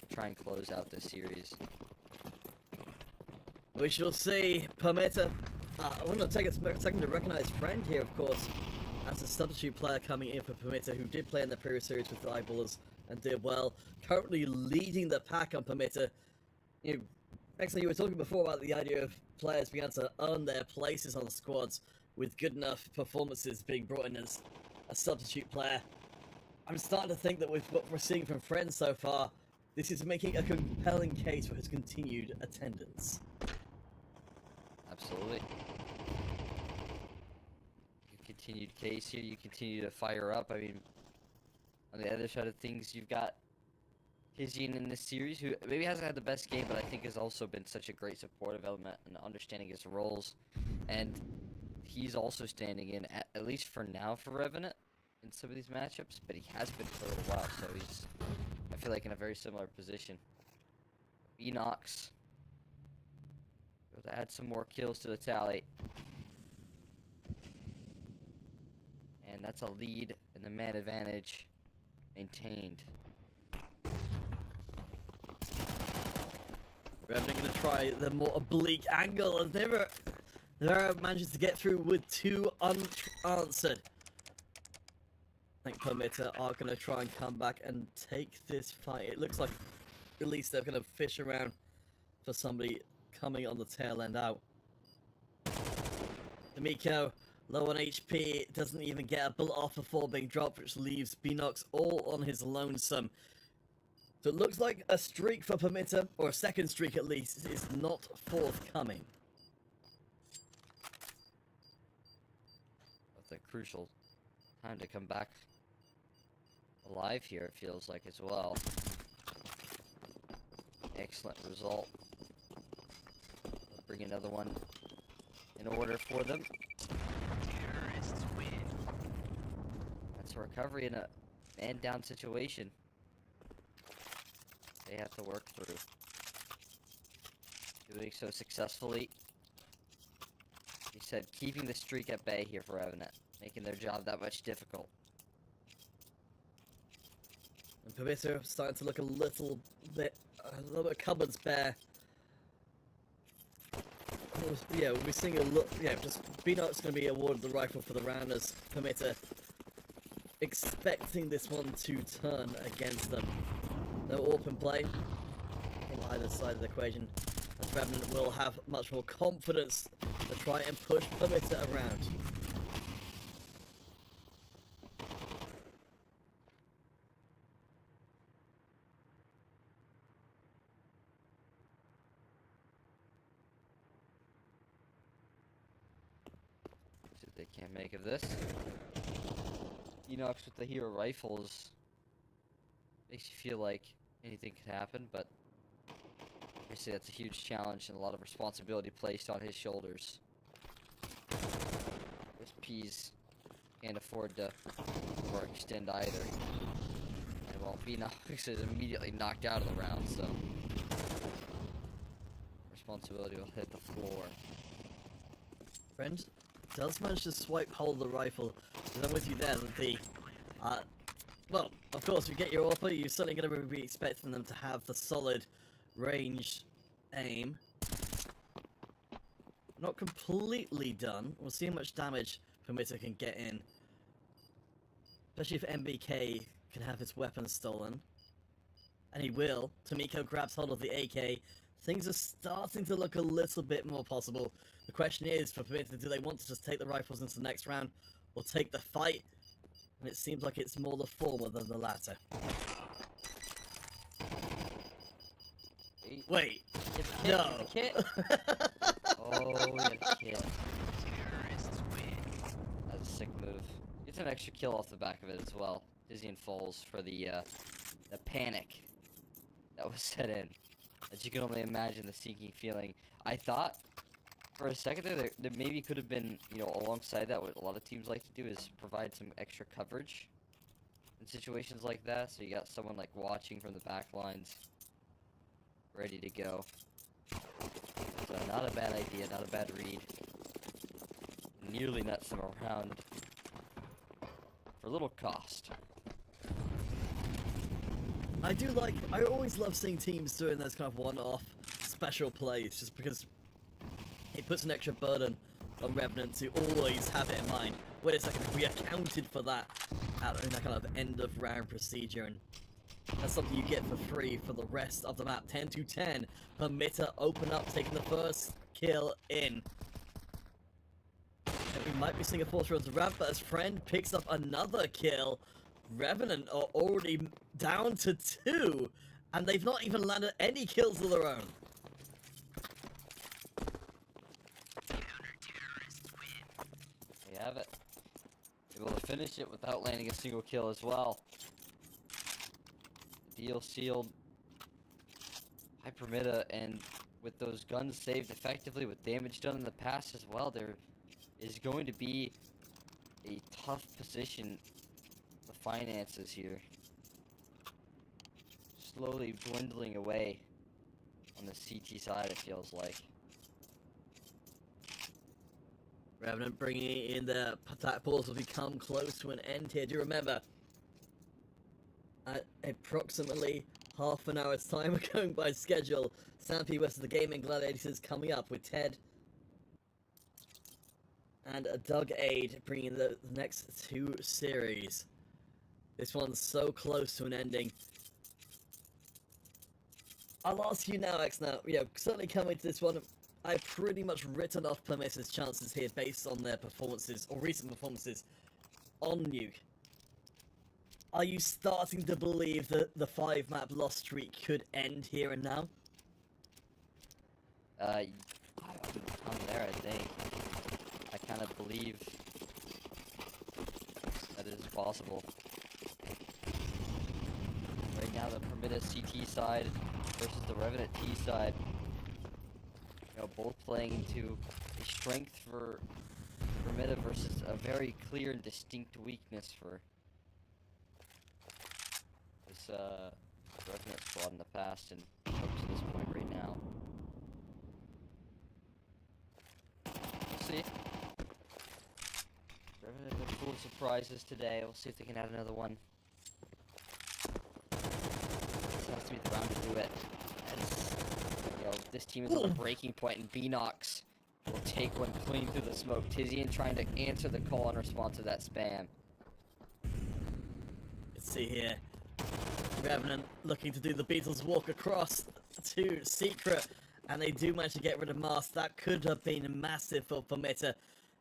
to try and close out this series. We shall see. Permitta. I want to take a second to recognize friend here, of course, as a substitute player coming in for Permitta, who did play in the previous series with the Eyeballers and did well. Currently leading the pack on Permitta. You know, actually, you were talking before about the idea of players being able to earn their places on the squads with good enough performances being brought in as a substitute player. I'm starting to think that with what we're seeing from friends so far, this is making a compelling case for his continued attendance. Absolutely. continued case here. You continue to fire up. I mean, on the other side of things, you've got Tizian in this series, who maybe hasn't had the best game, but I think has also been such a great supportive element and understanding his roles. And he's also standing in, at least for now, for Revenant in some of these matchups, but he has been for a little while, so he's, I feel like, in a very similar position. Enox. Able to add some more kills to the tally. And that's a lead, and the man advantage maintained. Revenant going to try the more oblique angle, and never manages to get through with 2 unanswered. I think Permitta are going to try and come back and take this fight. It looks like at least they're going to fish around for somebody coming on the tail end out. D'Amico, low on HP, doesn't even get a bullet off before being dropped, which leaves Beanox all on his lonesome. So it looks like a streak for Permitta, or a second streak at least, is not forthcoming. That's a crucial time to come back alive here, it feels like, as well. Excellent result. Bring another one in order for them. That's a recovery in a man-down situation they have to work through. Doing so successfully. He said keeping the streak at bay here for Revenant, making their job that much difficult. And Permitta starting to look a little bit cupboards bare. Yeah, we'll be seeing a look. Yeah, just Beanox going to be awarded the rifle for the round as Permitta expecting this one to turn against them. No open play on either side of the equation, as Revenant will have much more confidence to try and push Permitta around. See what they can't make of this. Enox with the hero rifles makes you feel like anything could happen, but obviously that's a huge challenge and a lot of responsibility placed on his shoulders. This Peas can't afford to overextend either. And well, Beanox is immediately knocked out of the round, so responsibility will hit the floor. Friend does manage to swipe hold of the rifle. And I'm with you there. Well, of course, you get your offer, you're certainly going to be expecting them to have the solid range aim. Not completely done. We'll see how much damage Permitta can get in. Especially if MBK can have his weapon stolen. And he will. Tomiko grabs hold of the AK. Things are starting to look a little bit more possible. The question is, for Permitta, do they want to just take the rifles into the next round, or take the fight? And it seems like it's more the former than the latter. Wait, no. Oh, yeah, kid. That's a sick move. Gets an extra kill off the back of it as well. Tizian falls for the panic that was set in. As you can only imagine, the sinking feeling. I thought for a second there maybe could have been, you know, alongside that, what a lot of teams like to do is provide some extra coverage in situations like that. So you got someone like watching from the back lines, ready to go. So not a bad idea, not a bad read. Nearly nuts them around for little cost. I always love seeing teams doing those kind of one-off special plays, just because it puts an extra burden on Revenant to always have it in mind. Wait a second, we accounted for that in that kind of end-of-round procedure, and that's something you get for free for the rest of the map. 10 to 10. Permitta open up, taking the first kill in. And we might be seeing a fourth round to ramp, but as Friend picks up another kill, Revenant are already down to 2, and they've not even landed any kills of their own. We have it. able to finish it without landing a single kill as well. Deal sealed by Permitta, and with those guns saved effectively, with damage done in the past as well, there is going to be a tough position. The finances here slowly dwindling away on the CT side, it feels like. Revenant bringing in the attack pools will become close to an end here. Do you remember? At approximately half an hour's time, we're going by schedule. Stampede vs. the Gaming Gladiators coming up with Ted and Doug Aid bringing the next two series. This one's so close to an ending. I'll ask you now, X. Now, certainly coming to this one, I've pretty much written off Permitta's chances here based on their performances, or recent performances, on Nuke. Are you starting to believe that the 5-map loss streak could end here and now? I'm there, I think. I kind of believe that it is possible. Right now, the Permitta CT side versus the Revenant T side, both playing to a strength for Permitta versus a very clear and distinct weakness for this Revenant squad in the past and up to this point right now. We'll see. Revenant been full of surprises today. We'll see if they can add another one. This has to be the round to do it. As, this team is on a breaking point, and Beanox will take one clean through the smoke. Tizian trying to answer the call in response to that spam. Let's see here. Revenant looking to do the Beatles walk across to Secret, and they do manage to get rid of Mars. That could have been massive for Permitta,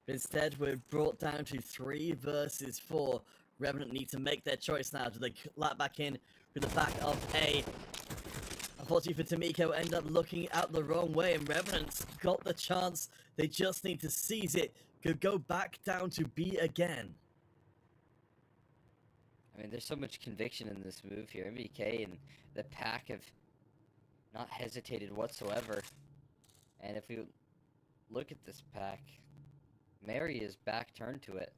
but instead we're brought down to 3 versus 4. Revenant need to make their choice now. Do they lap back in with the back of A? Unfortunately for Tamiko, end up looking out the wrong way, and Revenant's got the chance. They just need to seize it. Could go back down to B again. I mean, there's so much conviction in this move here. MVK and the pack have not hesitated whatsoever. And if we look at this pack, Mary is back turned to it,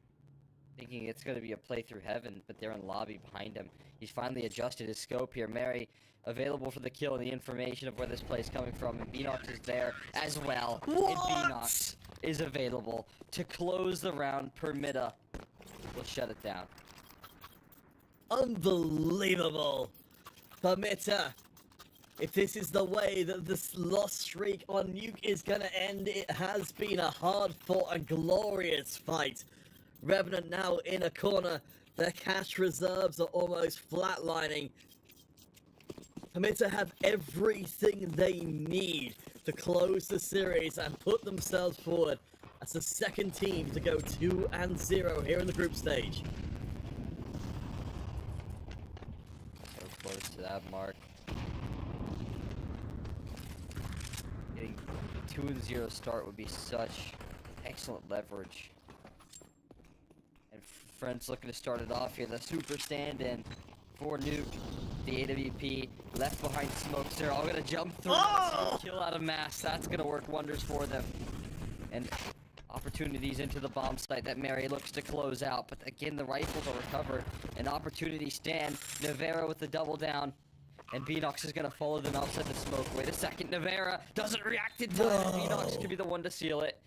thinking it's going to be a play through heaven, but they're in lobby behind him. He's finally adjusted his scope here. Mary available for the kill and the information of where this play is coming from, and Beanox is there as well. What? And Beanox is available to close the round. Permitta will shut it down. Unbelievable! Permitta, if this is the way that this loss streak on Nuke is gonna end, it has been a hard-fought and glorious fight. Revenant now in a corner. Their cash reserves are almost flatlining. Permitta have everything they need to close the series and put themselves forward as the second team to go 2-0 here in the group stage. So close to that mark. Getting a 2-0 start would be such excellent leverage. And Friends looking to start it off here. The super stand-in for Nuke. The AWP left behind smokes. They're all going to jump through. Kill out of mass. That's going to work wonders for them. And opportunities into the bomb site that Mary looks to close out. But again, the rifles are recovered. An opportunity stand. Navera with the double down. And Beanox is going to follow them outside the smoke. Wait a second. Navera doesn't react in time. Beanox could be the one to seal it.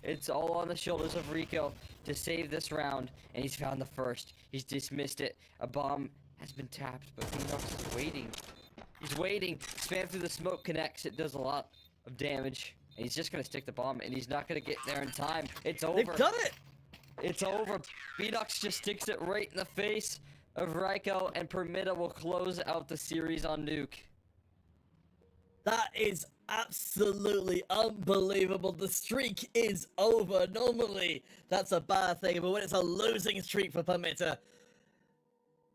It's all on the shoulders of Rico to save this round. And he's found the first. He's dismissed it. A bomb has been tapped, but Beanox is waiting. He's waiting. Spam through the smoke connects. It does a lot of damage. And he's just going to stick the bomb, and he's not going to get there in time. It's over. They've done it! It's over. Beanox just sticks it right in the face of Ryko, and Permitta will close out the series on Nuke. That is absolutely unbelievable. The streak is over. Normally, that's a bad thing, but when it's a losing streak for Permitta,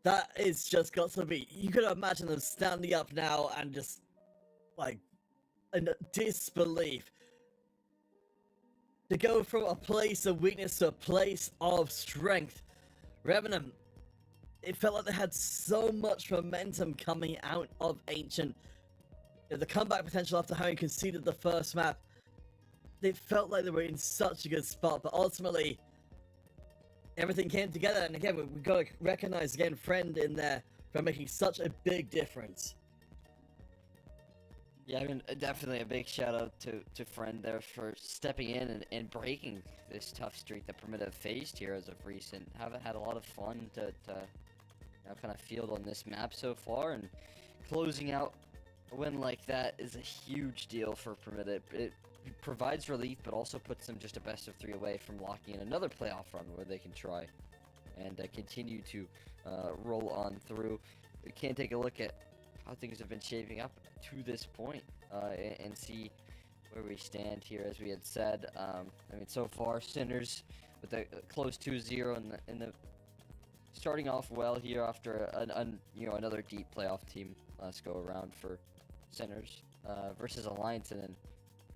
that is just got to be. You could imagine them standing up now and just, like, in disbelief. To go from a place of weakness to a place of strength. Revenant, it felt like they had so much momentum coming out of Ancient. The comeback potential after having conceded the first map, it felt like they were in such a good spot, but ultimately, everything came together. And again, we've got to recognize again Friend in there for making such a big difference. Yeah, I mean, definitely a big shout out to Friend there for stepping in and breaking this tough streak that Permitta have faced here as of recent. Haven't had a lot of fun to kind of field on this map so far, and closing out a win like that is a huge deal for Permitta. It provides relief, but also puts them just a best of 3 away from locking in another playoff run where they can try and continue to roll on through. We can take a look at how things have been shaping up to this point and see where we stand here. As we had said, I mean, so far Sinners with a close 2-0 in the starting off well here after another deep playoff team last go around for Sinners versus Alliance, and then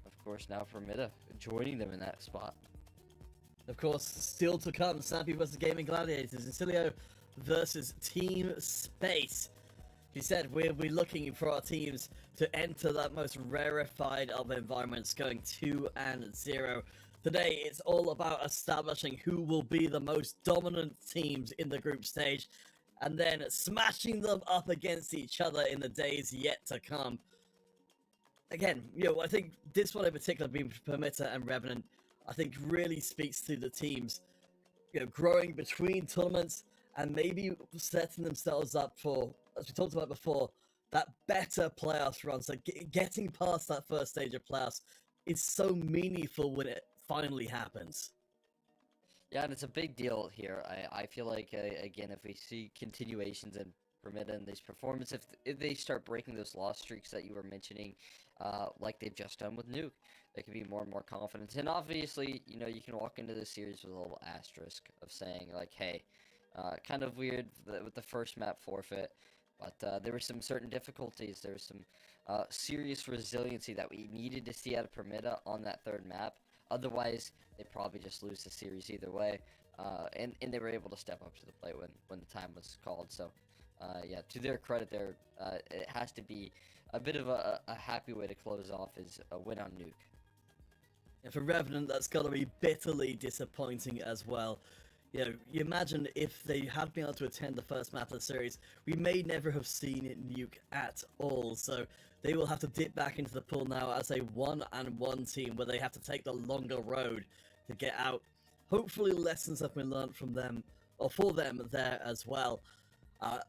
of course now Permitta joining them in that spot. Of course, still to come, Snappy versus Gaming Gladiators, and Cilio versus Team Space. He said we'll be looking for our teams to enter that most rarefied of environments, going 2-0. Today, it's all about establishing who will be the most dominant teams in the group stage, and then smashing them up against each other in the days yet to come. Again, I think this one in particular, being Permitta and Revenant, I think really speaks to the teams, growing between tournaments and maybe setting themselves up for, as we talked about before, that better playoffs run. So getting past that first stage of playoffs is so meaningful when it finally happens. Yeah, and it's a big deal here. I feel like, again, if we see continuations in Permitta and these performances, if they start breaking those loss streaks that you were mentioning, like they've just done with Nuke, there could be more and more confidence. And obviously, you can walk into this series with a little asterisk of saying, like, hey, kind of weird with the first map forfeit, but there were some certain difficulties. There was some serious resiliency that we needed to see out of Permitta on that third map. Otherwise, they'd probably just lose the series either way. And they were able to step up to the plate when the time was called. So, yeah, to their credit there, it has to be a bit of a happy way to close off is a win on Nuke. And for Revenant, that's got to be bitterly disappointing as well. You imagine if they had been able to attend the first map of the series, we may never have seen Nuke at all. So they will have to dip back into the pool now as a 1-1 team where they have to take the longer road to get out. Hopefully lessons have been learned from them, or for them there as well. I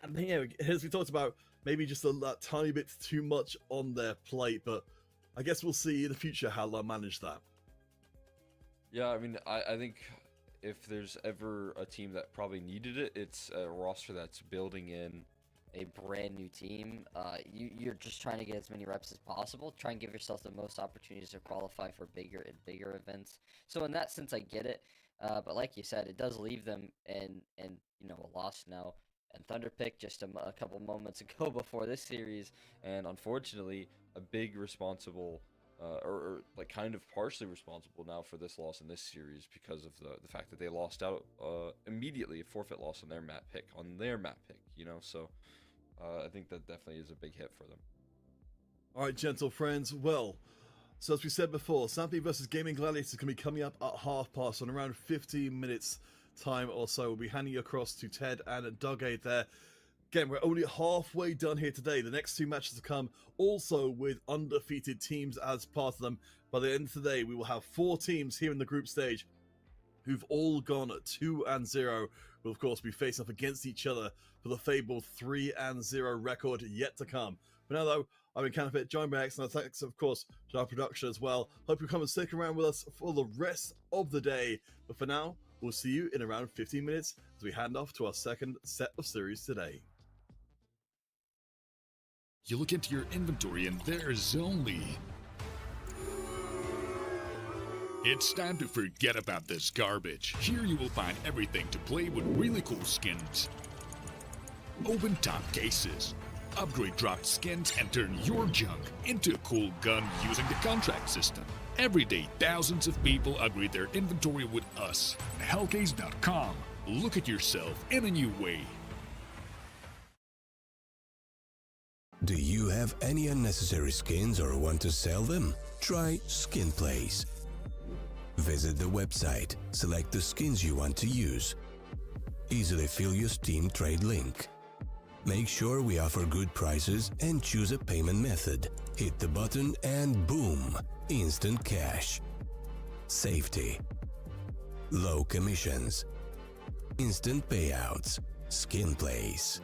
mean, as we talked about, maybe just that tiny bit too much on their plate, but I guess we'll see in the future how they'll manage that. Yeah, I mean, I think if there's ever a team that probably needed it, it's a roster that's building in a brand new team. You're just trying to get as many reps as possible. Try and give yourself the most opportunities to qualify for bigger and bigger events. So in that sense, I get it. But like you said, it does leave them in a loss now. And Thunderpick just a couple moments ago before this series, and unfortunately, a big responsible, or like kind of partially responsible now for this loss in this series because of the fact that they lost out immediately, a forfeit loss on their map pick, so I think that definitely is a big hit for them. All right, gentle friends. Well, so as we said before, Sampy versus Gaming Gladiators is going to be coming up at 30:30, on around 15 minutes time or so. We'll be handing you across to Ted and Dougade there. Again, we're only halfway done here today. The next 2 matches to come, also with undefeated teams as part of them. By the end of the day, we will have 4 teams here in the group stage who've all gone 2-0. Will, of course, be facing up against each other for the fabled 3-0 record yet to come. But now, though, I've been Canapit, joined by X, and thanks, of course, to our production as well. Hope you come and stick around with us for the rest of the day. But for now, we'll see you in around 15 minutes as we hand off to our second set of series today. You look into your inventory and there's only... It's time to forget about this garbage. Here you will find everything to play with really cool skins. Open top cases. Upgrade dropped skins and turn your junk into a cool gun using the contract system. Every day, thousands of people upgrade their inventory with us. Hellcase.com. Look at yourself in a new way. Do you have any unnecessary skins or want to sell them? Try Skin Place. Visit the website, select the skins you want to use. Easily fill your Steam trade link. Make sure we offer good prices and choose a payment method. Hit the button and boom! Instant cash. Safety. Low commissions. Instant payouts. Skin Place.